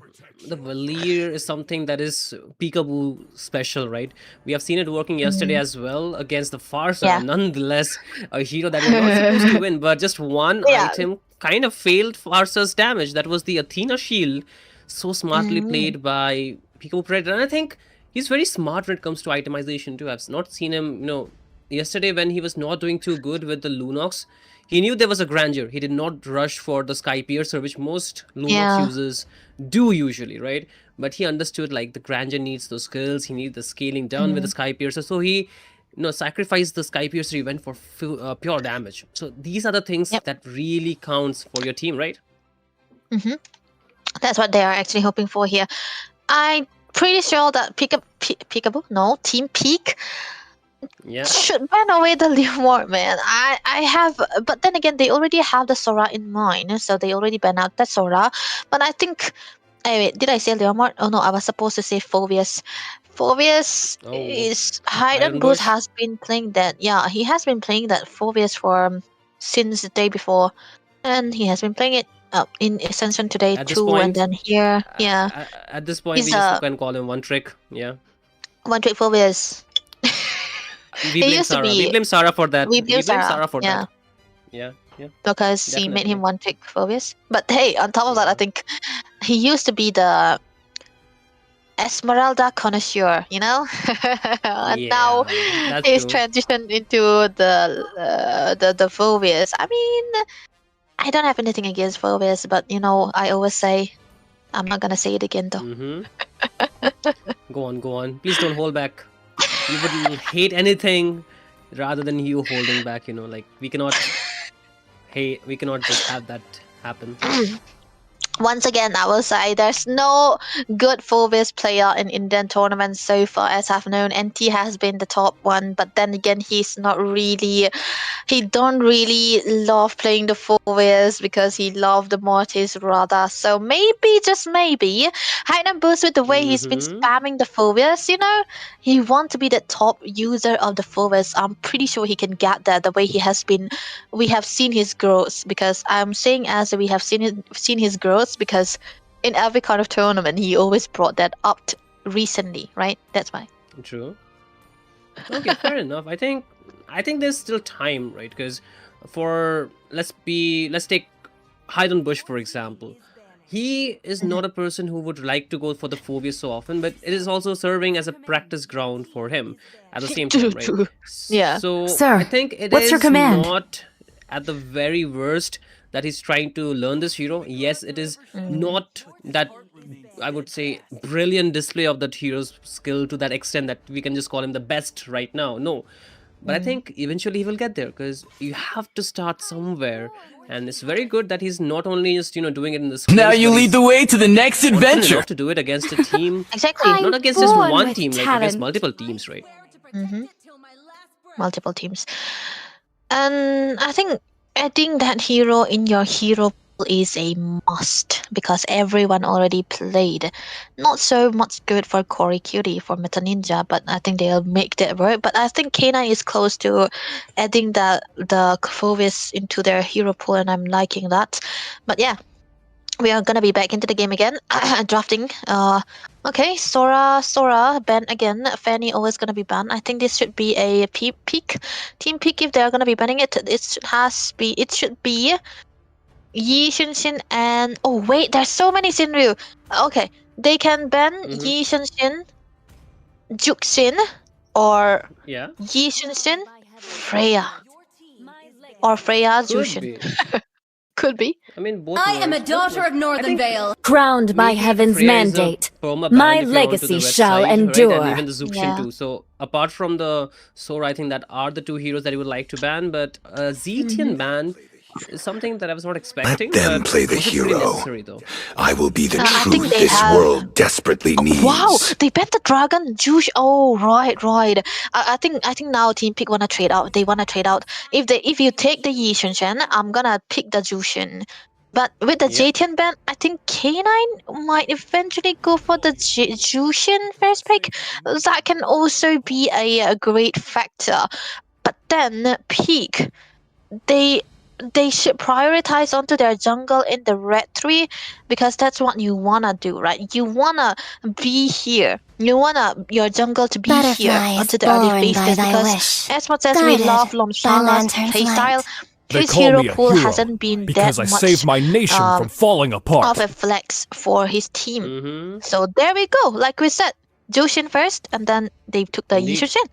the Valier is something that is peekaboo special, right? We have seen it working yesterday as well against the Farsa.
Yeah.
Nonetheless, a hero that is not supposed to win, but just one item kind of failed Farsa's damage. That was the Athena shield. So smartly played by Peekaboo Predator. And I think he's very smart when it comes to itemization too. I've not seen him, yesterday when he was not doing too good with the Lunox, he knew there was a grandeur. He did not rush for the Sky Piercer, which most Lunox users do usually, right? But he understood like the grandeur needs those skills. He needs the scaling down with the Sky Piercer. So he sacrificed the Sky Piercer event for pure damage. So these are the things that really counts for your team, right?
That's what they are actually hoping for here. I'm pretty sure that Team Peak should ban away the Leomord, man. I have, but then again, they already have the Sora in mind, so they already ban out that Sora. But I think, wait, did I say Leomord? Oh no, I was supposed to say Phobius. Phobius is Hidden Boost has been playing that. Yeah, he has been playing that Phobius for since the day before, and he has been playing it in Ascension today too, and then here,
At this point, we just can call him One Trick. Yeah.
One Trick Phobius.
We blame Sarah for that.
We blame Sarah
for that. Yeah.
Because she made him One Trick Phobius. But hey, on top of that, I think he used to be the Esmeralda connoisseur, and now he's transitioned into the Phobius. I mean, I don't have anything against Phobius, but I always say, I'm not gonna say it again though.
Go on. Please don't hold back. You would hate anything rather than you holding back. Like we cannot just have that happen.
Once again, I will say there's no good Phobius player in Indian tournaments so far as I've known. NT has been the top one, but then again, he don't really love playing the Phobius because he loved the Mortis rather. So maybe, just maybe, Hidden Boost with the way he's been spamming the Phobius, he wants to be the top user of the Phobius. I'm pretty sure he can get there the way he has been. We have seen his growth, because I'm saying as we have seen his growth, because in every kind of tournament he always brought that up recently, right? That's why.
True. Okay, fair enough. I think there's still time, right? Because let's take Hidden Bush for example. He is not a person who would like to go for the Phobius so often, but it is also serving as a practice ground for him at the same time, right?
Yeah.
So
Sir,
I think it
what's
is
your command?
not at the very worst that he's trying to learn this hero. Yes, it is not that, I would say, brilliant display of that hero's skill to that extent that we can just call him the best right now. No. But I think eventually he will get there, because you have to start somewhere. And it's very good that he's not only just, doing it in the skills,
Now you lead the way to the next adventure.
Enough to do it against a team.
Exactly.
Not against just one team, like against multiple teams, right?
Multiple teams. And I think adding that hero in your hero is a must because everyone already played. Not so much good for Cory Cutie for Meta Ninja, but I think they'll make that work. But I think K9 is close to adding the Fovis into their hero pool, and I'm liking that. But yeah, we are gonna be back into the game again. Drafting. Okay, Sora banned again. Fanny always gonna be banned. I think this should be a peak team peak if they are gonna be banning it. It should be Yi Xunshin and oh wait, there's so many Shinryu. Okay, they can ban Yi Xunshin, Juxin, or Yi Xunshin, Freya, or Freya Jushin. Could be.
I mean, both.
I am a daughter of Northern Vale.
Crowned by heaven's mandate, my legacy shall endure.
Right? And even the Zuxin too. So apart from the Sora, I think that are the two heroes that you would like to ban. But Zetian ban is something that I was not expecting.
Let them play the hero. I will be the truth this world desperately needs.
Wow, they banned the dragon. Juice. Oh, right. I think now Team Pick wanna trade out. They wanna trade out. If you take the Yi Xunshen, I'm gonna pick the Jushin. But with the Zetian ban, I think K9 might eventually go for the Jushin first pick. That can also be a great factor. But then Peak, they should prioritize onto their jungle in the red 3 because that's what you wanna do, right? You wanna be here. You wanna your jungle to be here onto the early phases because as much as we love Lomsala's playstyle, his hero pool hasn't been
because
that
I
much
saved my nation from falling apart.
of a flex for his team. So there we go. Like we said, Jushin first, and then they took the Yi Xunshin.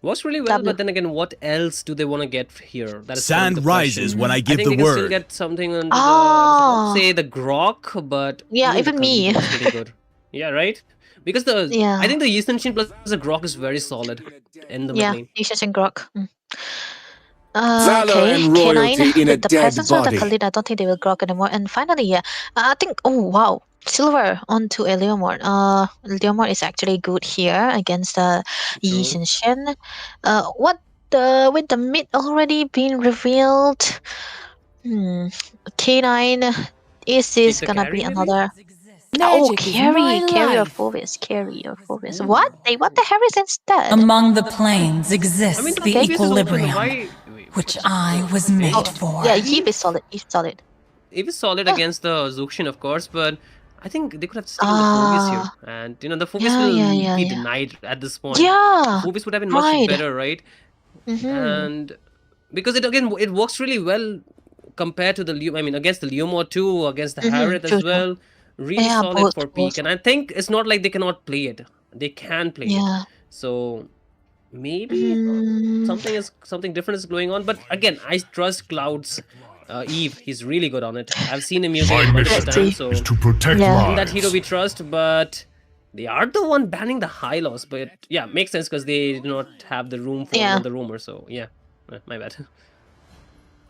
Works really well, but then again, what else do they want to get here? That is
Sand rises when I give
the word. I think they can still get something on the, say the Grok, but
even me.
It's pretty good. Yeah, right? Because I think the Yi Xunshin plus the Grok is very solid in the mid lane.
Yi Xunshin Grok.
Valor and royalty in a
the
dead
presence of the
body.
Khalid, I don't think they will Grok anymore. And finally, I think, oh wow, Silver onto Eleomort. Eleomort is actually good here against Yi Xunshin. With the mid already been revealed, K9, is this gonna be another? No, carry or Fovis. What? They want the Harris instead.
Among the planes exists the equilibrium, which I was made for.
Yeah, Eve is solid.
Eve is solid against the Zuxin, of course, but I think they could have taken the Fovis here. And, the Fovis will be denied at this point.
Yeah.
Fovis would have been much better, right? And because it works really well compared to the against the Leomord too, against the Harriet as well. Really solid for Peak. And I think it's not like they cannot play it. They can play it. So maybe something different is going on. But again, I trust Cloud's Eve. He's really good on it. I've seen him using it multiple times. So
to protect lives.
That hero we trust, but they are the one banning the high loss. But yeah, makes sense because they do not have the room for the rumor. So yeah, my bad.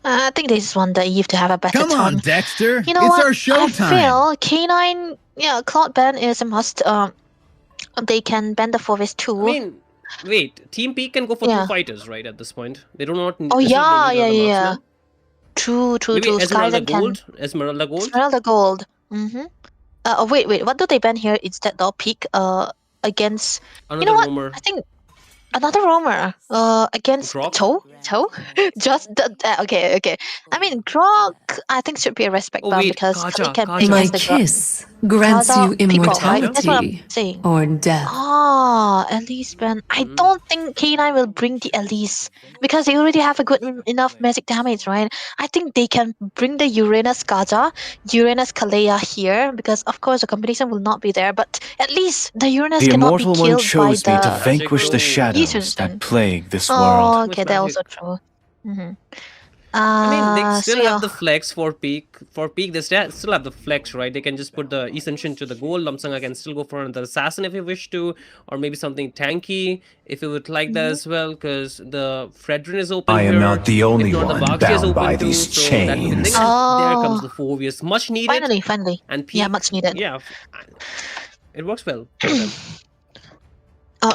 I think they just want the Eve to have a better time.
Come on, Dexter.
You know
it's
what?
our showtime.
I feel K9, Cloud ban is a must. They can ban the Fovis too.
I mean, wait, Team Peak can go for 2 fighters, right, at this point? They do not
Oh, yeah. True.
Esmeralda Gold? Esmeralda
Gold. Wait, what do they ban here instead though? Peak against...
Another roamer.
I think another roamer against Cho? Just okay. I mean, Grok, I think should be a respect ban because he can play
my
against the
kiss grants you immortality
That's what I'm saying.
or death.
Elise ban. I don't think K9 will bring the Elise because they already have a good enough magic damage, right? I think they can bring the Uranus Gaja, Uranus Kalea here because of course the competition will not be there, but at least the Uranus cannot be killed by the...
The Immortal One chose me to vanquish the shadows that plague this world.
Okay, that's also true.
I mean, they still have the flex for Peak. For Peak, they still have the flex, right? They can just put the Ascension to the goal. Lamsanga can still go for another assassin if you wish to, or maybe something tanky if you would like that as well, because the Fredrin is open.
I am not the only one
the
bound by these chains.
There comes the Fovius, much needed.
Finally.
And Peak,
much needed.
Yeah, it works well.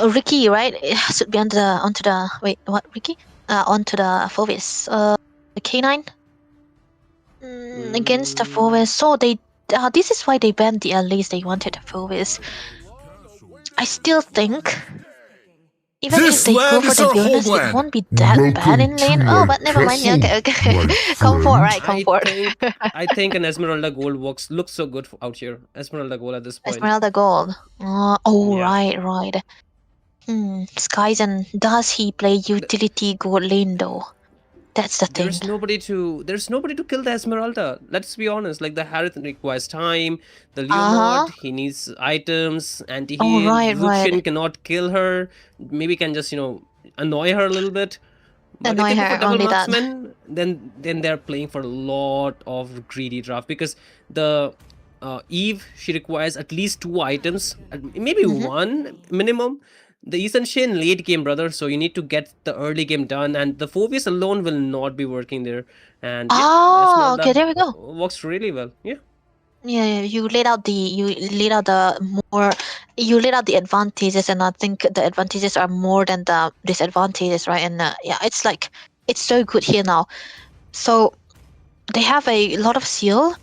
Ricky, right? It should be onto the wait, what? Ricky? Onto the Fovis. K9. Against the Forest. So they this is why they banned the Elise. They wanted the Forest. I still think even if they go for the Jonas, it won't be that bad in lane. Oh, but never mind. Yeah, okay. Comfort, right? Comfort.
I think an Esmeralda Gold looks so good out here. Esmeralda Gold at this point.
Esmeralda Gold. Right. Skyzen, does he play utility gold lane though? That's the thing.
There's nobody to kill the Esmeralda. Let's be honest. Like the Harith requires time. The Leonard, he needs items. Anti-heal. Lucian cannot kill her. Maybe can just annoy her a little bit. But
annoy her, only that.
Then they're playing for a lot of greedy draft because the Eve, she requires at least 2 items, maybe 1 minimum. The Essential late game, brother, so you need to get the early game done, and the Phobius alone will not be working there. And
okay, there we go.
Works really well.
Yeah, you laid out the advantages, and I think the advantages are more than the disadvantages, right? And it's like it's so good here now. So they have a lot of seal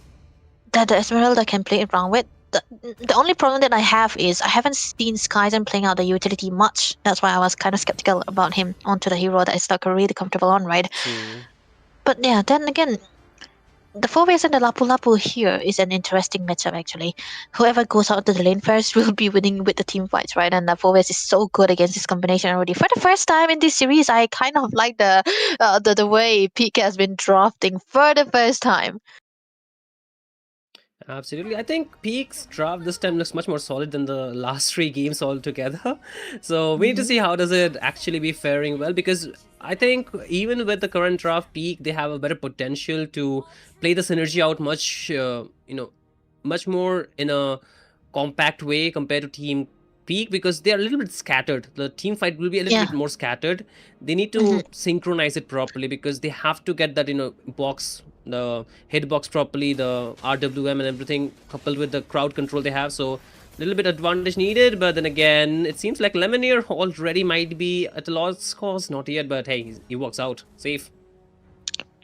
that the Esmeralda can play around with. The only problem that I have is I haven't seen Skyzen playing out the utility much. That's why I was kind of skeptical about him onto the hero that is like really comfortable on, right? But yeah, then again, the Phobius and the Lapu Lapu here is an interesting matchup actually. Whoever goes out to the lane first will be winning with the team fights, right? And the Phobius is so good against this combination already. For the first time in this series, I kind of like the way Peak has been drafting for the first time.
Absolutely. I think Peak's draft this time looks much more solid than the last 3 games altogether. So we need to see how does it actually be faring well, because I think even with the current draft, Peak, they have a better potential to play the synergy out much, much more in a compact way compared to Team Peak, because they are a little bit scattered. The team fight will be a little bit more scattered. They need to synchronize it properly because they have to get that, box, the hitbox properly, the RWM and everything coupled with the crowd control they have. So a little bit advantage needed, but then again, it seems like Lemonier already might be at a lost cause. Not yet, but hey, he walks out safe.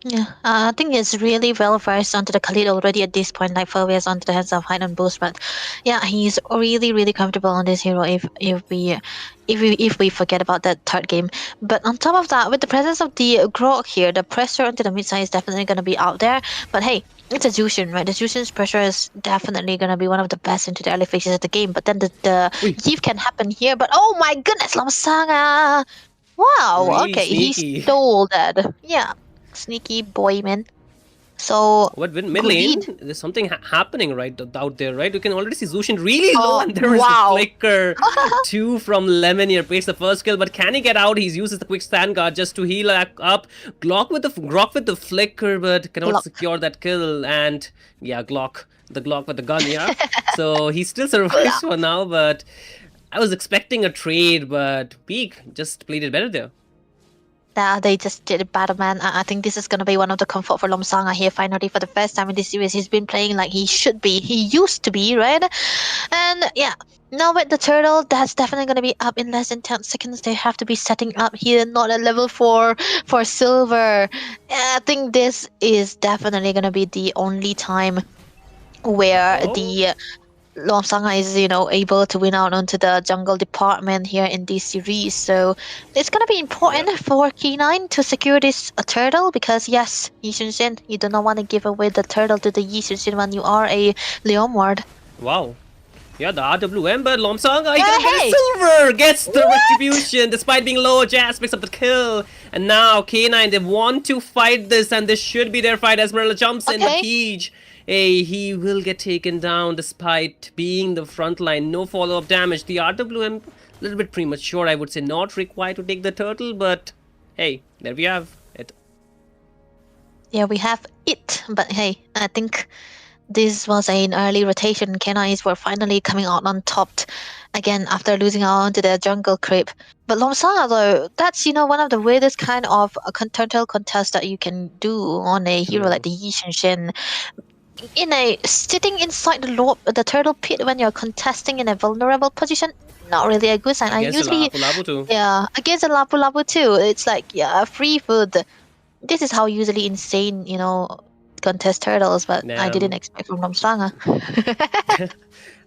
Yeah, I think it's really well versed onto the Khalid already at this point, like Phobius onto the hands of Hide and Boost. But yeah, he's really comfortable on this hero if we forget about that 3rd game. But on top of that, with the presence of the Grog here, the pressure onto the mid side is definitely gonna be out there. But hey, it's a Jushin, right? The Jushin's pressure is definitely gonna be one of the best into the early phases of the game. But then the Eve can happen here. But oh my goodness, Lomsanga! Wow,
really
okay,
sneaky.
He stole that. Yeah. Sneaky boy, man. So
what mid lane? There's something happening right out there, right? You can already see Zushin really low, and there is a flicker. 2 from Lemonier pays the first kill, but can he get out? He uses the quick stand guard just to heal up. Glock with the flicker, but cannot secure that kill. And yeah, the Glock with the gun, yeah. So he still survives for now, but I was expecting a trade, but Peak just played it better there.
They just did it better, man. I think this is going to be one of the comfort for Lomsanga here. Finally, for the first time in this series, he's been playing like he should be. He used to be, right? And yeah, now with the turtle, that's definitely going to be up in less than 10 seconds. They have to be setting up here, not at level 4 for silver. I think this is definitely going to be the only time where the Lomsanga is, able to win out onto the jungle department here in this series. So it's gonna be important for K9 to secure this turtle, because yes, Yi Xunshin, you do not want to give away the turtle to the Yi Xunshin when you are a Leon Ward.
Wow. Yeah, the RWM, but Lomsanga, he gets silver, gets the retribution despite being low. Jazz picks up the kill, and now K9, they want to fight this, and this should be their fight. Esmeralda jumps in, but he will get taken down despite being the front line. No follow-up damage. The RWM, a little bit premature, I would say. Not required to take the turtle, but hey, there we have it.
Yeah, we have it. But hey, I think this was an early rotation. K9s were finally coming out on top again after losing out to their jungle creep. But Lomsanga, though, that's, one of the weirdest kind of turtle contest that you can do on a hero like the Yi Xunshin. Sitting inside the turtle pit when you're contesting in a vulnerable position, not really a good sign.
Against the Lapu too.
Yeah, against the Lapu too. It's like free food. This is how usually insane, contest turtles, but I
Damn.
didn't expect from Lomsanga.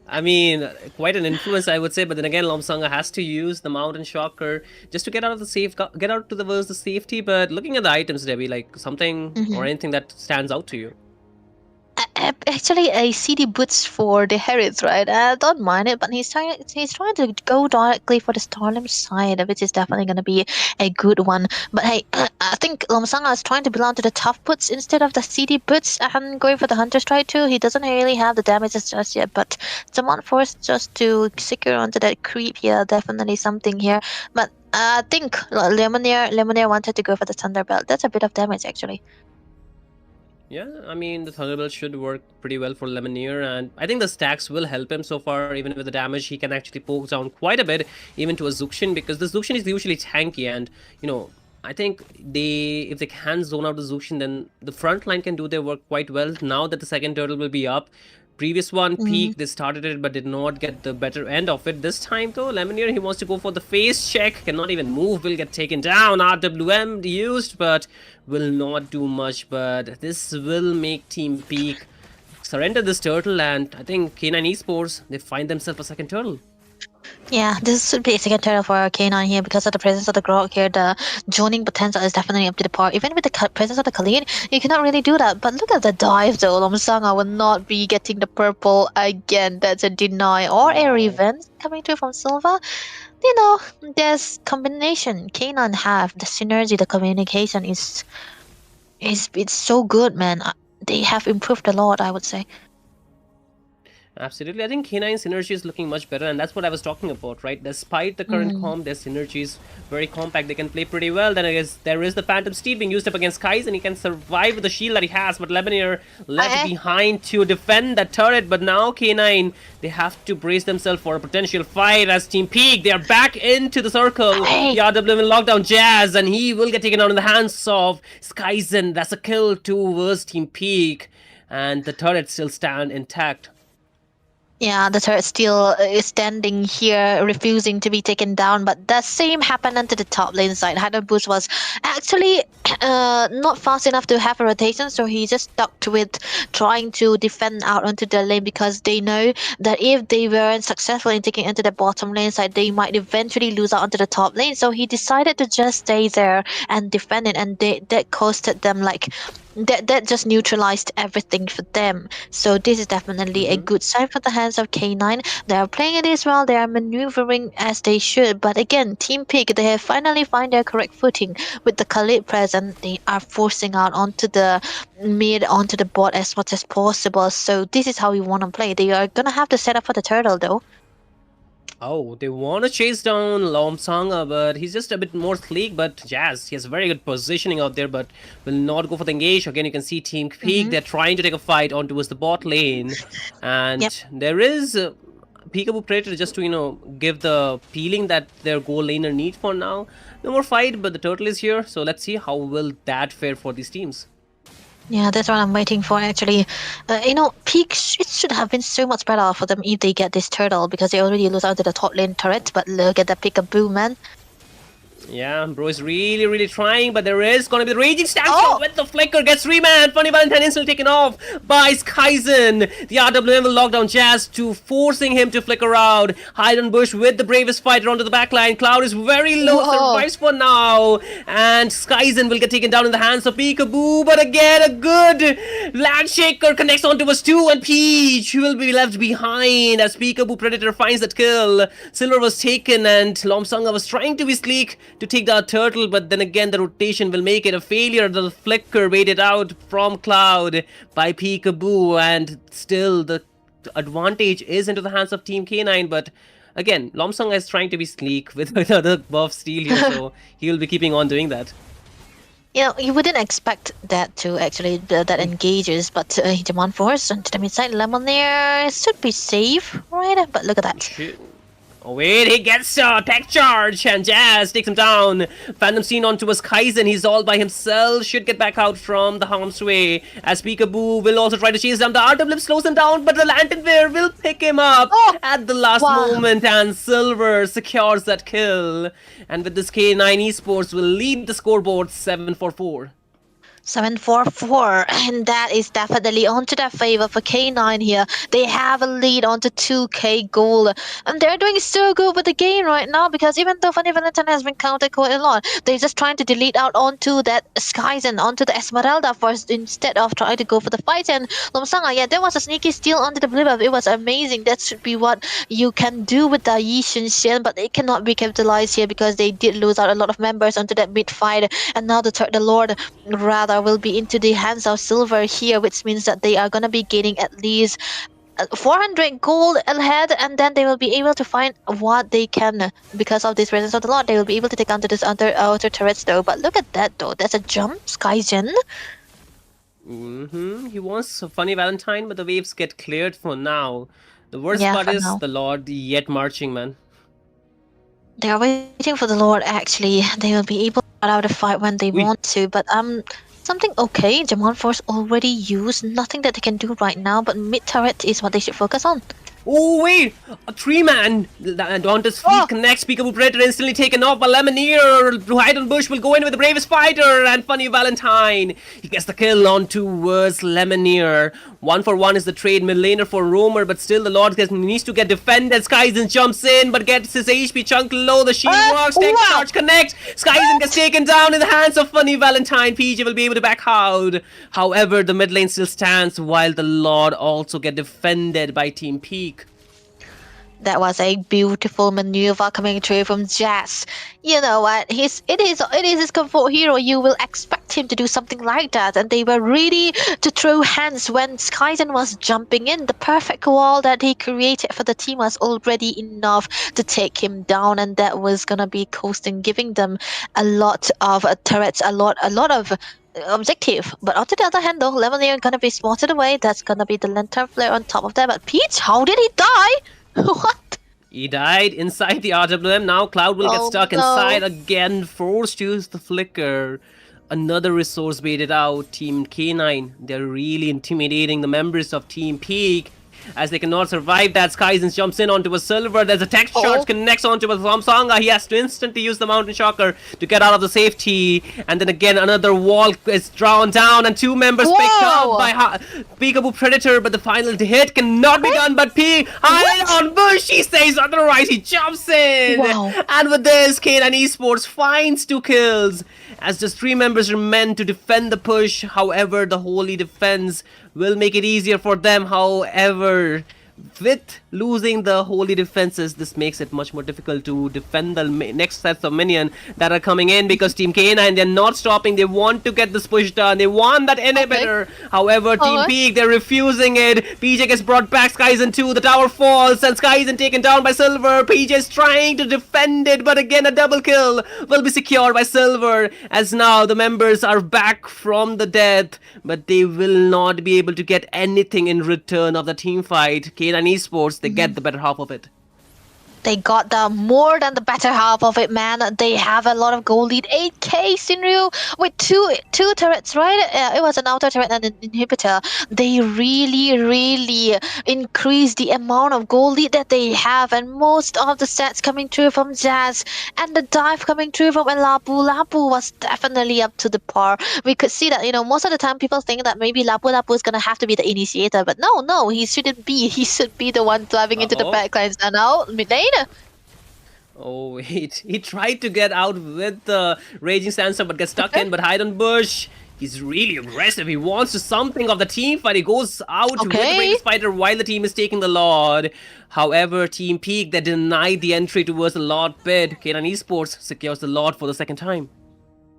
I mean, quite an influence, I would say. But then again, Lomsanga has to use the Mountain Shocker just to get out of the get out to the safety. But looking at the items, Debbie, like something or anything that stands out to you.
Actually, a CD boots for the Herits, right? I don't mind it, but he's trying to go directly for the Starlim side, which is definitely going to be a good one. But hey, I think Lomsanga is trying to belong to the tough boots instead of the CD boots and going for the Hunter Strike too. He doesn't really have the damages just yet, but someone forced just to secure onto that creep here, definitely something here. But I think Lemonade wanted to go for the Thunderbelt. That's a bit of damage actually.
Yeah, I mean, the Thunderbolt should work pretty well for Lemonade, and I think the stacks will help him so far. Even with the damage, he can actually poke down quite a bit, even to a Zuxin, because the Zuxin is usually tanky, and, you know, I think if they can zone out the Zuxin, then the front line can do their work quite well. Now that the second turtle will be up, previous one, Peak, they started it but did not get the better end of it. This time though, Lemonade, he wants to go for the face check, cannot even move, will get taken down. RWM used, but will not do much. But this will make Team Peak surrender this turtle, and I think K9 Esports, they find themselves a second turtle.
Yeah, this should be a second turtle for K9 here because of the presence of the Grog here. The joining potential is definitely up to the par. Even with the presence of the Khalid, you cannot really do that. But look at the dive though. Lomsanga will not be getting the purple again. That's a deny or a revenge coming through from Silva. You know, there's combination. K9 have the synergy, the communication is it's so good, man. They have improved a lot, I would say.
Absolutely. I think K9's synergy is looking much better, and that's what I was talking about, right? Despite the current comp, their synergy is very compact. They can play pretty well. Then I guess there is the Phantom Steed being used up against Kai's, and he can survive with the shield that he has, but Lemonade left behind to defend that turret. But now K9, they have to brace themselves for a potential fight as Team Peak. They are back into the circle. The RW will lock down Jazz, and he will get taken out in the hands of Skyzen. That's a kill towards Team Peak, and the turret still stand intact.
Yeah, the turret still is standing here, refusing to be taken down. But the same happened onto the top lane side. Hyder Boost was actually not fast enough to have a rotation, so he just stuck with trying to defend out onto the lane because they know that if they weren't successful in taking into the bottom lane side, they might eventually lose out onto the top lane. So he decided to just stay there and defend it, and that costed them like that just neutralized everything for them. So this is definitely a good sign for the hands of K9. They are playing it as well. They are maneuvering as they should. But again, Team Peak, they have finally found their correct footing with the Khalid present. They are forcing out onto the mid, onto the bot as much as possible. So this is how we want to play. They are gonna have to set up for the turtle though.
Oh, they want to chase down Lomsanga, but he's just a bit more sleek. But Jazz, he has very good positioning out there, but will not go for the engage. Again, you can see Team Peak, they're trying to take a fight on towards the bot lane. And there is Peekaboo Predator just to, you know, give the feeling that their goal laner need for now. No more fight, but the turtle is here. So let's see how will that fare for these teams.
Yeah, that's what I'm waiting for actually. You know, Peak, it should have been so much better for them if they get this turtle because they already lose out to the top lane turret. But look at the Peekaboo, man.
Yeah, bro is really trying, but there is gonna be the raging statue with the flicker gets remanned. Funny Valentine instantly taken off by Skyzen. The RWM will lock down Jazz to forcing him to flicker out. Hide on Bush with the bravest fighter onto the backline. Cloud is very low, survives for now, and Skyzen will get taken down in the hands of Peekaboo. But again, a good land shaker connects onto us too, and Peach will be left behind as Peekaboo Predator finds that kill. Silver was taken, and Lomsanga was trying to be sleek to take the turtle, but then again the rotation will make it a failure. The flicker waited out from Cloud by Peekaboo, and still the advantage is into the hands of Team K9. But again, Lomsanga is trying to be sleek with another buff steal here, so he will be keeping on doing that.
You know, you wouldn't expect that to actually that engages, but he demand force onto the mid side. Lemonade should be safe, right? But look at that.
Oh wait, he gets a tech charge, and Jazz takes him down. Phantom seen onto his Kaizen, he's all by himself, should get back out from the harm's way. As Peekaboo will also try to chase down, the RW slows him down, but the Lantern Bear will pick him up at the last moment, and Silver secures that kill. And with this K9 Esports will lead the scoreboard 7-4.
7-4-4, and that is definitely onto their favor for K9 here. They have a lead onto 2k gold, and they're doing so good with the game right now because even though Funny Valentine has been countered quite a lot, they're just trying to delete out onto that Skyzen, onto the Esmeralda first instead of trying to go for the fight. And Lomsanga, yeah, there was a sneaky steal onto the blue buff. It was amazing. That should be what you can do with the Yishin Shen, but it cannot be capitalized here because they did lose out a lot of members onto that mid fight, and now the Lord rather will be into the hands of Silver here, which means that they are gonna be gaining at least 400 gold ahead, and then they will be able to find what they can because of this presence of the Lord. They will be able to take onto this other outer turrets though. But look at that though, that's a jump, Skyzen.
He wants a Funny Valentine, but the waves get cleared for now. The worst part is the Lord yet marching, man.
They are waiting for the Lord actually. They will be able to get out a fight when they want to, but something okay. Jamon Force already used. Nothing that they can do right now, but mid turret is what they should focus on.
Oh wait! A 3-man! Dante's fleet connects, Peekaboo Predator instantly taken off by Lemonnier. Hidden Bush will go in with the bravest fighter, and Funny Valentine. He gets the kill on towards Lemonnier. 1-for-1 is the trade mid laner for Roamer, but still the Lord needs to get defended. Skyzen jumps in, but gets his HP chunk low. The shield works, takes charge, connect. Skyzen gets taken down in the hands of Funny Valentine. PJ will be able to back out. However, the mid lane still stands, while the Lord also get defended by Team Peak.
That was a beautiful maneuver coming through from Jazz. You know what? It is his comfort hero. You will expect him to do something like that. And they were ready to throw hands when Skyzen was jumping in. The perfect wall that he created for the team was already enough to take him down, and that was gonna be coasting, giving them a lot of turrets, a lot of objective. But on the other hand though, Lemonnier gonna be spotted away. That's gonna be the lantern flare on top of that. But Peach, how did he die? What?
He died inside the RWM. Now Cloud will get stuck inside again, forced to use the flicker. Another resource baited out. Team K9, they're really intimidating the members of Team Peak, as they cannot survive that. Skyzen jumps in onto a Silver. There's a text charge, connects onto a Samsanga. He has to instantly use the Mountain Shocker to get out of the safety. And then again, another wall is drawn down, and 2 members picked up by Peekaboo Predator. But the final hit cannot be done. But on Bush, he says otherwise. He jumps in. And with this, K9 Esports finds 2 kills, as just 3 members are meant to defend the push. However, the Holy Defense will make it easier for them. However, with losing the Holy Defenses, this makes it much more difficult to defend the next sets of minions that are coming in, because Team K9, they're not stopping. They want to get this push done. They want that inhibitor. However, Team Peak, they're refusing it. PJ gets brought back. Skyzen 2, the tower falls, and Skyzen taken down by Silver. PJ is trying to defend it, but again, a double kill will be secured by Silver, as now the members are back from the death, but they will not be able to get anything in return of the team fight. K9 Esports, they get the better half of it.
They got the more than the better half of it, man. They have a lot of gold lead. 8k Sinryu with two turrets, right? It was an outer turret and an inhibitor. They really increased the amount of gold lead that they have, and most of the stats coming through from Jazz and the dive coming through from Lapu. Lapu was definitely up to the par. We could see that, you know, most of the time people think that maybe Lapu is gonna have to be the initiator, but no, he shouldn't be. He should be the one diving into the backlines. And now mid lane.
Oh wait, he tried to get out with the Raging Sandstorm, but gets stuck in. But Hidden Bush, he's really aggressive. He wants to something of the team fight. He goes out with the bravest fighter while the team is taking the Lord. However, Team Peak, they denied the entry towards the Lord pit. K9 Esports secures the Lord for the second time.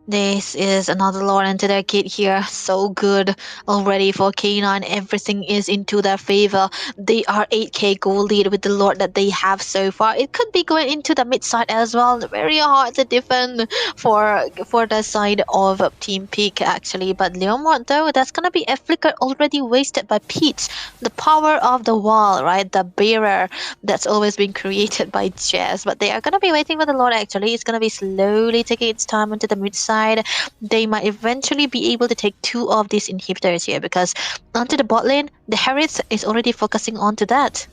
This is another Lord into their kit here. So good already for K9. Everything is into their favor. They are 8k gold lead with the Lord that they have so far. It could be going into the mid side as well. Very hard to defend for the side of Team Peak actually. But Leomord though, that's gonna be a flicker already wasted by Peach. The power of the wall, right? The bearer that's always been created by Jazz. But they are gonna be waiting for the Lord actually. It's gonna be slowly taking its time into the mid side. They might eventually be able to take 2 of these inhibitors here, because onto the bot lane, the Harris is already focusing onto that.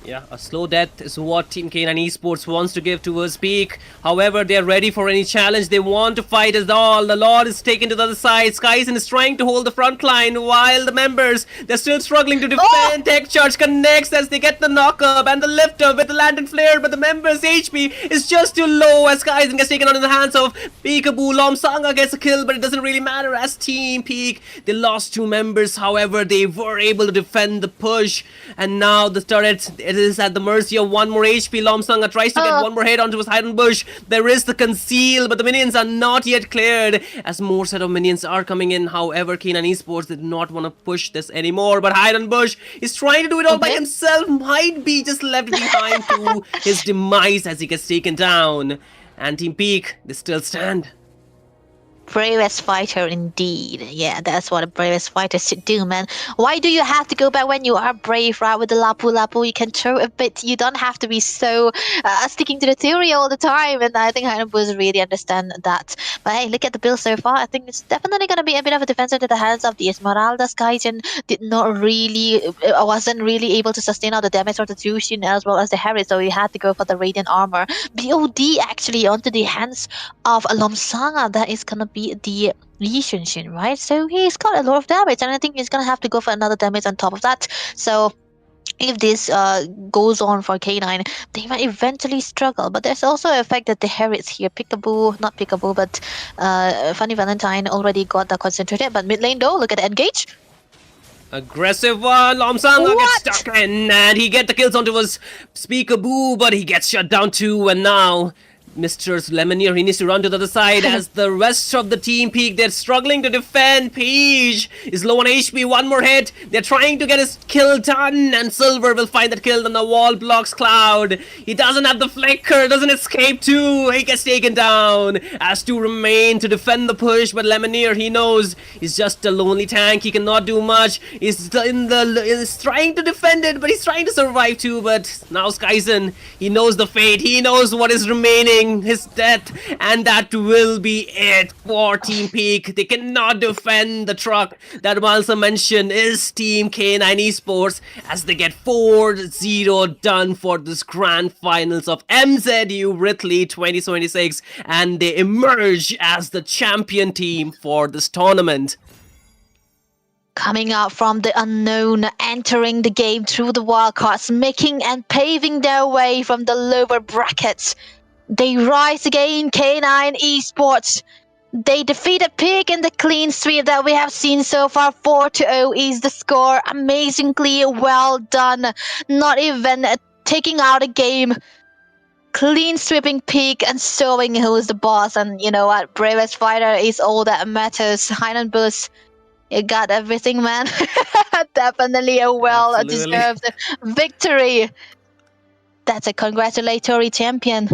Yeah, a slow death is what Team K9 Esports wants to give towards Peak. However, they are ready for any challenge. They want to fight as all. The Lord is taken to the other side. Skyzen is trying to hold the front line while the members, they're still struggling to defend. Tech Charge connects as they get the knock-up and the lift-up with the landed flare, but the members' HP is just too low as Skyzen gets taken on in the hands of Peekaboo. Lomsanga gets a kill, but it doesn't really matter as Team Peak. They lost 2 members, however, they were able to defend the push. And now the turret, it is at the mercy of 1 more HP. Lomsanga tries to get 1 more hit onto his hidden bush. There is the conceal, but the minions are not yet cleared as more set of minions are coming in. However, K9 Esports did not want to push this anymore, but hidden bush is trying to do it all by himself. Might be just left behind to his demise as he gets taken down. And Team Peak, they still stand.
Bravest fighter indeed. Yeah, that's what a bravest fighter should do, man. Why do you have to go back when you are brave, right? With the Lapu Lapu, you can throw a bit. You don't have to be so sticking to the theory all the time. And I think Heinenbus really understand that. But hey, look at the build so far. I think it's definitely going to be a bit of a defense into the hands of the Esmeralda. Skygen wasn't really able to sustain all the damage of the Jushin as well as the Harry, so he had to go for the Radiant Armor. BOD actually onto the hands of Lomsanga. That is going to be the Yishunshin, right? So he's got a lot of damage, and I think he's gonna have to go for another damage on top of that. So if this goes on for K9, they might eventually struggle. But there's also a fact that the Harriets here, not Peekaboo, but Funny Valentine already got the concentrated. But mid lane though, look at the engage.
Aggressive one, Lomsanga gets stuck in, and he gets the kills onto his Peekaboo, but he gets shut down too, and now Mr. Lemonier, he needs to run to the other side as the rest of the Team Peak, they're struggling to defend. Peach is low on HP, 1 more hit. They're trying to get his kill done, and Silver will find that kill on the wall, blocks Cloud. He doesn't have the flicker, doesn't escape too. He gets taken down. Has to remain to defend the push, but Lemonier, he knows he's just a lonely tank. He cannot do much. He's trying to defend it, but he's trying to survive too. But now Skyzen, he knows the fate. He knows what is remaining. His death, and that will be it for Team Peak. They cannot defend the truck that Malsa mentioned is Team K9 Esports as they get 4-0 done for this grand finals of MZU Virthli 2026, and they emerge as the champion team for this tournament.
Coming out from the unknown, entering the game through the wildcards, making and paving their way from the lower brackets. They rise again, K9 Esports. They defeated Peak in the clean sweep that we have seen so far. 4-0 is the score. Amazingly well done. Not even taking out a game. Clean sweeping Peak and showing who is the boss. And you know what? Bravest fighter is all that matters. Heinenbus, you got everything, man. Definitely a well-deserved victory. That's a congratulatory champion.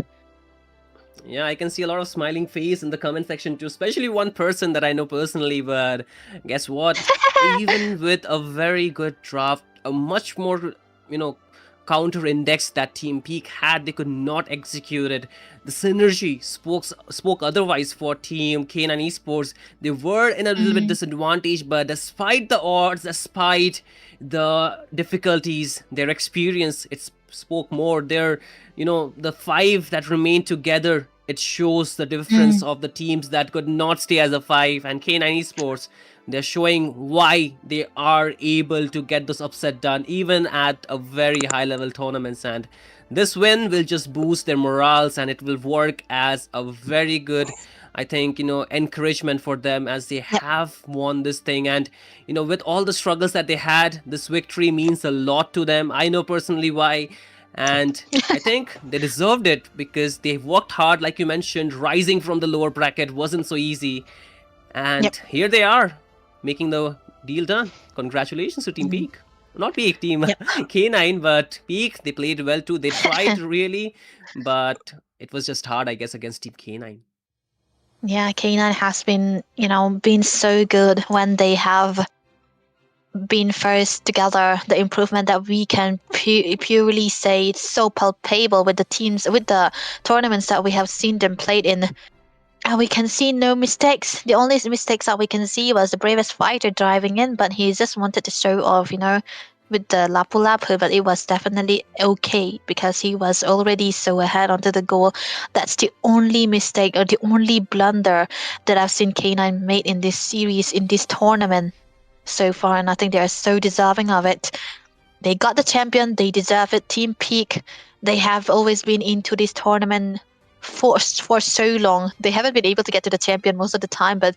Yeah, I can see a lot of smiling face in the comment section too, especially one person that I know personally, but guess what? Even with a very good draft, a much more, counter index that Team Peak had, they could not execute it. The synergy spoke otherwise for Team K9 Esports. They were in a little bit disadvantaged, but despite the odds, despite the difficulties, their experience, it spoke more. Their, the 5 that remained together, it shows the difference of the teams that could not stay as a 5. And K9 Esports, they're showing why they are able to get this upset done even at a very high level tournaments. And this win will just boost their morals, and it will work as a very good, I think, encouragement for them as they have won this thing. And with all the struggles that they had, this victory means a lot to them. I know personally why. And I think they deserved it because they worked hard, like you mentioned. Rising from the lower bracket wasn't so easy, and here they are making the deal done. Congratulations to Team Peak. Not Peak, Team K9, but Peak. They played well too. They tried really, but it was just hard, I guess, against Team K9.
Yeah, K9 has been, been so good when they have been first together. The improvement that we can purely say it's so palpable with the teams, with the tournaments that we have seen them played in. And we can see no mistakes. The only mistakes that we can see was the bravest fighter driving in, but he just wanted to show off, with the Lapu Lapu, but it was definitely okay because he was already so ahead onto the goal. That's the only mistake or the only blunder that I've seen K9 made in this series, in this tournament so far, and I think they are so deserving of it. They got the champion, they deserve it. Team Peak, they have always been into this tournament for so long. They haven't been able to get to the champion most of the time, but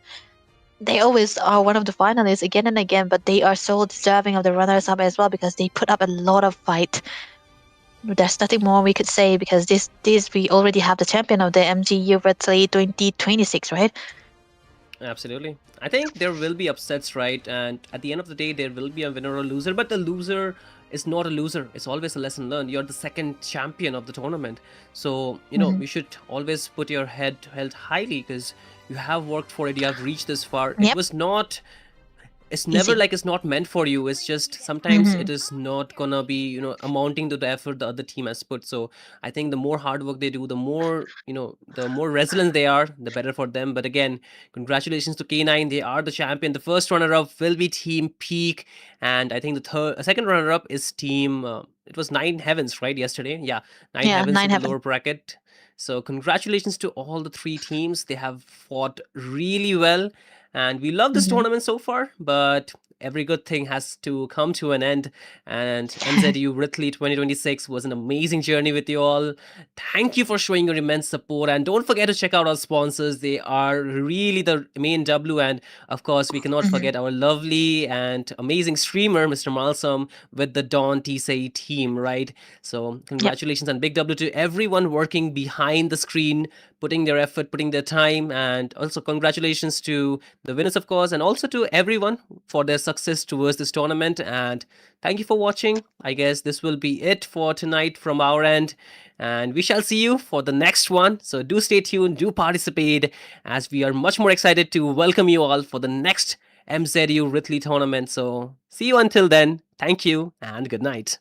they always are one of the finalists again and again, but they are so deserving of the runners-up as well because they put up a lot of fight. There's nothing more we could say because this we already have the champion of the MZU Virthli 2026, right?
Absolutely. I think there will be upsets, right? And at the end of the day, there will be a winner or loser, but the loser is not a loser. It's always a lesson learned. You're the second champion of the tournament. So, you know, you should always put your head held highly because you have worked for it. You have reached this far.
Yep.
It was not... It's never like it's not meant for you. It's just sometimes it is not gonna be, you know, amounting to the effort the other team has put. So I think the more hard work they do, the more, you know, the more resilient they are, the better for them. But again, congratulations to K9. They are the champion. The first runner-up will be Team Peak. And I think the second runner-up is Team... it was 9 Heavens, right, yesterday? Yeah, 9 Heavens in the lower bracket. So congratulations to all the 3 teams. They have fought really well. And we love this tournament so far, but every good thing has to come to an end. And MZU Virthli 2026 was an amazing journey with you all. Thank you for showing your immense support. And don't forget to check out our sponsors. They are really the main W. And of course, we cannot forget our lovely and amazing streamer, Mr. Malsam, with the Dawn Tisei team, right? So congratulations and big W to everyone working behind the screen, putting their effort, putting their time, and also congratulations to the winners, of course, and also to everyone for their success towards this tournament. And thank you for watching. I guess this will be it for tonight from our end, and we shall see you for the next one. So do stay tuned, do participate, as we are much more excited to welcome you all for the next MZU Virthli tournament. So see you until then. Thank you and good night.